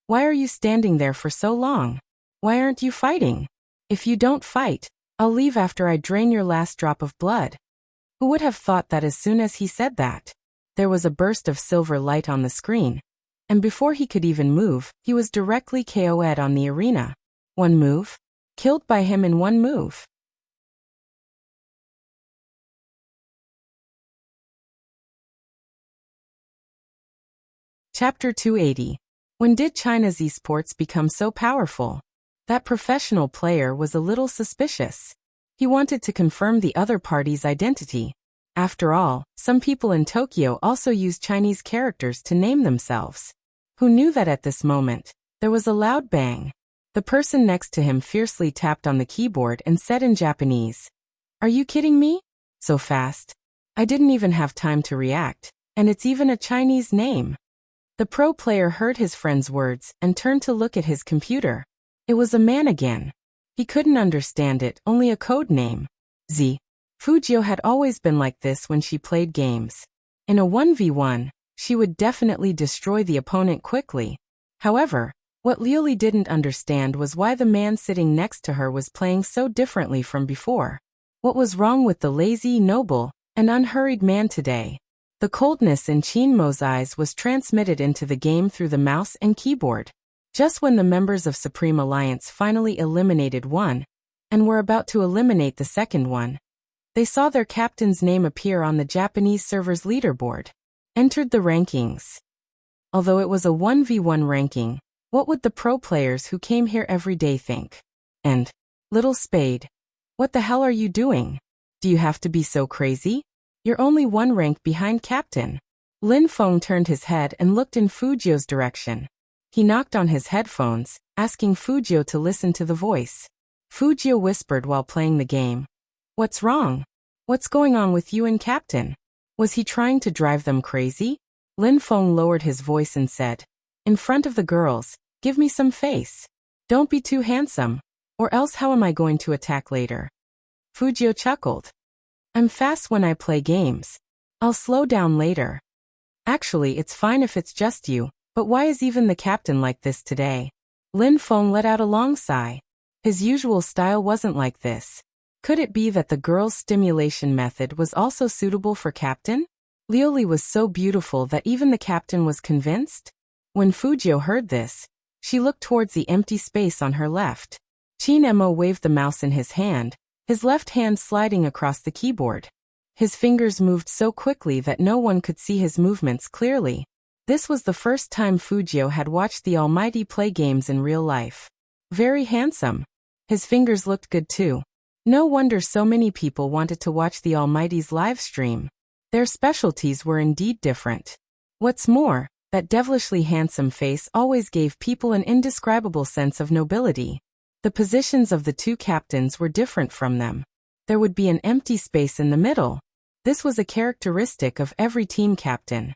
"Why are you standing there for so long? Why aren't you fighting? If you don't fight, I'll leave after I drain your last drop of blood." Who would have thought that as soon as he said that, there was a burst of silver light on the screen, and before he could even move, he was directly KO'd on the arena. One move? Killed by him in one move. Chapter 280. When did China's esports become so powerful? That professional player was a little suspicious. He wanted to confirm the other party's identity. After all, some people in Tokyo also use Chinese characters to name themselves. Who knew that at this moment, there was a loud bang. The person next to him fiercely tapped on the keyboard and said in Japanese, "Are you kidding me? So fast? I didn't even have time to react, and it's even a Chinese name." The pro player heard his friend's words and turned to look at his computer. It was a man again. He couldn't understand it, only a code name. Z. Fujio had always been like this when she played games. In a 1v1, she would definitely destroy the opponent quickly. However, what Liuli didn't understand was why the man sitting next to her was playing so differently from before. What was wrong with the lazy, noble, and unhurried man today? The coldness in Qin Mo's eyes was transmitted into the game through the mouse and keyboard. Just when the members of Supreme Alliance finally eliminated one, and were about to eliminate the second one, they saw their captain's name appear on the Japanese server's leaderboard. Entered the rankings. Although it was a 1v1 ranking, what would the pro players who came here every day think? And Little Spade. What the hell are you doing? Do you have to be so crazy? You're only one rank behind captain. Lin Feng turned his head and looked in Fujio's direction. He knocked on his headphones, asking Fujio to listen to the voice. Fujio whispered while playing the game. What's wrong? What's going on with you and captain? Was he trying to drive them crazy? Lin Feng lowered his voice and said, in front of the girls, give me some face. Don't be too handsome, or else how am I going to attack later? Fujio chuckled. I'm fast when I play games. I'll slow down later. Actually, it's fine if it's just you, but why is even the captain like this today? Lin Feng let out a long sigh. His usual style wasn't like this. Could it be that the girl's stimulation method was also suitable for captain? Lioli was so beautiful that even the captain was convinced? When Fujio heard this, she looked towards the empty space on her left. Qin Emo waved the mouse in his hand, his left hand sliding across the keyboard. His fingers moved so quickly that no one could see his movements clearly. This was the first time Fujio had watched the Almighty play games in real life. Very handsome. His fingers looked good too. No wonder so many people wanted to watch the Almighty's live stream. Their specialties were indeed different. What's more, that devilishly handsome face always gave people an indescribable sense of nobility. The positions of the two captains were different from them. There would be an empty space in the middle. This was a characteristic of every team captain.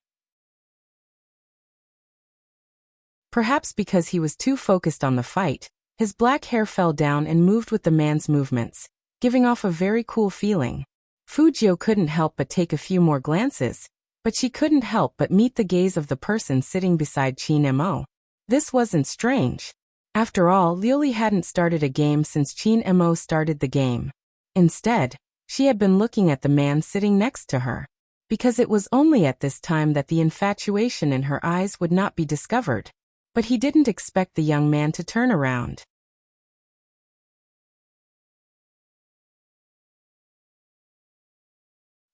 Perhaps because he was too focused on the fight, his black hair fell down and moved with the man's movements, giving off a very cool feeling. Fujio couldn't help but take a few more glances, but she couldn't help but meet the gaze of the person sitting beside Qin Mo. This wasn't strange. After all, Lioli hadn't started a game since Qin Mo started the game. Instead, she had been looking at the man sitting next to her. Because it was only at this time that the infatuation in her eyes would not be discovered. But he didn't expect the young man to turn around.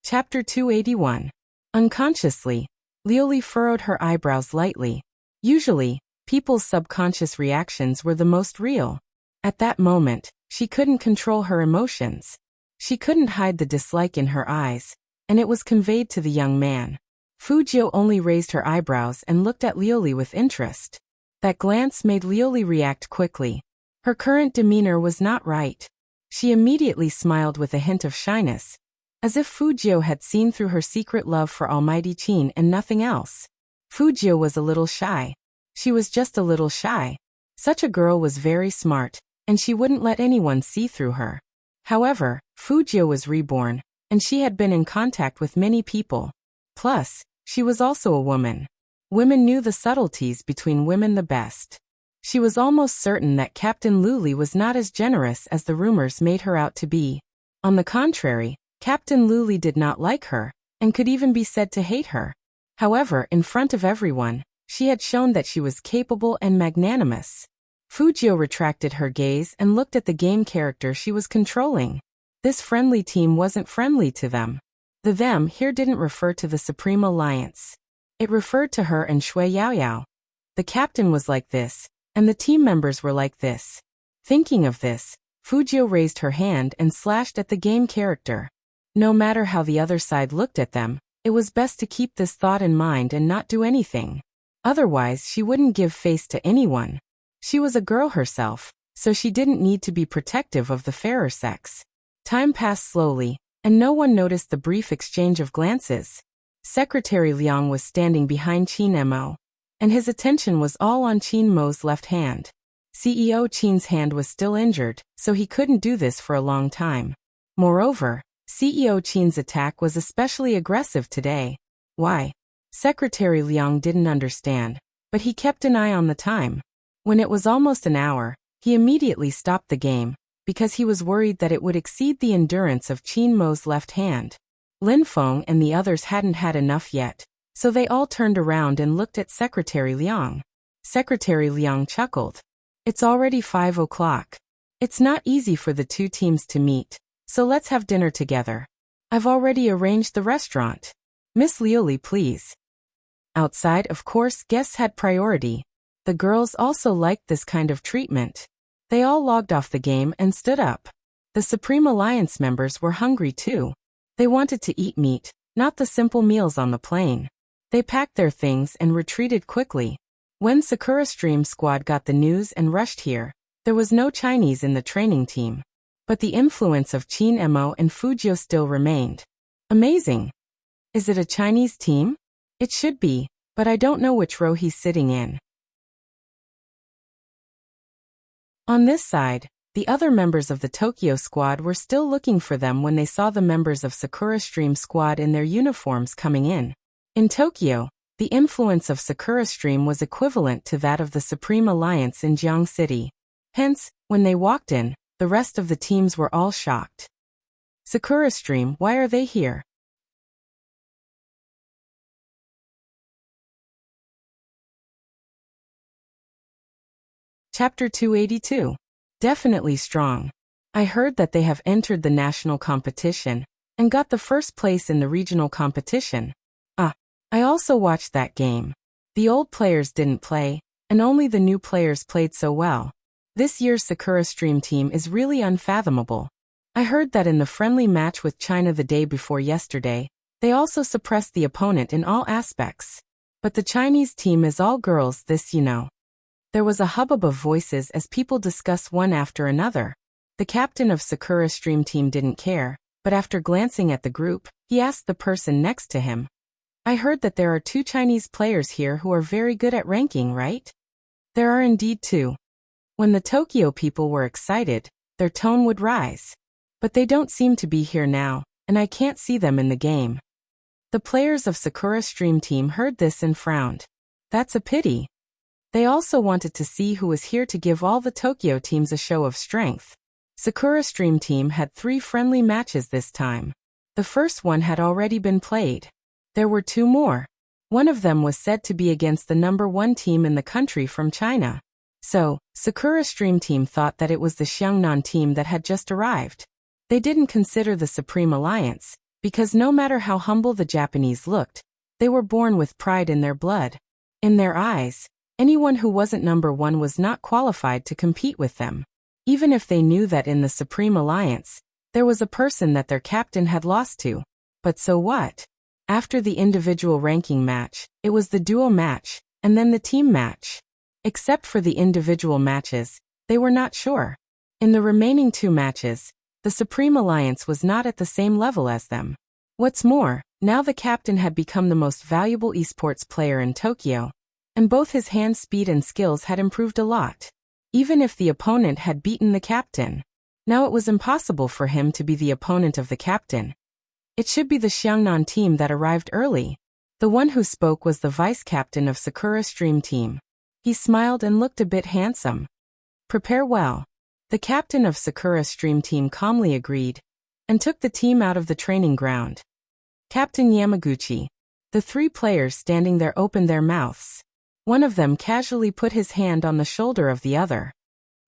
Chapter 281. Unconsciously, Lioli furrowed her eyebrows lightly. Usually, people's subconscious reactions were the most real. At that moment, she couldn't control her emotions. She couldn't hide the dislike in her eyes, and it was conveyed to the young man. Fujio only raised her eyebrows and looked at Lioli with interest. That glance made Lioli react quickly. Her current demeanor was not right. She immediately smiled with a hint of shyness, as if Fujio had seen through her secret love for Almighty Qin and nothing else. Fujio was a little shy. She was just a little shy. Such a girl was very smart, and she wouldn't let anyone see through her. However, Fujio was reborn, and she had been in contact with many people. Plus, she was also a woman. Women knew the subtleties between women the best. She was almost certain that Captain Luli was not as generous as the rumors made her out to be. On the contrary, Captain Luli did not like her, and could even be said to hate her. However, in front of everyone, she had shown that she was capable and magnanimous. Fujio retracted her gaze and looked at the game character she was controlling. This friendly team wasn't friendly to them. The them here didn't refer to the Supreme Alliance. It referred to her and Shui Yaoyao. The captain was like this, and the team members were like this. Thinking of this, Fujio raised her hand and slashed at the game character. No matter how the other side looked at them, it was best to keep this thought in mind and not do anything. Otherwise, she wouldn't give face to anyone. She was a girl herself, so she didn't need to be protective of the fairer sex. Time passed slowly, and no one noticed the brief exchange of glances. Secretary Liang was standing behind Qin Mo, and his attention was all on Qin Mo's left hand. CEO Qin's hand was still injured, so he couldn't do this for a long time. Moreover, CEO Qin's attack was especially aggressive today. Why? Secretary Liang didn't understand, but he kept an eye on the time. When it was almost an hour, he immediately stopped the game, because he was worried that it would exceed the endurance of Qin Mo's left hand. Lin Feng and the others hadn't had enough yet, so they all turned around and looked at Secretary Liang. Secretary Liang chuckled. It's already 5 o'clock. It's not easy for the two teams to meet, so let's have dinner together. I've already arranged the restaurant. Miss Lioli, please. Outside, of course, guests had priority. The girls also liked this kind of treatment. They all logged off the game and stood up. The Supreme Alliance members were hungry too. They wanted to eat meat, not the simple meals on the plane. They packed their things and retreated quickly. When Sakura Stream Squad got the news and rushed here, there was no Chinese in the training team. But the influence of Qin Emo and Fujio still remained. Amazing. Is it a Chinese team? It should be, but I don't know which row he's sitting in. On this side, the other members of the Tokyo squad were still looking for them when they saw the members of Sakura Stream Squad in their uniforms coming in. In Tokyo, the influence of Sakura Stream was equivalent to that of the Supreme Alliance in Jiang City. Hence, when they walked in, the rest of the teams were all shocked. Sakura Stream, why are they here? Chapter 282. Definitely strong. I heard that they have entered the national competition and got the first place in the regional competition. I also watched that game. The old players didn't play, and only the new players played so well. This year's Sakura Stream team is really unfathomable. I heard that in the friendly match with China the day before yesterday, they also suppressed the opponent in all aspects. But the Chinese team is all girls, this you know. There was a hubbub of voices as people discuss one after another. The captain of Sakura Stream team didn't care, but after glancing at the group, he asked the person next to him, I heard that there are 2 Chinese players here who are very good at ranking, right? There are indeed 2. When the Tokyo people were excited, their tone would rise. But they don't seem to be here now, and I can't see them in the game. The players of Sakura Stream team heard this and frowned. That's a pity. They also wanted to see who was here to give all the Tokyo teams a show of strength. Sakura Stream team had 3 friendly matches this time. The first one had already been played. There were 2 more. One of them was said to be against the number 1 team in the country from China. So, Sakura Stream team thought that it was the Xiangnan team that had just arrived. They didn't consider the Supreme Alliance, because no matter how humble the Japanese looked, they were born with pride in their blood. In their eyes, anyone who wasn't number 1 was not qualified to compete with them. Even if they knew that in the Supreme Alliance, there was a person that their captain had lost to. But so what? After the individual ranking match, it was the duo match, and then the team match. Except for the individual matches, they were not sure. In the remaining 2 matches, the Supreme Alliance was not at the same level as them. What's more, now the captain had become the most valuable esports player in Tokyo, and both his hand speed and skills had improved a lot. Even if the opponent had beaten the captain, now it was impossible for him to be the opponent of the captain. It should be the Xiangnan team that arrived early. The one who spoke was the vice-captain of Sakura Stream team. He smiled and looked a bit handsome. Prepare well. The captain of Sakura Stream team calmly agreed, and took the team out of the training ground. Captain Yamaguchi. The 3 players standing there opened their mouths. One of them casually put his hand on the shoulder of the other.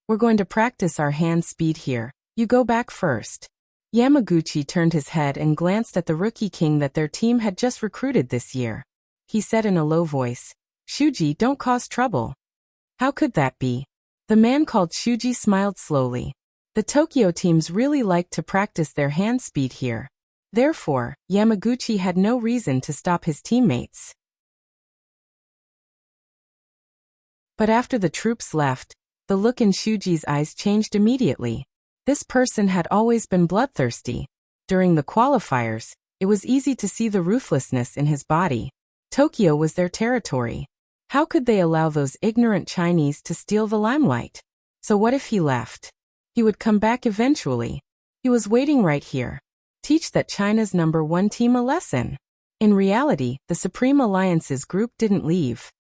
We're going to practice our hand speed here. You go back first. Yamaguchi turned his head and glanced at the rookie king that their team had just recruited this year. He said in a low voice, Shuji, don't cause trouble. How could that be? The man called Shuji smiled slowly. The Tokyo teams really liked to practice their hand speed here. Therefore, Yamaguchi had no reason to stop his teammates. But after the troops left, the look in Shuji's eyes changed immediately. This person had always been bloodthirsty. During the qualifiers, it was easy to see the ruthlessness in his body. Tokyo was their territory. How could they allow those ignorant Chinese to steal the limelight? So what if he left? He would come back eventually. He was waiting right here. Teach that China's number 1 team a lesson. In reality, the Supreme Alliance's group didn't leave.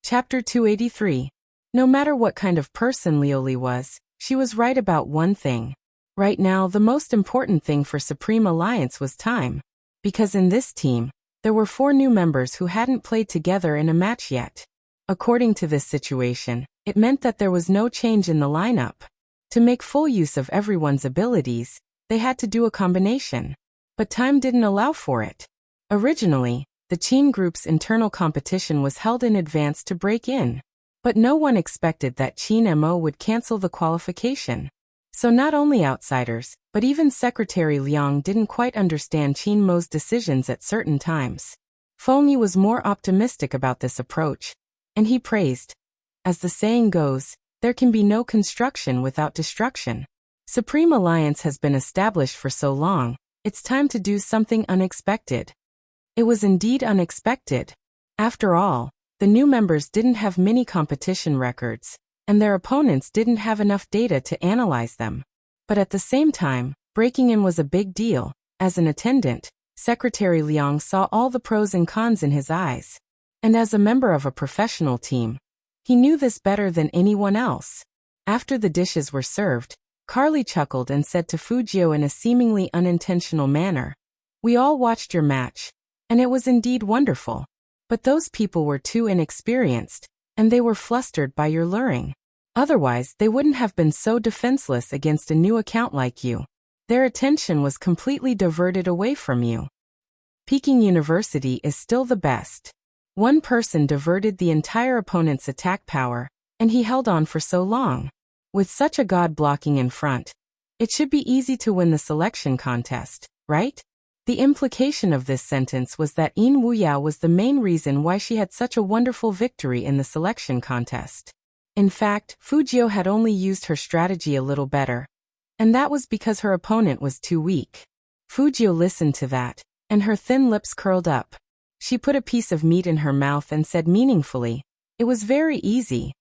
Chapter 283. No matter what kind of person Lioli was, she was right about one thing. Right now, the most important thing for Supreme Alliance was time. Because in this team, there were 4 new members who hadn't played together in a match yet. According to this situation, it meant that there was no change in the lineup. To make full use of everyone's abilities, they had to do a combination. But time didn't allow for it. Originally, The Qin group's internal competition was held in advance to break in. But no one expected that Qin Mo would cancel the qualification. So not only outsiders, but even Secretary Liang didn't quite understand Qin Mo's decisions at certain times. Feng Yi was more optimistic about this approach, and he praised. As the saying goes, there can be no construction without destruction. Supreme Alliance has been established for so long, it's time to do something unexpected. It was indeed unexpected. After all, the new members didn't have many competition records, and their opponents didn't have enough data to analyze them. But at the same time, breaking in was a big deal. As an attendant, Secretary Liang saw all the pros and cons in his eyes. And as a member of a professional team, he knew this better than anyone else. After the dishes were served, Carly chuckled and said to Fujio in a seemingly unintentional manner, "We all watched your match, and it was indeed wonderful. But those people were too inexperienced, and they were flustered by your luring. Otherwise, they wouldn't have been so defenseless against a new account like you. Their attention was completely diverted away from you. Peking University is still the best. One person diverted the entire opponent's attack power, and he held on for so long. With such a god blocking in front, it should be easy to win the selection contest, right?" The implication of this sentence was that Yin Wuya was the main reason why she had such a wonderful victory in the selection contest. In fact, Fujio had only used her strategy a little better, and that was because her opponent was too weak. Fujio listened to that, and her thin lips curled up. She put a piece of meat in her mouth and said meaningfully, "It was very easy."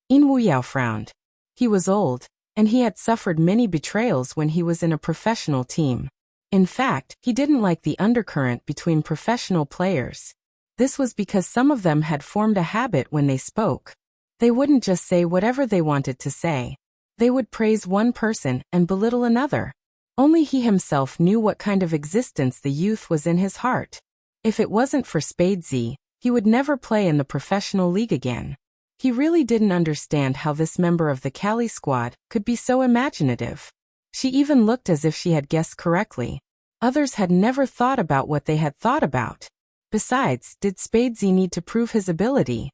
Yin Wuyao frowned. He was old, and he had suffered many betrayals when he was in a professional team. In fact, he didn't like the undercurrent between professional players. This was because some of them had formed a habit when they spoke. They wouldn't just say whatever they wanted to say. They would praise one person and belittle another. Only he himself knew what kind of existence the youth was in his heart. If it wasn't for Spadesy, he would never play in the professional league again. He really didn't understand how this member of the Cali squad could be so imaginative. She even looked as if she had guessed correctly. Others had never thought about what they had thought about. Besides, did Spadesy need to prove his ability?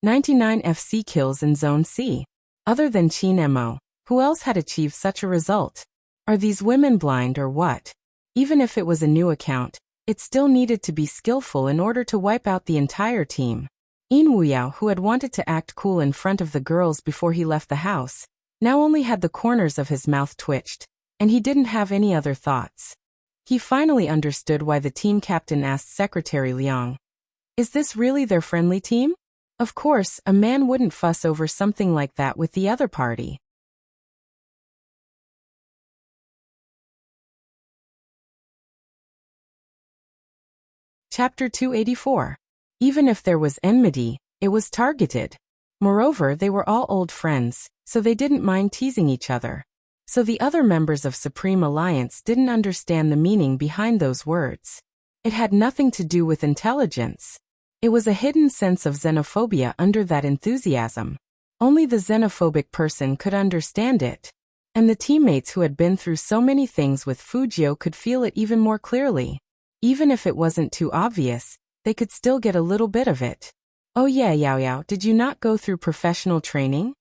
99 FC kills in Zone C. Other than Qin Mo, who else had achieved such a result? Are these women blind or what? Even if it was a new account, it still needed to be skillful in order to wipe out the entire team. Yin Wuyao, who had wanted to act cool in front of the girls before he left the house, now only had the corners of his mouth twitched, and he didn't have any other thoughts. He finally understood why the team captain asked Secretary Liang, "Is this really their friendly team?" Of course, a man wouldn't fuss over something like that with the other party. Chapter 284. Even if there was enmity, it was targeted. Moreover, they were all old friends, so they didn't mind teasing each other. So the other members of Supreme Alliance didn't understand the meaning behind those words. It had nothing to do with intelligence. It was a hidden sense of xenophobia under that enthusiasm. Only the xenophobic person could understand it. And the teammates who had been through so many things with Fujio could feel it even more clearly. Even if it wasn't too obvious, they could still get a little bit of it. "Oh yeah, Yao Yao, did you not go through professional training?"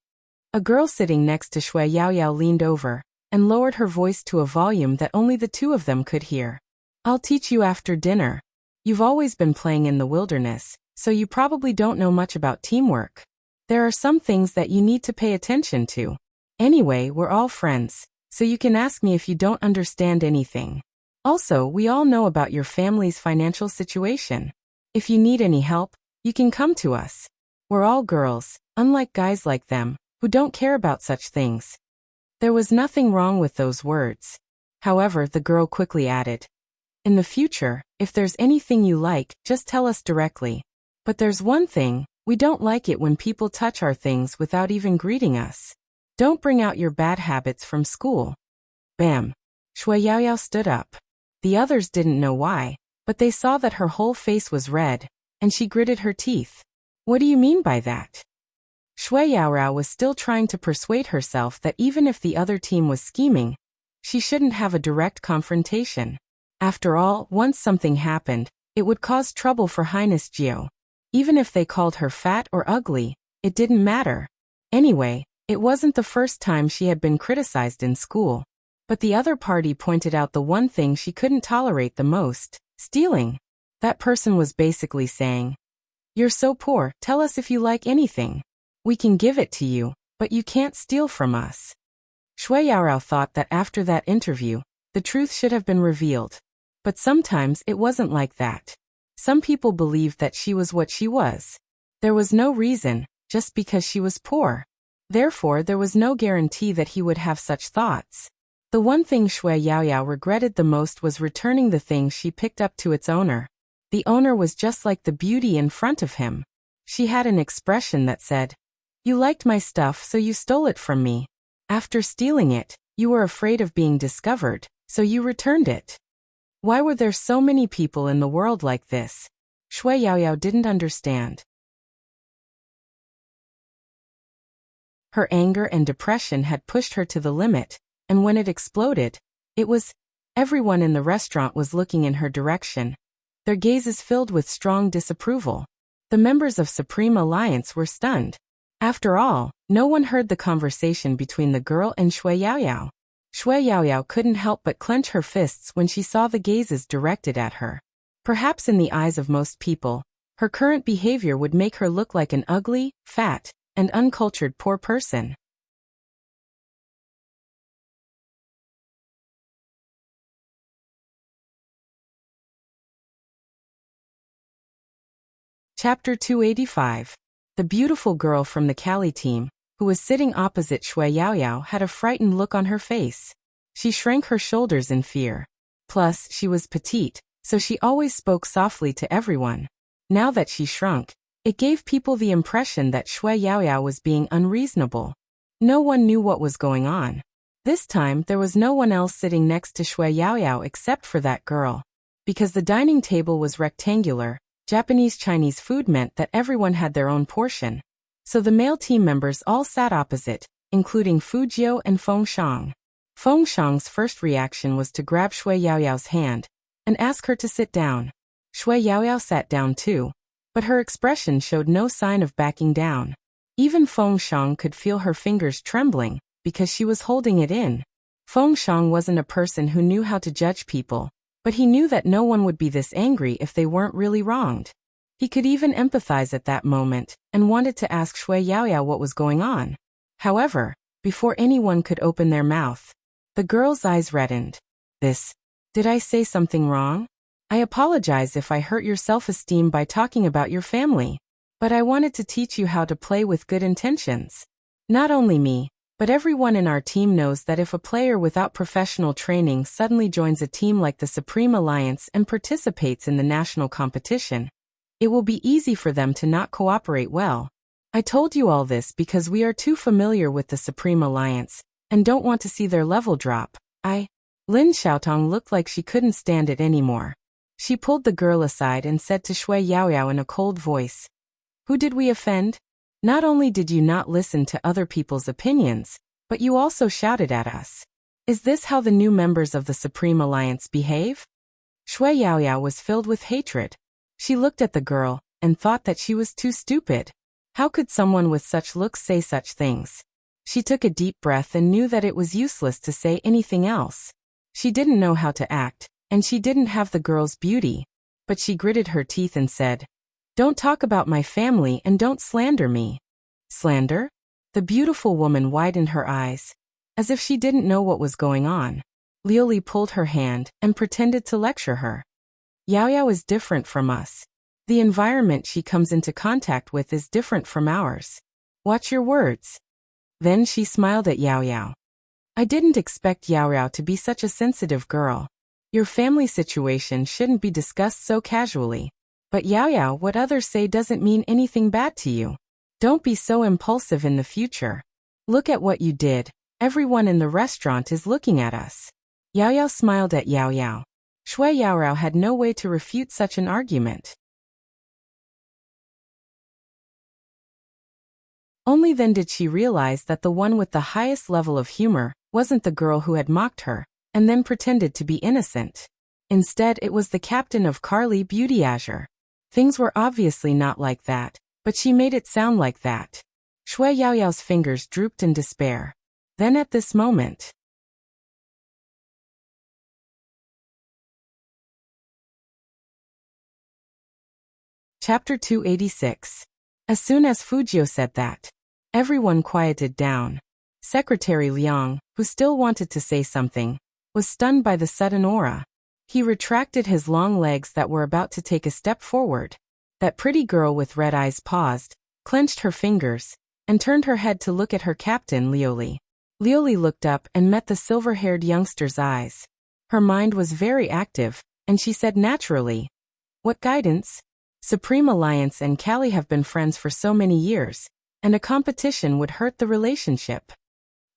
A girl sitting next to Shui Yao Yao leaned over and lowered her voice to a volume that only the two of them could hear. "I'll teach you after dinner. You've always been playing in the wilderness, so you probably don't know much about teamwork. There are some things that you need to pay attention to. Anyway, we're all friends, so you can ask me if you don't understand anything. Also, we all know about your family's financial situation. If you need any help, you can come to us. We're all girls, unlike guys like them, who don't care about such things." There was nothing wrong with those words. However, the girl quickly added, "In the future, if there's anything you like, just tell us directly. But there's one thing, we don't like it when people touch our things without even greeting us. Don't bring out your bad habits from school." Bam! Shui Yao Yao stood up. The others didn't know why, but they saw that her whole face was red, and she gritted her teeth. "What do you mean by that?" Shui Yaorao was still trying to persuade herself that even if the other team was scheming, she shouldn't have a direct confrontation. After all, once something happened, it would cause trouble for Highness Jiao. Even if they called her fat or ugly, it didn't matter. Anyway, it wasn't the first time she had been criticized in school. But the other party pointed out the one thing she couldn't tolerate the most: stealing. That person was basically saying, "You're so poor, tell us if you like anything. We can give it to you, but you can't steal from us." Shui Yaorao thought that after that interview, the truth should have been revealed. But sometimes it wasn't like that. Some people believed that she was what she was. There was no reason, just because she was poor. Therefore, there was no guarantee that he would have such thoughts. The one thing Shui Yaoyao regretted the most was returning the thing she picked up to its owner. The owner was just like the beauty in front of him. She had an expression that said, "You liked my stuff, so you stole it from me. After stealing it, you were afraid of being discovered, so you returned it." Why were there so many people in the world like this? Shui Yaoyao didn't understand. Her anger and depression had pushed her to the limit, and when it exploded, everyone in the restaurant was looking in her direction, their gazes filled with strong disapproval. The members of Supreme Alliance were stunned. After all, no one heard the conversation between the girl and Shui Yaoyao. Shui Yaoyao couldn't help but clench her fists when she saw the gazes directed at her. Perhaps in the eyes of most people, her current behavior would make her look like an ugly, fat, and uncultured poor person. Chapter 285. The beautiful girl from the Cali team, who was sitting opposite Shui Yaoyao, had a frightened look on her face. She shrank her shoulders in fear. Plus, she was petite, so she always spoke softly to everyone. Now that she shrunk, it gave people the impression that Shui Yaoyao was being unreasonable. No one knew what was going on. This time, there was no one else sitting next to Shui Yaoyao except for that girl. Because the dining table was rectangular, Japanese-Chinese food meant that everyone had their own portion. So the male team members all sat opposite, including Fu Jiao and Feng Shang. Feng Shang's first reaction was to grab Shui Yaoyao's hand and ask her to sit down. Shui Yaoyao sat down too, but her expression showed no sign of backing down. Even Feng Shang could feel her fingers trembling because she was holding it in. Feng Shang wasn't a person who knew how to judge people, but he knew that no one would be this angry if they weren't really wronged. He could even empathize at that moment and wanted to ask Shui Yaoyao what was going on. However, before anyone could open their mouth, the girl's eyes reddened. Did I say something wrong? I apologize if I hurt your self-esteem by talking about your family, but I wanted to teach you how to play with good intentions. Not only me, but everyone in our team knows that if a player without professional training suddenly joins a team like the Supreme Alliance and participates in the national competition, it will be easy for them to not cooperate well. I told you all this because we are too familiar with the Supreme Alliance and don't want to see their level drop. Lin Xiaotong looked like she couldn't stand it anymore. She pulled the girl aside and said to Shui Yaoyao in a cold voice, "Who did we offend? Not only did you not listen to other people's opinions, but you also shouted at us. Is this how the new members of the Supreme Alliance behave?" Shui Yaoyao was filled with hatred. She looked at the girl and thought that she was too stupid. How could someone with such looks say such things? She took a deep breath and knew that it was useless to say anything else. She didn't know how to act, and she didn't have the girl's beauty, but she gritted her teeth and said, "Don't talk about my family and don't slander me." Slander? The beautiful woman widened her eyes, as if she didn't know what was going on. Liuli pulled her hand and pretended to lecture her. Yaoyao is different from us. The environment she comes into contact with is different from ours. Watch your words. Then she smiled at Yaoyao. I didn't expect Yaoyao to be such a sensitive girl. Your family situation shouldn't be discussed so casually. But Yaoyao, what others say doesn't mean anything bad to you. Don't be so impulsive in the future. Look at what you did. Everyone in the restaurant is looking at us. Yaoyao smiled at Yaoyao. Shui Yaoyao had no way to refute such an argument. Only then did she realize that the one with the highest level of humor wasn't the girl who had mocked her, and then pretended to be innocent. Instead, it was the captain of Carly Beauty Azure. Things were obviously not like that, but she made it sound like that. Shui Yaoyao's fingers drooped in despair. Then at this moment, Chapter 286. As soon as Fujio said that, everyone quieted down. Secretary Liang, who still wanted to say something, was stunned by the sudden aura. He retracted his long legs that were about to take a step forward. That pretty girl with red eyes paused, clenched her fingers, and turned her head to look at her captain Lioli. Lioli looked up and met the silver-haired youngster's eyes. Her mind was very active, and she said naturally, "What guidance? Supreme Alliance and Callie have been friends for so many years, and a competition would hurt the relationship."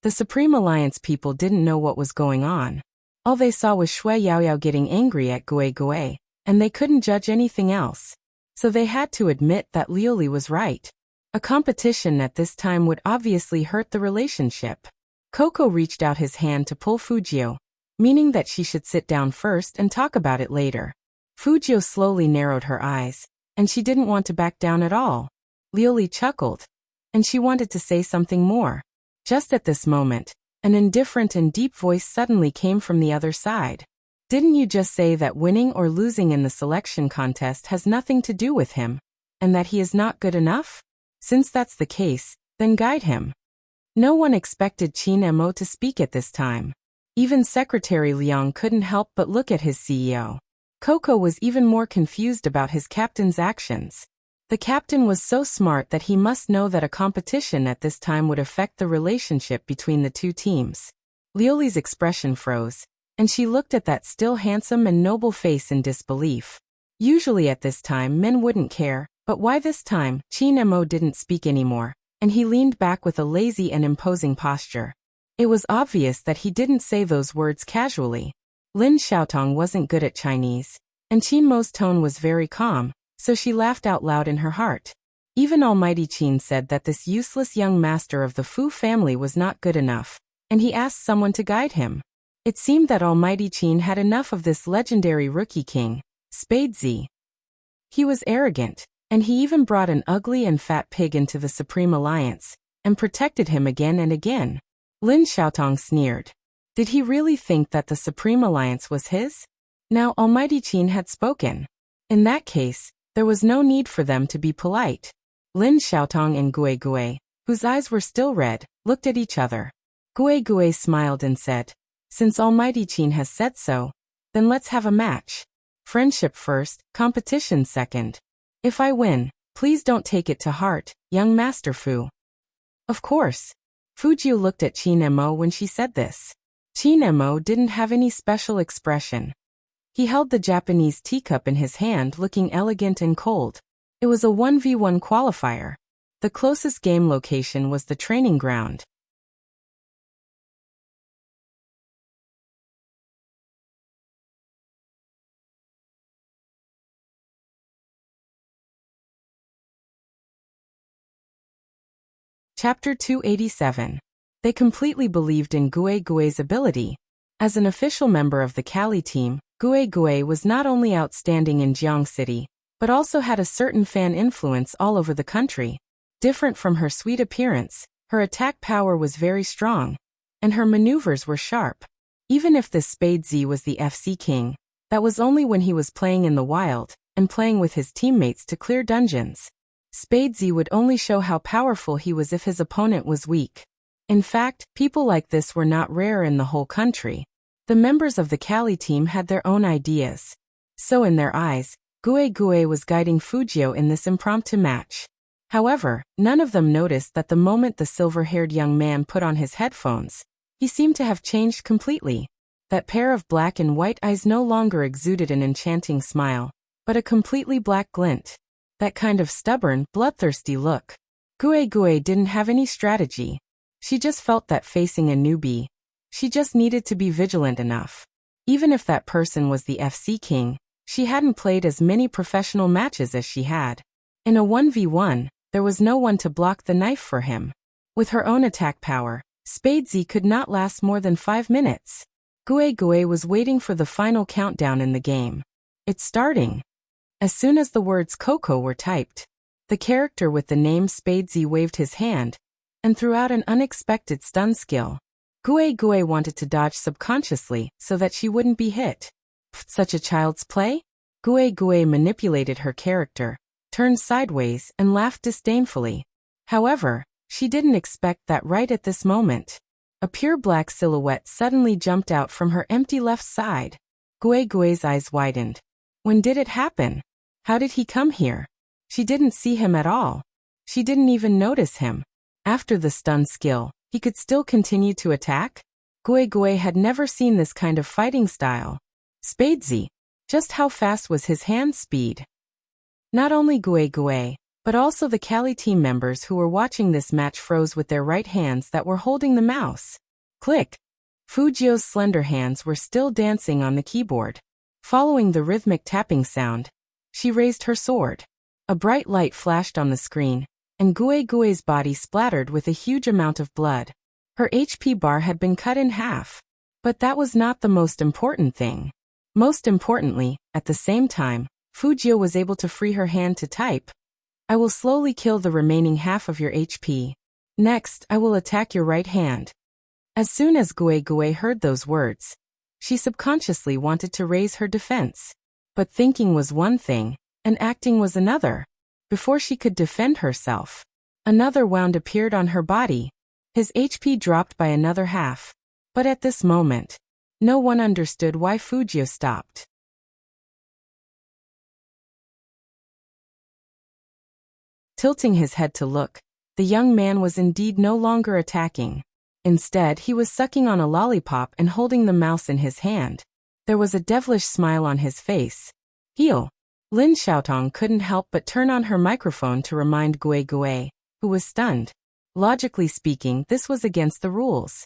The Supreme Alliance people didn't know what was going on. All they saw was Shui Yaoyao getting angry at Gue Gue, and they couldn't judge anything else. So they had to admit that Lioli was right. A competition at this time would obviously hurt the relationship. Coco reached out his hand to pull Fujio, meaning that she should sit down first and talk about it later. Fujio slowly narrowed her eyes, and she didn't want to back down at all. Lioli chuckled, and she wanted to say something more. Just at this moment, an indifferent and deep voice suddenly came from the other side. "Didn't you just say that winning or losing in the selection contest has nothing to do with him, and that he is not good enough? Since that's the case, then guide him." No one expected Qin Mo to speak at this time. Even Secretary Liang couldn't help but look at his CEO. Coco was even more confused about his captain's actions. The captain was so smart that he must know that a competition at this time would affect the relationship between the two teams. Lioli's expression froze, and she looked at that still handsome and noble face in disbelief. Usually at this time men wouldn't care, but why this time? Qin Mo didn't speak anymore, and he leaned back with a lazy and imposing posture. It was obvious that he didn't say those words casually. Lin Xiaotong wasn't good at Chinese, and Qin Mo's tone was very calm, so she laughed out loud in her heart. Even Almighty Qin said that this useless young master of the Fu family was not good enough, and he asked someone to guide him. It seemed that Almighty Qin had enough of this legendary rookie king, Spadesy. He was arrogant, and he even brought an ugly and fat pig into the Supreme Alliance, and protected him again and again. Lin Xiaotong sneered. Did he really think that the Supreme Alliance was his? Now Almighty Qin had spoken. In that case, there was no need for them to be polite. Lin Xiaotong and Gue Gue, whose eyes were still red, looked at each other. Gue Gue smiled and said, "Since Almighty Qin has said so, then let's have a match. Friendship first, competition second. If I win, please don't take it to heart, young Master Fu." Of course. Fujio looked at Qin Mo when she said this. Qin Mo didn't have any special expression. He held the Japanese teacup in his hand looking elegant and cold. It was a 1v1 qualifier. The closest game location was the training ground. Chapter 287. They completely believed in Gue Gue's ability. As an official member of the Cali team, Gue Gue was not only outstanding in Jiang City, but also had a certain fan influence all over the country. Different from her sweet appearance, her attack power was very strong, and her maneuvers were sharp. Even if this Spadesy was the FC king, that was only when he was playing in the wild, and playing with his teammates to clear dungeons. Spadesy would only show how powerful he was if his opponent was weak. In fact, people like this were not rare in the whole country. The members of the Cali team had their own ideas. So in their eyes, Gue Gue was guiding Fujio in this impromptu match. However, none of them noticed that the moment the silver-haired young man put on his headphones, he seemed to have changed completely. That pair of black and white eyes no longer exuded an enchanting smile, but a completely black glint. That kind of stubborn, bloodthirsty look. Gue Gue didn't have any strategy. She just felt that facing a newbie, she just needed to be vigilant enough. Even if that person was the FC king, she hadn't played as many professional matches as she had. In a 1v1, there was no one to block the knife for him. With her own attack power, Spadesy could not last more than 5 minutes. Gue Gue was waiting for the final countdown in the game. It's starting. As soon as the words Coco were typed, the character with the name Spadesy waved his hand and threw out an unexpected stun skill. Gue Gue wanted to dodge subconsciously so that she wouldn't be hit. Such a child's play? Gue Gue manipulated her character, turned sideways and laughed disdainfully. However, she didn't expect that right at this moment. A pure black silhouette suddenly jumped out from her empty left side. Gue Gue's eyes widened. When did it happen? How did he come here? She didn't see him at all. She didn't even notice him. After the stun skill, he could still continue to attack? Gue Gue had never seen this kind of fighting style. Spadesy. Just how fast was his hand speed? Not only Gue Gue, but also the Cali team members who were watching this match froze with their right hands that were holding the mouse. Click. Fujio's slender hands were still dancing on the keyboard. Following the rhythmic tapping sound, she raised her sword. A bright light flashed on the screen, and Gue Gue's body splattered with a huge amount of blood. Her HP bar had been cut in half. But that was not the most important thing. Most importantly, at the same time, Fujio was able to free her hand to type. I will slowly kill the remaining half of your HP. Next, I will attack your right hand. As soon as Gue Gue heard those words, she subconsciously wanted to raise her defense. But thinking was one thing, and acting was another. Before she could defend herself, another wound appeared on her body. His HP dropped by another half. But at this moment, no one understood why Fujio stopped. Tilting his head to look, the young man was indeed no longer attacking. Instead, he was sucking on a lollipop and holding the mouse in his hand. There was a devilish smile on his face. Heal. Lin Xiaotong couldn't help but turn on her microphone to remind Gue Gue, who was stunned. Logically speaking, this was against the rules.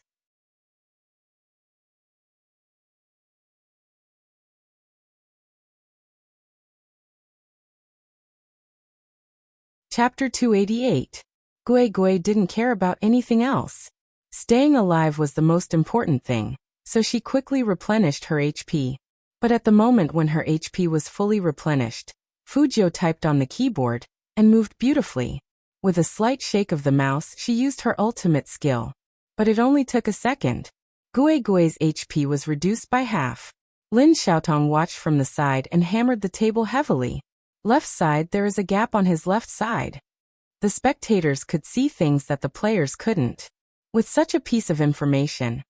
Chapter 288. Gue Gue didn't care about anything else. Staying alive was the most important thing, so she quickly replenished her HP. But at the moment when her HP was fully replenished, Fujio typed on the keyboard and moved beautifully. With a slight shake of the mouse, she used her ultimate skill. But it only took a second. Gue Gue's HP was reduced by half. Lin Xiaotong watched from the side and hammered the table heavily. Left side, there is a gap on his left side. The spectators could see things that the players couldn't. With such a piece of information,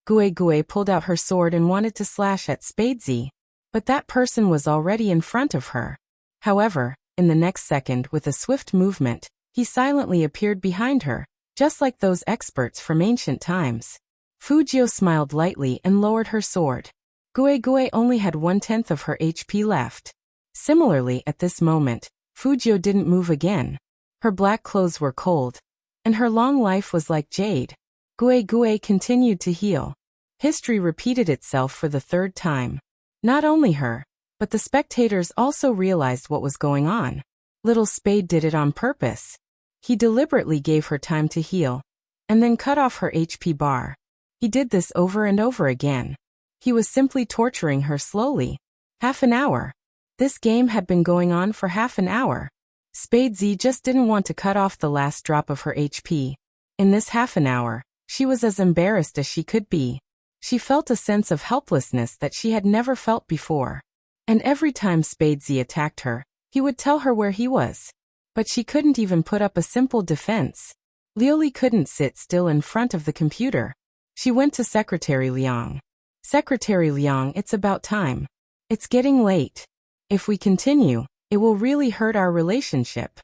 Gue Gue pulled out her sword and wanted to slash at Spadesy, but that person was already in front of her. However, in the next second, with a swift movement, he silently appeared behind her, just like those experts from ancient times. Fujio smiled lightly and lowered her sword. Gue Gue only had 1/10 of her HP left. Similarly, at this moment, Fujio didn't move again. Her black clothes were cold, and her long life was like jade. Gue Gue continued to heal. History repeated itself for the third time. Not only her, but the spectators also realized what was going on. Little Spade did it on purpose. He deliberately gave her time to heal, and then cut off her HP bar. He did this over and over again. He was simply torturing her slowly. Half an hour. This game had been going on for half an hour. Spadesy just didn't want to cut off the last drop of her HP. In this half an hour, she was as embarrassed as she could be. She felt a sense of helplessness that she had never felt before. And every time Spadesy attacked her, he would tell her where he was. But she couldn't even put up a simple defense. Liuli couldn't sit still in front of the computer. She went to Secretary Liang. Secretary Liang, it's about time. It's getting late. If we continue, it will really hurt our relationship.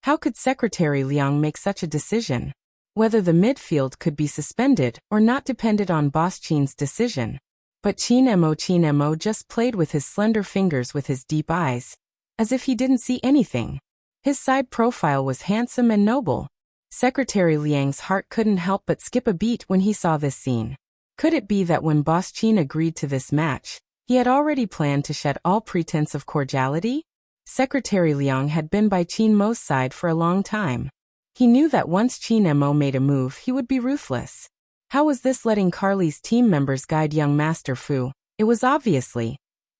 How could Secretary Liang make such a decision? Whether the midfield could be suspended or not depended on Boss Qin's decision. But Qin Mo just played with his slender fingers with his deep eyes, as if he didn't see anything. His side profile was handsome and noble. Secretary Liang's heart couldn't help but skip a beat when he saw this scene. Could it be that when Boss Qin agreed to this match, he had already planned to shed all pretense of cordiality? Secretary Liang had been by Qin Mo's side for a long time. He knew that once Qin Mo made a move, he would be ruthless. How was this letting Carly's team members guide young Master Fu? It was obviously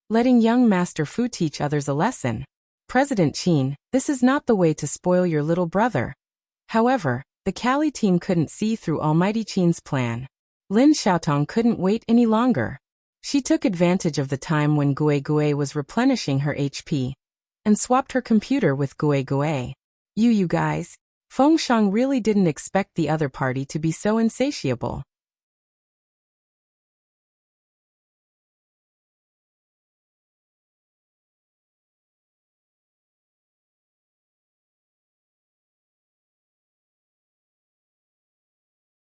letting young Master Fu teach others a lesson. President Qin, this is not the way to spoil your little brother. However, the Cali team couldn't see through Almighty Qin's plan. Lin Xiaotong couldn't wait any longer. She took advantage of the time when Gue Gue was replenishing her HP and swapped her computer with Gue Gue. You guys. Feng Shang really didn't expect the other party to be so insatiable.